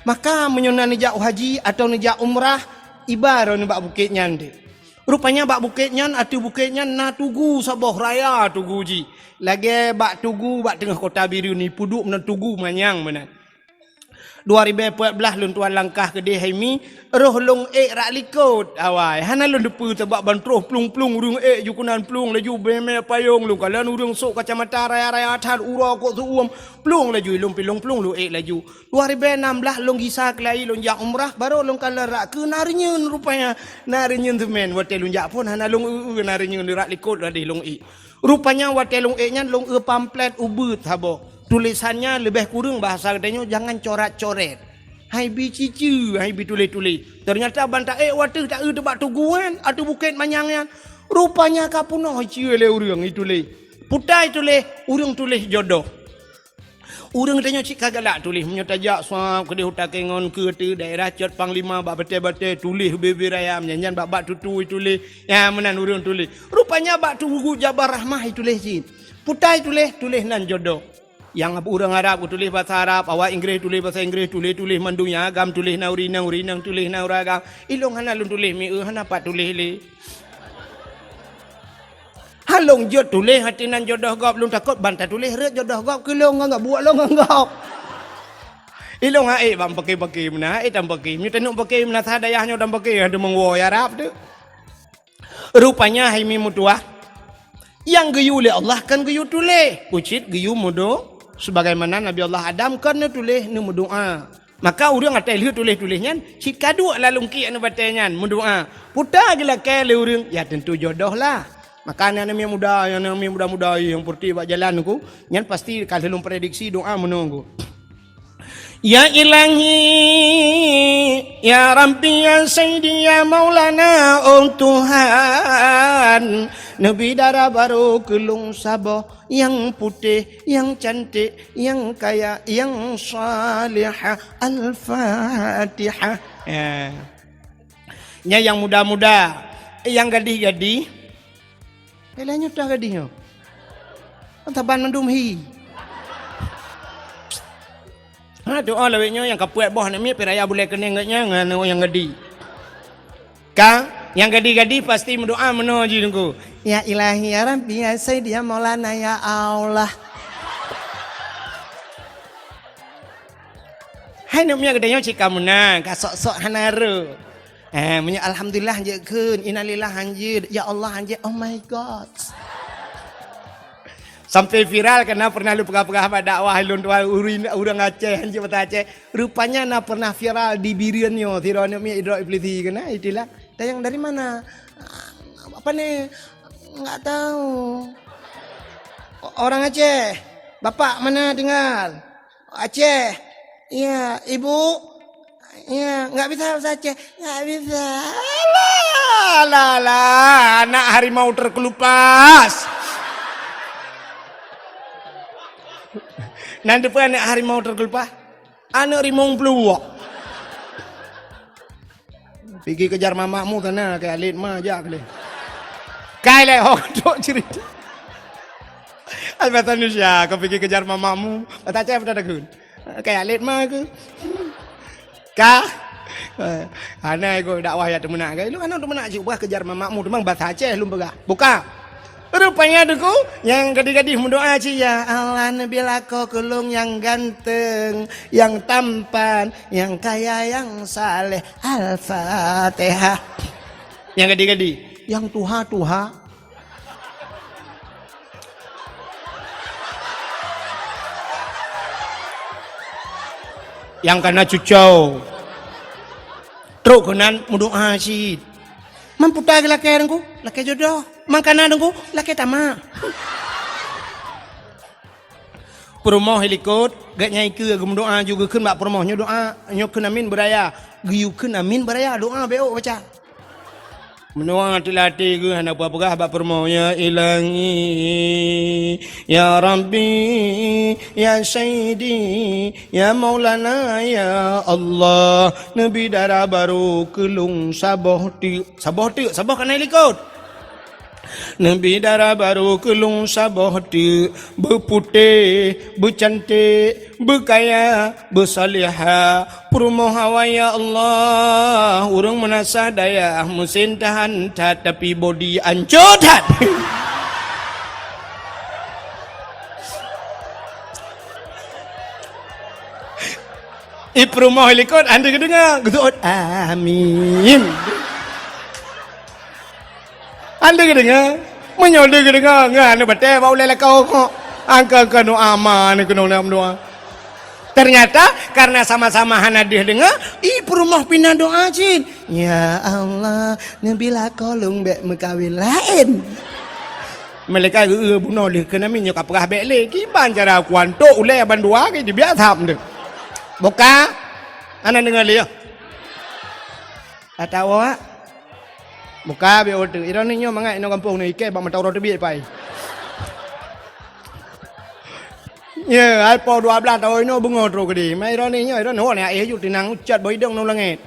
[SPEAKER 1] Maka menyuna nejak haji atau nejak umrah ibarat bak bukitnya nanti. Rupanya bak bukitnya atau bukitnya na tugu sabah raya tugu ji. Lagi bak tugu bak tengah kota biru ni puduk na tugu manyang mana. 2014 lun tuan langkah ke Dehimi roh long rak likut awai hana lun depu sebab bantruh plung-plung urung jukunan plung laju beme payung lu kalan urung sok kacamata raya-raya atar ura kok suum plung laju lung pilung plung lu laju 2016 long gisa kelai lun jak umrah baru long kalan rak ke narinyeun rupanya narinyeun temen wate lun jak pun hana long narinyeun rak likut ladih long rupanya wate long nya long pamflet ubut habo. Tulisannya lebih kurang bahasa katanya jangan coret-coret. Hai bi cicu, hai bi tulis-tulis. Ternyata bantah waktu tak tebak tuguan atau bukit manyangnya. Rupanya kapuno cie le urang itu le. Putai itu le urang tulis jodoh. Urang tanya cik kagak tulis menyotajak suap ke hutan kengon ke tu daerah cot panglima bak bete-bete tulis bebe raya menyanyian bak tutu itu le. Ya menan urang tulis. Rupanya bak tu buku Jabar Rahmah itu le cik. Putai tulis nan jodoh. Yang urang Arab tulis bahasa Arab, awak Inggeris tulis bahasa Inggeris, tulis mandunya agam tulis naurinang tulis nauragam. Ilong hana lun tulis mi hana pat tulis le. Halong jod tulis hati nan jodoh gop lun takut bantah tulis ret jodoh gop kelong enggak buat long enggak. Ilong hae bang pakai mana hae tam pakai. Nyu tenuk pakai mana sadayahnya tam pakai ada mengwo Arab tu. Rupanya hai mi mutuah. Yang geyu oleh Allah kan geyu tulis. Ucit geyu mudo sebagaimana Nabi Allah Adam kan tulis nu doa. Maka urang atai lihat tulis-tulisnya si kadu lalungki anu batenyan mendoa. Puta gila kele urang ya tentu jodoh lah. Maka yang muda yang putih bak jalan ku nyan pasti kalau prediksi doa menunggu. Ya Ilahi ya Rabbi ya Sayyidi ya Maulana oh Tuhan Nabi darah baru kelung sabah yang putih yang cantik yang kaya yang salihah Al-Fatihah. Ya yang muda-muda yang gadis-gadis Elanya dah gadisnya. Taban mendum hi. Doa laweknya yang kapuat boh nak mi peraya boleh kena enggaknya ngan yang gadi. Yang gadi-gadi pasti mendoa menuju nunggu. Ya Ilahi ya Rabbi ya Sayyidi ya Maulana ya Allah. Hai nak mi gadanya cik kamu ka sok-sok hanaru. Punya alhamdulillah je kun, innalillah anjir, ya Allah anjir, oh my god. Sampai viral karena pernah lu pegah-pegah dakwah lun tua urang Aceh anjir bata Aceh. Rupanya na pernah viral di Birianyo, tirone mi idro iblisi kena itulah. Tayang dari mana? Apa nih? Enggak tahu. Orang Aceh. Bapak mana tinggal? Aceh. Iya, Ibu. Ya, enggak bisa bahasa Aceh. Enggak bisa. Lah, anak harimau terkelupas. Nanti pun anak harimau terkelupas. Anak harimau peluak. Pergi kejar mamakmu kena kayak alit mah aja kali. Kaile hodok cerita. Albatan Indonesia, kau pergi kejar mamakmu. Bahasa Aceh apa dah kayak alit mah ke? Ana go dakwah ya temenak ke lu ana temenak cuba kejar mamakmu memang bahasa Aceh lu begah buka rupanya deku yang gadis-gadis mendoa ya Allah nabilah kau kelung yang ganteng yang tampan yang kaya yang saleh Al-Fatihah yang gadis-gadis yang tuha yang kena cucau truk kenan mendoa sih mamputa laki dengku laki jodoh mangkana dengku laki tamak perumoh helikot gak nyai ke mendoa juga kan bak perumohnya doa nyok amin beraya giyukeun amin beraya doa beo baca mendoa tilati ke hana apa-apa bak perumohnya Ilahi ya Rabbi ya Sayyidi ya Maulana ya Allah Nabi darah baru kelung sabah kana likut Nabi darah baru kelung sabah ti berputih bercantik berkaya bersalihah perumoh hawa ya Allah urang menasa daya musin tahan tapi body ancotan Perumoh likut anda kedengar gedut amin anda kedengar menyode kedengar ngana bete bau lele kau kok angka kanu aman kanu doa ternyata karena sama-sama hanadir dengar perumoh pindah doa cin ya Allah nabila kolong bek mekawin lain mereka bunuh le kena minyak apakah bek le kiban cara kuanto ule bandua ke dia tham deh boka ana dengar dia atau Muka biar waktu. Ironinya mangat ino kampung ni ikai bang matau rote biar pai. Ya, ai po 12 tahun ino bungo tro kedi. Mai ironinya iron ho ni ai ju tinang ucat boy dong nang langit.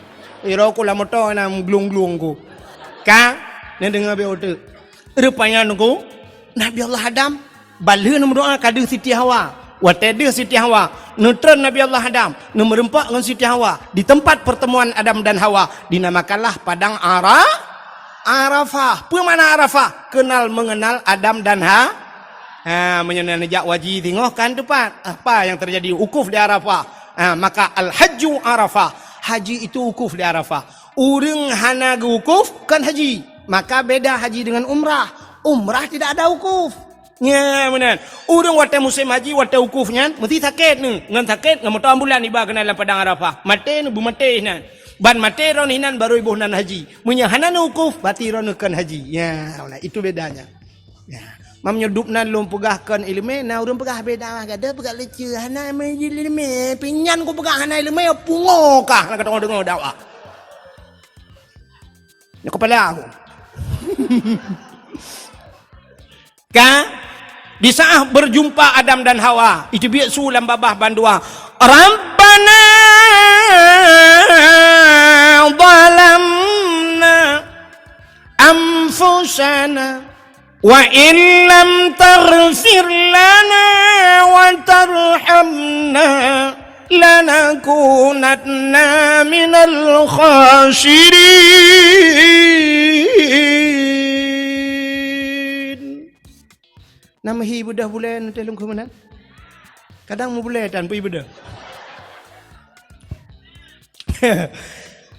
[SPEAKER 1] Iro ku la motor nam glung-glung ku. Ka, ni dengar biar waktu. Rupanya nunggu Nabi Allah Adam balih nu doa kadu Siti Hawa. Watede Siti Hawa, neutron Nabi Allah Adam, merempak dengan Siti Hawa di tempat pertemuan Adam dan Hawa dinamakanlah padang Arafah. Apa mana Arafah? Kenal mengenal Adam dan menyenanjak wajib tengok kan tepat. Apa yang terjadi? Ukuf di Arafah. Maka al-hajju Arafah. Haji itu ukuf di Arafah. Urang hana ukuf kan haji. Maka beda haji dengan umrah. Umrah tidak ada ukuf. Ya benar. Urang wate musim haji wate ukufnya mesti sakit ni. Ngan sakit ngam motor ambulan iba kena dalam padang Arafah. Mate nu bumate nan. Ban mate ron hinan baru ibu nan haji. Munya hanan ukuf berarti ron kan haji. Ya, itu bedanya. Ya. Mam nyedup nan lum pegahkan ilmu na urang pegah beda gada pegah leceh hana ilmu pinyan ku pegah hana ilmu pungo kah nak kata dengar dakwah. Ya kepala aku. Ka di saat berjumpa Adam dan Hawa itu biak sulam babah bandua Rabbana zalamna anfusana wa in lam taghfir lana wa tarhamna lanakunanna minal khasirin. Nama hi budah bulan telung ke mana? Kadang mu boleh dan pi budah.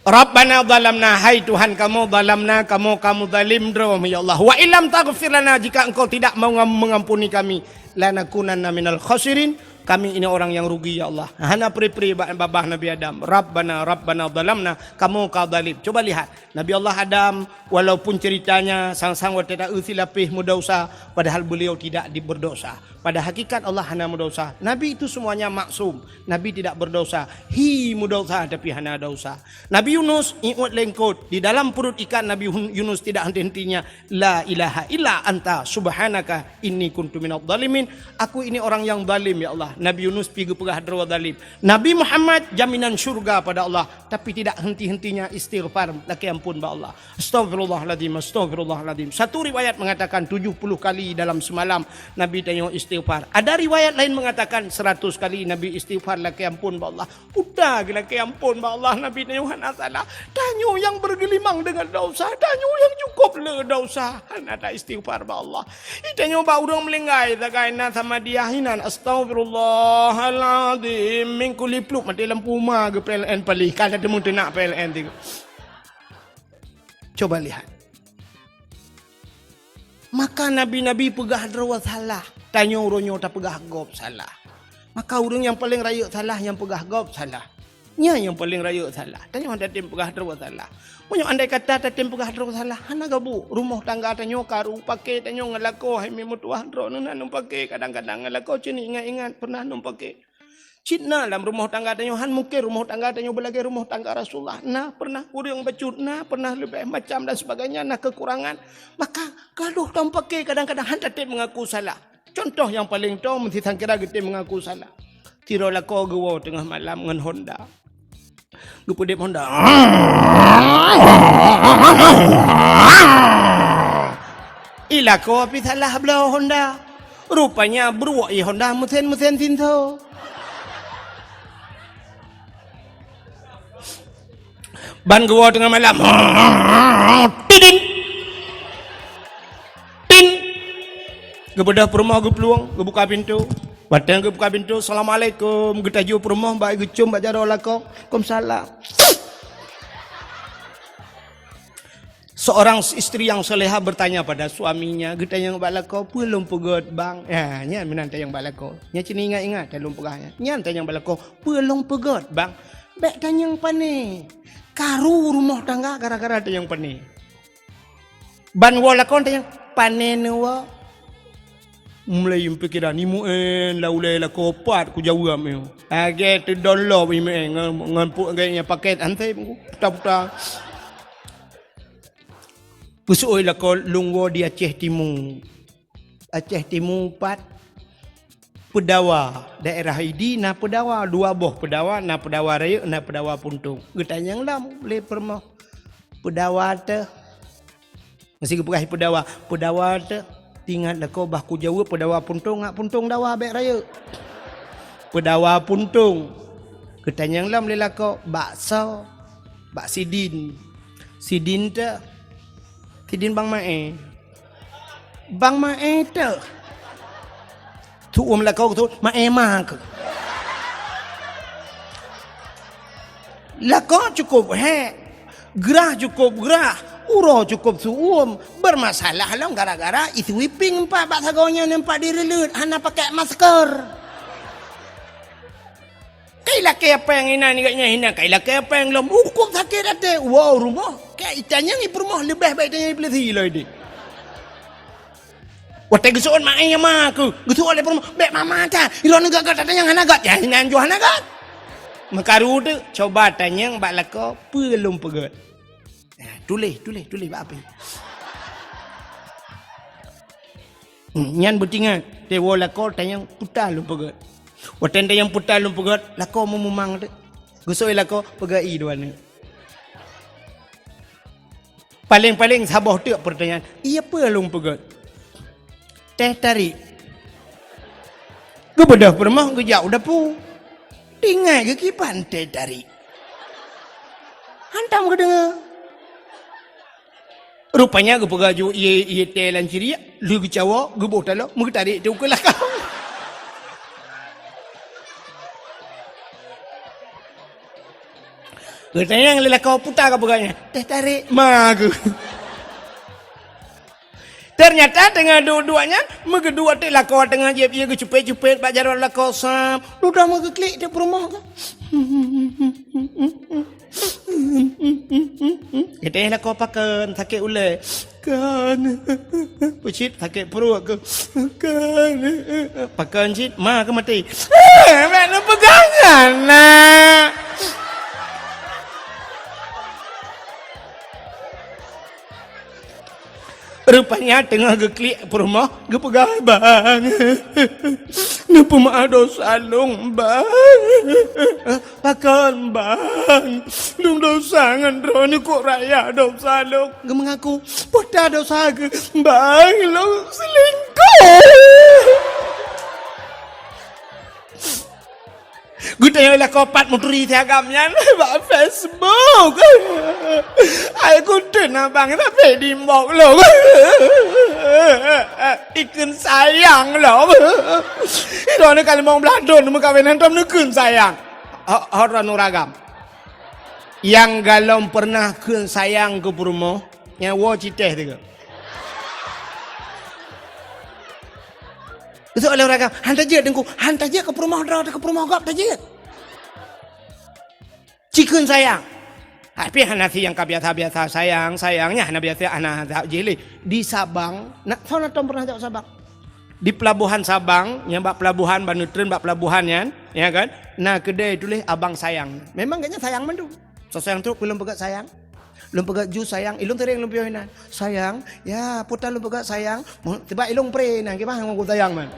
[SPEAKER 1] Rabbana zalamna, hai Tuhan kamu zalamna, kamu zalim drom ya Allah. Wa illam taghfir lana, jika engkau tidak mau mengampuni kami, lanakunanna minal khasirin, kami ini orang yang rugi ya Allah. Hana pri-pri babah Nabi Adam. Rabbana zalamna, kamu kau zalim. Coba lihat Nabi Allah Adam, walaupun ceritanya sang-sang tidak usilapih mudosa, padahal beliau tidak berdosa. Pada hakikat Allah hana berdosa. Nabi itu semuanya maksum. Nabi tidak berdosa. Hi berdosa tapi hana dosa. Nabi Yunus ingat lengkot. Di dalam perut ikan Nabi Yunus tidak henti-hentinya. La ilaha illa anta subhanaka inni kuntu minadh dhalimin. Aku ini orang yang zalim ya Allah. Nabi Yunus pergi pegah hadra zalim. Nabi Muhammad jaminan syurga pada Allah. Tapi tidak henti-hentinya istighfar. Laki ampun ba Allah. Astaghfirullahaladzim. Astaghfirullahaladzim. Satu riwayat mengatakan 70 kali dalam semalam Nabi tanya istighfar. Ada riwayat lain mengatakan 100 kali Nabi istighfar laki ampun ba Allah. Udah laki ampun ba Allah. Nabi tanya salah. Tanya yang bergelimang dengan dosa. Tanya yang cukup le dosa. Ada istighfar ba Allah. Tanya ba urang melenggai tagaina sama dia hinan astagfirullahaladzim min kulli pluk mati lampu rumah ke PLN palih. Kan ada mu nak PLN tu. Coba lihat. Maka nabi-nabi pegah drawat salah. Tanya urunyo tak pegah gop salah. Maka urung yang paling raya salah yang pegah gop salah. Nya yang paling raya salah. Tanya ada tim pegah drawat salah. Munyo andai kata ada tim pegah drawat salah. Hana gabu rumah tangga tanya karu pakai tanya ngalako hai memu tuah dro nun pakai kadang-kadang ngalako cini ingat-ingat pernah nun pakai. Cina dalam rumah tangga tanya han mungkin rumah tangga tanya belagi rumah tangga Rasulullah. Nah pernah urang becut, nah pernah lebih macam dan sebagainya, nah kekurangan. Maka kalau tak pakai kadang-kadang han tetap mengaku salah. Contoh yang paling tahu mesti sangkira kita mengaku salah. Tiro lako gawa tengah malam dengan Honda. Gupudip Honda. Ilako api salah belah Honda. Rupanya beruak Honda mesin tinto. Ban gua tengah malam. Tidin. Tin. Gebedah perumah gue peluang, gue buka pintu. Batang gue buka pintu. Assalamualaikum. Gue tajuk perumah, baik gue cium baca doa lako. Waalaikumsalam. Seorang istri yang soleha bertanya pada suaminya, gue tanya bala kau belum pegot bang? Ya, nya menanti yang bala kau. Nya cini ingat belum pegahnya. Nya tanya bala kau belum pegot bang? Bek tanya yang pane. Karu rumah tangga gara-gara ada yang pane. Ban wala kau tanya pane nuwa. Mulai pikiran imu laulai la kopat ku jawab me. Age tu download imu ngan pu gaya paket antai puta-puta. Pusui lah kau lungwo di Aceh Timur. Aceh Timur 4. Pedawa. Daerah ini na pedawa. 2 boh pedawa. Na pedawa raya, na pedawa puntung. Getanya yang lam. Boleh permah. Pedawa tu. Masih keperah pedawa. Pedawa tu. Tinggal lah kau bahku Jawa. Pedawa puntung. Ngak puntung dawa baik raya. Pedawa puntung. Getanya yang lam boleh lah kau. Bakso. Bak Sidin. Sidin tu. Sidin Bang Mae. Bang Mae tu. Tu lah kau tu Mae mak. Lah kau cukup gerah cukup gerah. Uro cukup suum. Bermasalah lah gara-gara isi whipping 4 bak sagonya nampak diri lut. Hana pakai masker. Kailah ke apa yang ina ni katnya hina. Kailah ke apa yang lom. Hukum sakit ada. Wow rumah. Kayak ikannya ni rumah lebih baik dari pelisi lah ini. Wate gesuon mak ayah mak aku. Gesuon oleh rumah. Baik mama ta. Ilo negak kat yang hana kat. Ya hina anjuh hana kat. Mekaru tu coba tanya bak lako pelum pegat. Tulis bak apa? Nyan bertingat. Dewa lako tanya putar lum pegat. Wate yang putar lum pegat. Lako memang tu. Gesuon lako pegai dua ni. Paling saboh tu pertanyaan. Iya apa lum pegat? Teh tarik. Kebedah permah kejauh dah pu. Tinggal ke kipan teh tarik. Hantam ke dengar. Rupanya ke pegaju ia teh lanciri. Lu ke cawa, ke botol lo, mu tarik tu ke lah kau. Katanya yang lelah kau putar ke peganya. Teh tarik. Mak ke. Ternyata tengah dua-duanya, kedua tu lah kau tengah je dia cepet-cepet bak jalan lah kau sam. Lu dah mau klik di rumah ke? Kita lah kau pakai sakit ulai. Kan. Pucit sakit perut ke. Kan. Pakai cit, mak ke mati. Mana pegangan nak. Rupanya tengah geklik rumah, gepegang bang. Napa mak dosa long bang. Pakan bang. Lung dosa ngan ni kok raya dosa long. Mengaku, putar dosa ke bang long selingkuh. Gue tanya lah kopat muteri tiagamnya bak Facebook. Aku tenang bang tapi di mok lo. Ikun sayang lo. Itu ni kalau mau beladon mau kawinan tam ikun sayang. Orang ragam. Yang galom pernah kun sayang ke perumo, yang wo citeh tu. Itu oleh orang hantar je dengku, hantar je ke rumah gap je. Cikun sayang. Tapi hanasi yang biasa sayangnya hana biasa anak jeli di Sabang. Nak tahu nak pernah jauh Sabang? Di pelabuhan Sabang, yang bak pelabuhan Banutren bak pelabuhannya, ya kan? Nah kedai tulis abang sayang. Memang kayaknya sayang mandu. So sayang tu belum pegat sayang. Lum pegat ju sayang, ilung tering lum piyohinan. Sayang, ya putar lum pegat sayang. Tiba ilung pre nang kibah ngau sayang man.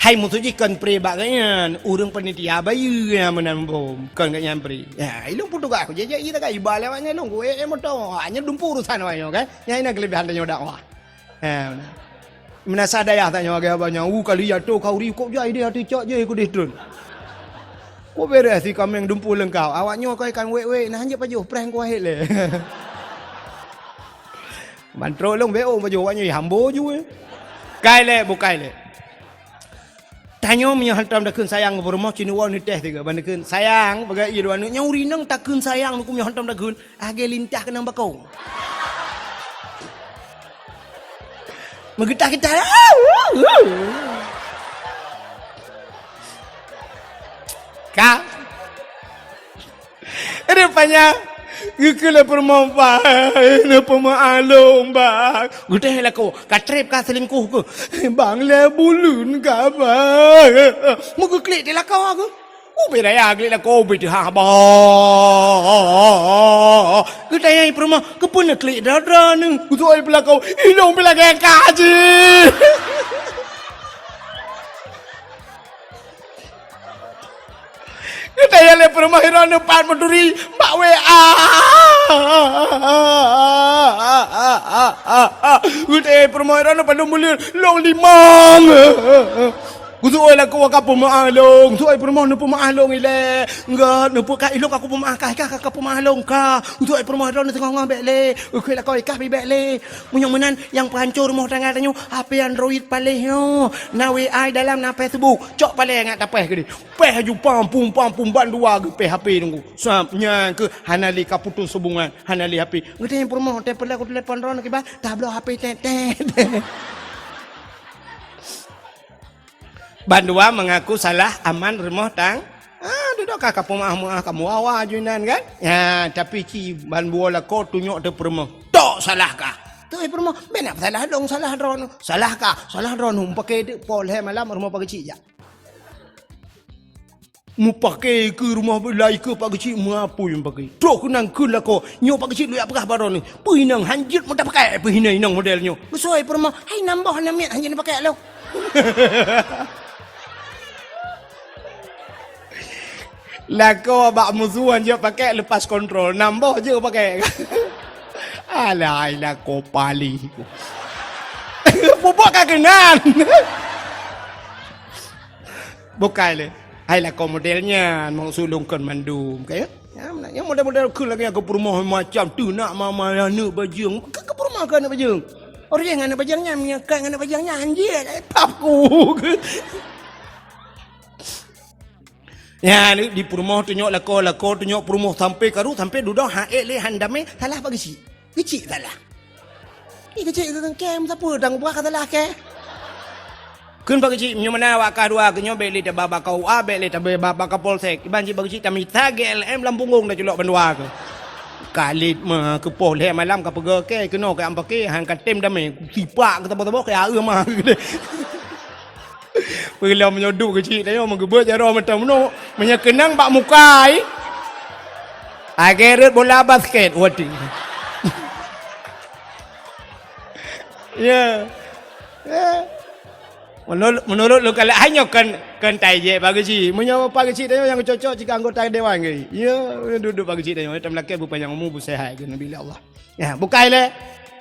[SPEAKER 1] Hai mutuji kan pre bagaian urang panitia bayu ya menambom kan gak nyampe. Ya ilung putu gak aku jeje kita gak iba lewatnya ilung gue moto hanya dumpu urusan wae kan. Ya ini kelebihan tanya dakwah. Ya. Menasa daya tanya gak banyak kali ya tu kau ri kok jai dia tu cok je aku ditun. Kau beres si kami yang dumpu lengkau. Awaknya kau ikan wek-wek. Nah anjir pajuh. Prank kau ahit le. Bantro long beo pajuh awaknya. Hambo je. Kai le. Bukai le. Tanya punya hantam dah kun sayang. Berumah cini wang ni teh tiga. Bandar kun sayang. Bagai iya doan. Nyauri nang tak kun sayang. Aku punya hantam dah kun. Agak lintah kenang bakau. Mengetah kita. Kak, rupanya gila perempuan, pemaalung bang. Gede lah kau, katrip kah selingkuh ke? Bang le bulun kah bang? Mau klik dia lah kau aku. Ubi raya agli la ko ubi ha ba. Kita yang perma kepun klik dara ni. Usoi belakau ilong belakang kaji. Kita yang le permahiran depan meduri mbak WA. Kita yang permahiran depan mulia long limang. Kusuoi lah aku pemahalong. Kusuoi permah nu pemahalong ile. Enggak nu ka ilok aku pemah ka pemahalong ka. Kusuoi permah ron tengah ngambek le. Ukoi lah kau ikah bibek le. Munyong menan yang pancur rumah tangga tanyo HP Android paleh yo. Na WA dalam na Facebook. Cok paleh ngat tapeh ke di. Peh ju pam pum ban dua ke peh HP nunggu. Samnya ke hanali ka putus hubungan. Hanali HP. Ngete yang permah telepon aku telepon ron ke ba. Tablo HP tet. Bandua mengaku salah aman rumah tang. Duduk kakak pemah kamu awak junan kan? Ya, tapi ci bandua lah kau tunjuk de permah. Tok salah kah? Tu permah, benak salah dong, salah dron. Salah kah? Salah dron pakai de pol he malam rumah pagi ci ya. Mu pakai ke rumah belai ke pagi ci mu apa yang pakai? Tok kunang kula ko, nyo pagi ci lu apa baron ni? Puinang hanjut mu tak pakai, puinang inang modelnya. Besoi permah, hai nambah namiat hanjut pakai lo. Lako abak musuhan je pakai lepas kontrol. Nambah je pakai. Alai lako pali. Pupuk kagenan. Bukan le. Hai lako modelnya mau sulungkan mandum. Kaya? Yang model-model ke lagi aku perumah macam tu nak mama anak bajang. Ke perumah ke anak bajang? Orang yang anak bajangnya menyakat anak bajangnya anjir. Papku. Ya ni di perumah tunjuk lako tunjuk perumah sampai karu sampai duduk haek le handame salah bagi si. Kecil salah. Kecil tu kem siapa dang buat kata salah ke? Kun bagi si nyo mana wak ka dua kenyo beli te baba kau a beli te baba ka polsek. Iban si bagi si tami tagel em lampunggung dah celok bandua ke. Kalit mah ke pol he malam ka pega ke keno ke am pakai hang katem dame sipak ke tabo-tabo ke a mah. Perlu menyoduk kecil dia mengebut jaro macam no menyekenang bak mukai. Akhirnya bola basket waduh. Ya. Menurut lu kalau hanya kan taje bagi si menyawa pagi si dia yang cocok jika anggota dewan ke. Ya duduk pagi si dia macam laki bukan yang umum sehat ke Nabi Allah. Ya bukai le.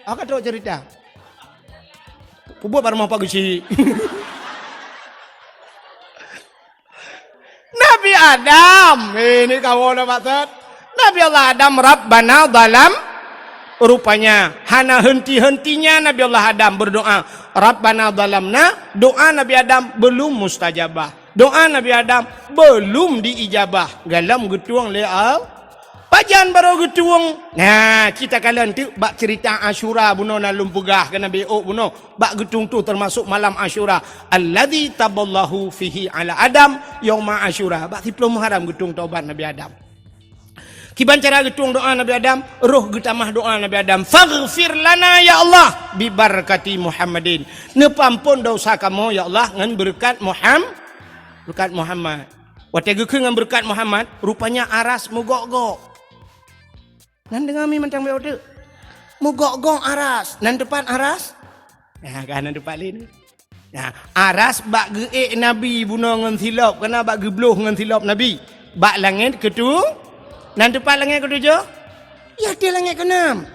[SPEAKER 1] Aku tu cerita. Buat pada mau pagi si. Nabi Adam, ini kawan dapat. Nabi Allah Adam Rabbana dalam rupanya hana henti-hentinya Nabi Allah Adam berdoa. Rabbana dalamna, doa Nabi Adam belum mustajabah. Doa Nabi Adam belum diijabah. Galam getuang leal. Pajan baru getuang. Nah, kita kalian tu bak cerita Asyura buno nalum pegah ke Nabi buno. Bak getung tu termasuk malam Asyura. Alladzi taballahu fihi ala Adam yauma Asyura. Bak 10 Muharram getung taubat Nabi Adam. Kiban cara getung doa Nabi Adam, roh getamah doa Nabi Adam. Faghfir lana ya Allah bi barakati Muhammadin. Nepampun dosa kamu ya Allah ngan berkat Muhammad. Berkat Muhammad. Wategu ngan berkat Muhammad, rupanya aras mugok-gok. Nan dengar mi mentang beode. Mugok-gok aras. Nan depan aras. Nah, kan nan depan lain. Nah, aras bak geek Nabi buno ngan silap, kena bak gebloh ngan silap Nabi. Bak langit ketu. Nan depan langit ketujuh. Ya dia langit keenam.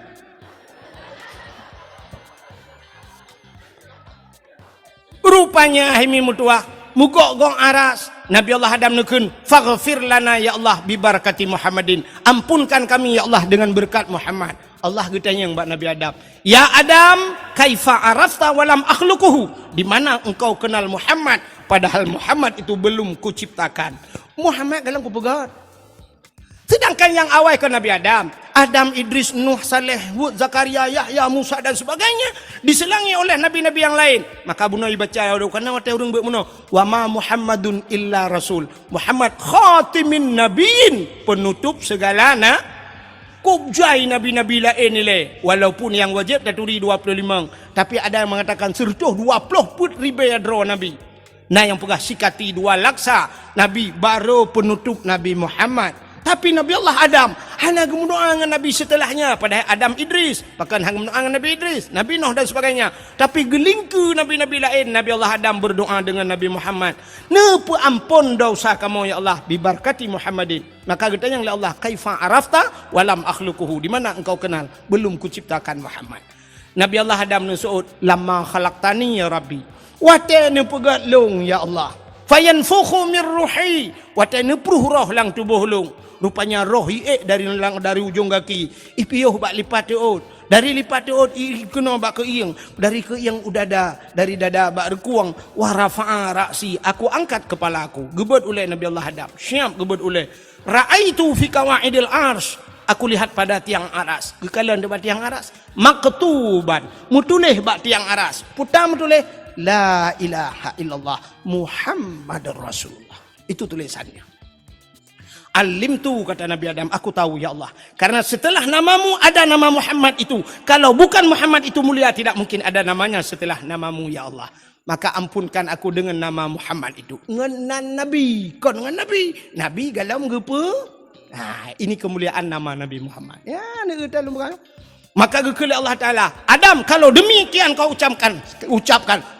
[SPEAKER 1] Rupanya himi mutua mugok-gok aras. Nabi Allah Adam nukun, faghfir lana ya Allah bi barakati Muhammadin. Ampunkan kami ya Allah dengan berkat Muhammad. Allah getanya yang buat Nabi Adam. Ya Adam, kaifa arafta walam akhluquhu? Di mana engkau kenal Muhammad padahal Muhammad itu belum kuciptakan. Muhammad dalam kupegat. Sedangkan yang awal ke Nabi Adam, Adam, Idris, Nuh, Saleh, Hud, Zakaria, Yahya, Musa dan sebagainya diselangi oleh nabi-nabi yang lain. Maka bunoi baca karena wate urang buat muno, wa ma Muhammadun illa rasul. Muhammad khatimin nabiyyin, penutup segala kubjai nabi-nabi lain nilai. Walaupun yang wajib taturi 25, tapi ada yang mengatakan sertuh 20 put ribu adro nabi. Nah yang pegah sikati 2 laksa Nabi baru penutup Nabi Muhammad. Tapi Nabi Allah Adam hanya berdoa dengan Nabi setelahnya. Padahal Adam Idris, bahkan hanya berdoa dengan Nabi Idris, Nabi Nuh dan sebagainya. Tapi gelingku Nabi-Nabi lain, Nabi Allah Adam berdoa dengan Nabi Muhammad. Nepu ampun dosa kamu ya Allah bibarkati Muhammadin. Maka katanya oleh Allah, kaifa arafta walam akhluquhu. Di mana engkau kenal? Belum kuciptakan Muhammad. Nabi Allah Adam nusu'ud, lamma khalaqtani ya Rabbi. Watene pegat long ya Allah. Fayanfukhu min ruhi. Watene pruh roh lang tubuh long. Rupanya roh dari ujung kaki ipiuh bak lipat teut, dari lipat teut kena bak ke ieng, dari ke ieng udada, dari dada bak rekuang, wa rafa'a ra'si, aku angkat kepala aku, gebet oleh Nabi Allah Adam, siap gebet oleh ra'aitu fi qawaidil ars, aku lihat pada tiang aras, kekalan debat tiang aras, maktuban mutuleh bak tiang aras, putam mutuleh la ilaha illallah Muhammadur Rasulullah, itu tulisannya. Alim tu kata Nabi Adam, aku tahu ya Allah. Karena setelah namamu ada nama Muhammad itu. Kalau bukan Muhammad itu mulia, tidak mungkin ada namanya setelah namamu ya Allah. Maka ampunkan aku dengan nama Muhammad itu. Dengan Nabi, kau dengan Nabi. Nabi galam gepa. Nah, ini kemuliaan nama Nabi Muhammad. Ya, ni dalam bukan. Maka gekele Allah Ta'ala, Adam, kalau demikian kau ucapkan,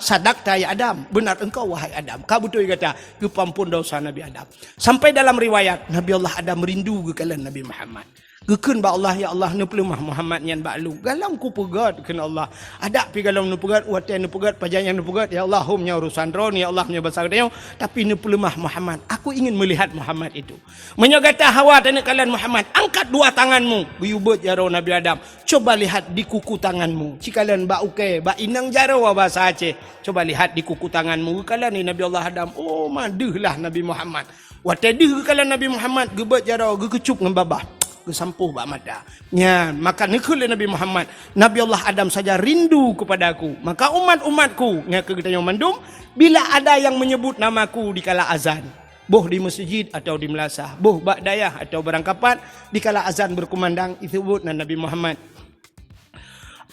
[SPEAKER 1] sadaqta ya Adam, benar engkau wahai Adam. Kau betul kata, kepampun dosa Nabi Adam. Sampai dalam riwayat, Nabi Allah Adam merindu kekalan Nabi Muhammad. Gekun ba Allah ya Allah nu pelemah Muhammad nyan ba lu. Galang ku pegat kena Allah. Ada pi galang nu pegat, watan nu pegat, pajangan nu pegat, ya Allah humnya urusan ron, ya Allah nya besar dia, tapi nu pelemah Muhammad. Aku ingin melihat Muhammad itu. Menyogata Hawa dan kalian Muhammad, angkat 2 tanganmu, guyubut jaro Nabi Adam. Coba lihat di kuku tanganmu. Cikalan ba uke, ba inang jaro bahasa Aceh. Coba lihat di kuku tanganmu. Kalian ni Nabi Allah Adam. Oh, madehlah Nabi Muhammad. Watadeh kalian Nabi Muhammad, gebet jaro, gekecup dengan babah. Kesampuh bak mata. Ya, maka nikul Nabi Muhammad. Nabi Allah Adam saja rindu kepada aku. Maka umat-umatku, ngake kita yang mandum, bila ada yang menyebut namaku di kala azan, boh di masjid atau di melasah, boh bak dayah atau berangkapat, di kala azan berkumandang, itu sebut Nabi Muhammad.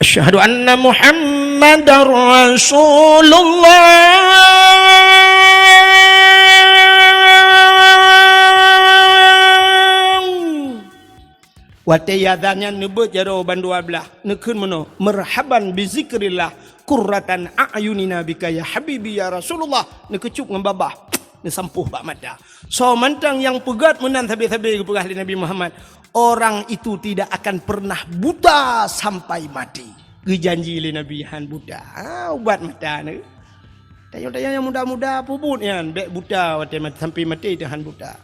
[SPEAKER 1] Asyhadu anna Muhammadar Rasulullah. Watayadanya nebut jaro bandua belah nekun meno marhaban bi zikrillah qurratan a'yunina bika ya habibi ya Rasulullah nekecup ngembabah nesampuh bak mata. So mantang yang pegat menan tabi-tabi kepegah Nabi Muhammad, orang itu tidak akan pernah buta sampai mati. Gejanji le Nabi han buta. Ubat mata ne. Tayang-tayang yang muda-muda pubut yan bek buta wate sampai mati tahan buta.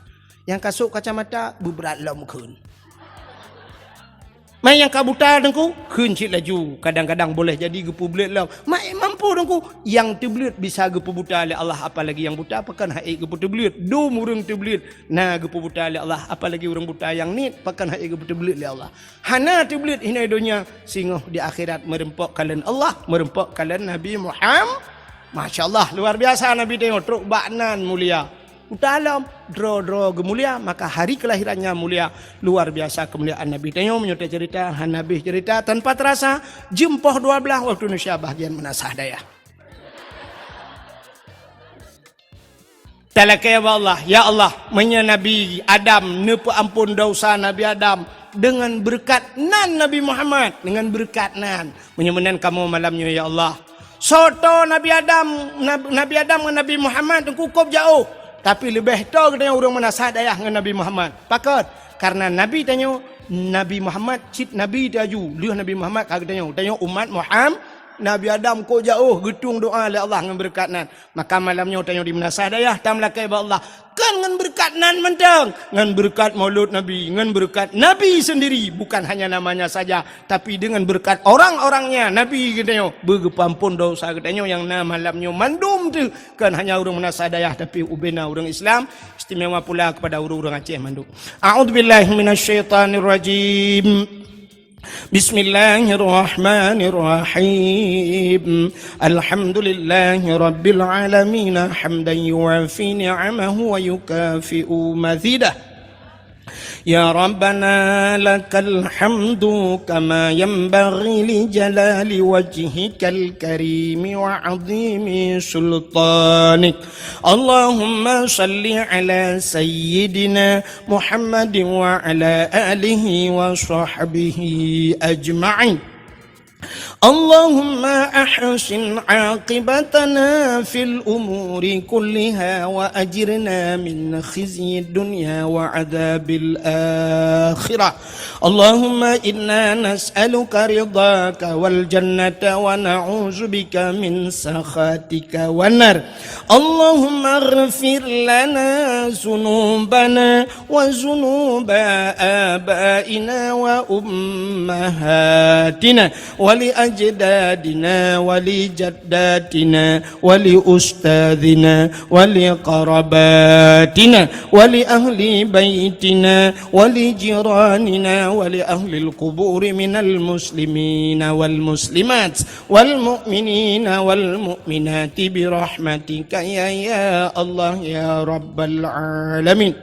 [SPEAKER 1] Yang kasuk kacamata beberat lam keun. Mai yang kabuta dengku kencit laju, kadang-kadang boleh jadi gepu belit lau. Mai mampu dengku yang terbelit bisa gepu buta oleh Allah, apalagi yang buta pakan hai gepu terbelit. Dom urang terbelit nah gepu buta oleh Allah, apalagi orang buta yang nit pakan hai gepu terbelit oleh Allah. Hana terbelit hina dunia singoh di akhirat merempok kalian Allah, merempok kalian Nabi Muhammad. Masya-Allah luar biasa Nabi tengok truk baknan mulia. Dalam dro gemulia, maka hari kelahirannya mulia. Luar biasa kemuliaan Nabi. Tengok menyertai cerita Nabi cerita tanpa terasa jempoh 12 waktu Indonesia bahagian menasah daya. Talakai Allah, ya Allah, menya Nabi Adam nepu ampun dosa Nabi Adam dengan berkat nan Nabi Muhammad, dengan berkat nan menyemenan kamu malamnya ya Allah. Soto Nabi Adam dengan Nabi Muhammad cukup jauh. Tapi lebih tahu kita orang menasah dayah dengan Nabi Muhammad. Pakat karena Nabi tanya Nabi Muhammad cit Nabi taju. Lihat Nabi Muhammad kata tanya umat Muhammad Nabi Adam ko jauh getung doa oleh Allah dengan berkat nan. Maka malamnya tanya di menasah dayah tam lakai ba Allah. Kan dengan berkat nan mentang, dengan berkat maulud Nabi, dengan berkat Nabi sendiri, bukan hanya namanya saja, tapi dengan berkat orang-orangnya. Nabi katanya bergepampun dosa katanya yang malamnya mandum tu kan hanya orang menasah dayah tapi ubena orang Islam, istimewa pula kepada orang-orang Aceh mandum. A'udzubillahi minasyaitonirrajim. Bismillahirrahmanirrahim. Alhamdulillahi rabbil alamin hamdan yuafi ni'amahu wa yukafi'u mazidah. يا ربنا لك الحمد كما ينبغي لجلال وجهك الكريم وعظيم سلطانك اللهم صل على سيدنا محمد وعلى آله وصحبه أجمعين اللهم أحسن عاقبتنا في الأمور كلها وأجرنا من خزي الدنيا وعذاب الآخرة اللهم إنا نسألك رضاك والجنة ونعوذ بك من سخطك والنار اللهم اغفر لنا ذنوبنا وذنوب آبائنا وأمهاتنا ولأجدادنا ولجداتنا ولأستاذنا ولقرباتنا ولأهل بيتنا ولجيراننا ولأهل القبور من المسلمين والمسلمات والمؤمنين والمؤمنات برحمتك يا الله يا رب العالمين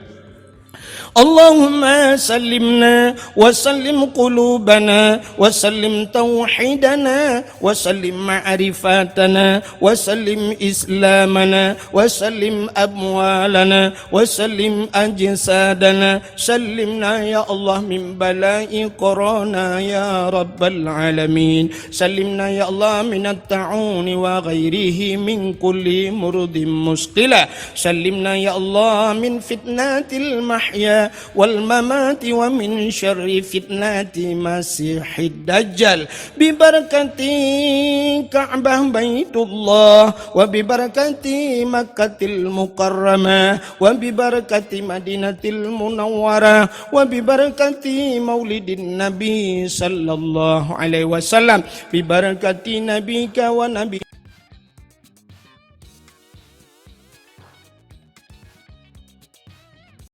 [SPEAKER 1] اللهم سلمنا وسلم قلوبنا وسلم توحيدنا وسلم معرفاتنا وسلم إسلامنا وسلم أموالنا وسلم أجسادنا سلمنا يا الله من بلاء كورونا يا رب العالمين سلمنا يا الله من الطاعون وغيره من كل مرض مسقلة سلمنا يا الله من فتنة المحيا والممات ومن شر فتنة مسيح الدجال ببركة كعبة بيت الله وببركة مكة المكرمة وببركة مدينة المنورة وببركة مولد النبي صلى الله عليه وسلم ببركة نبيك ونبي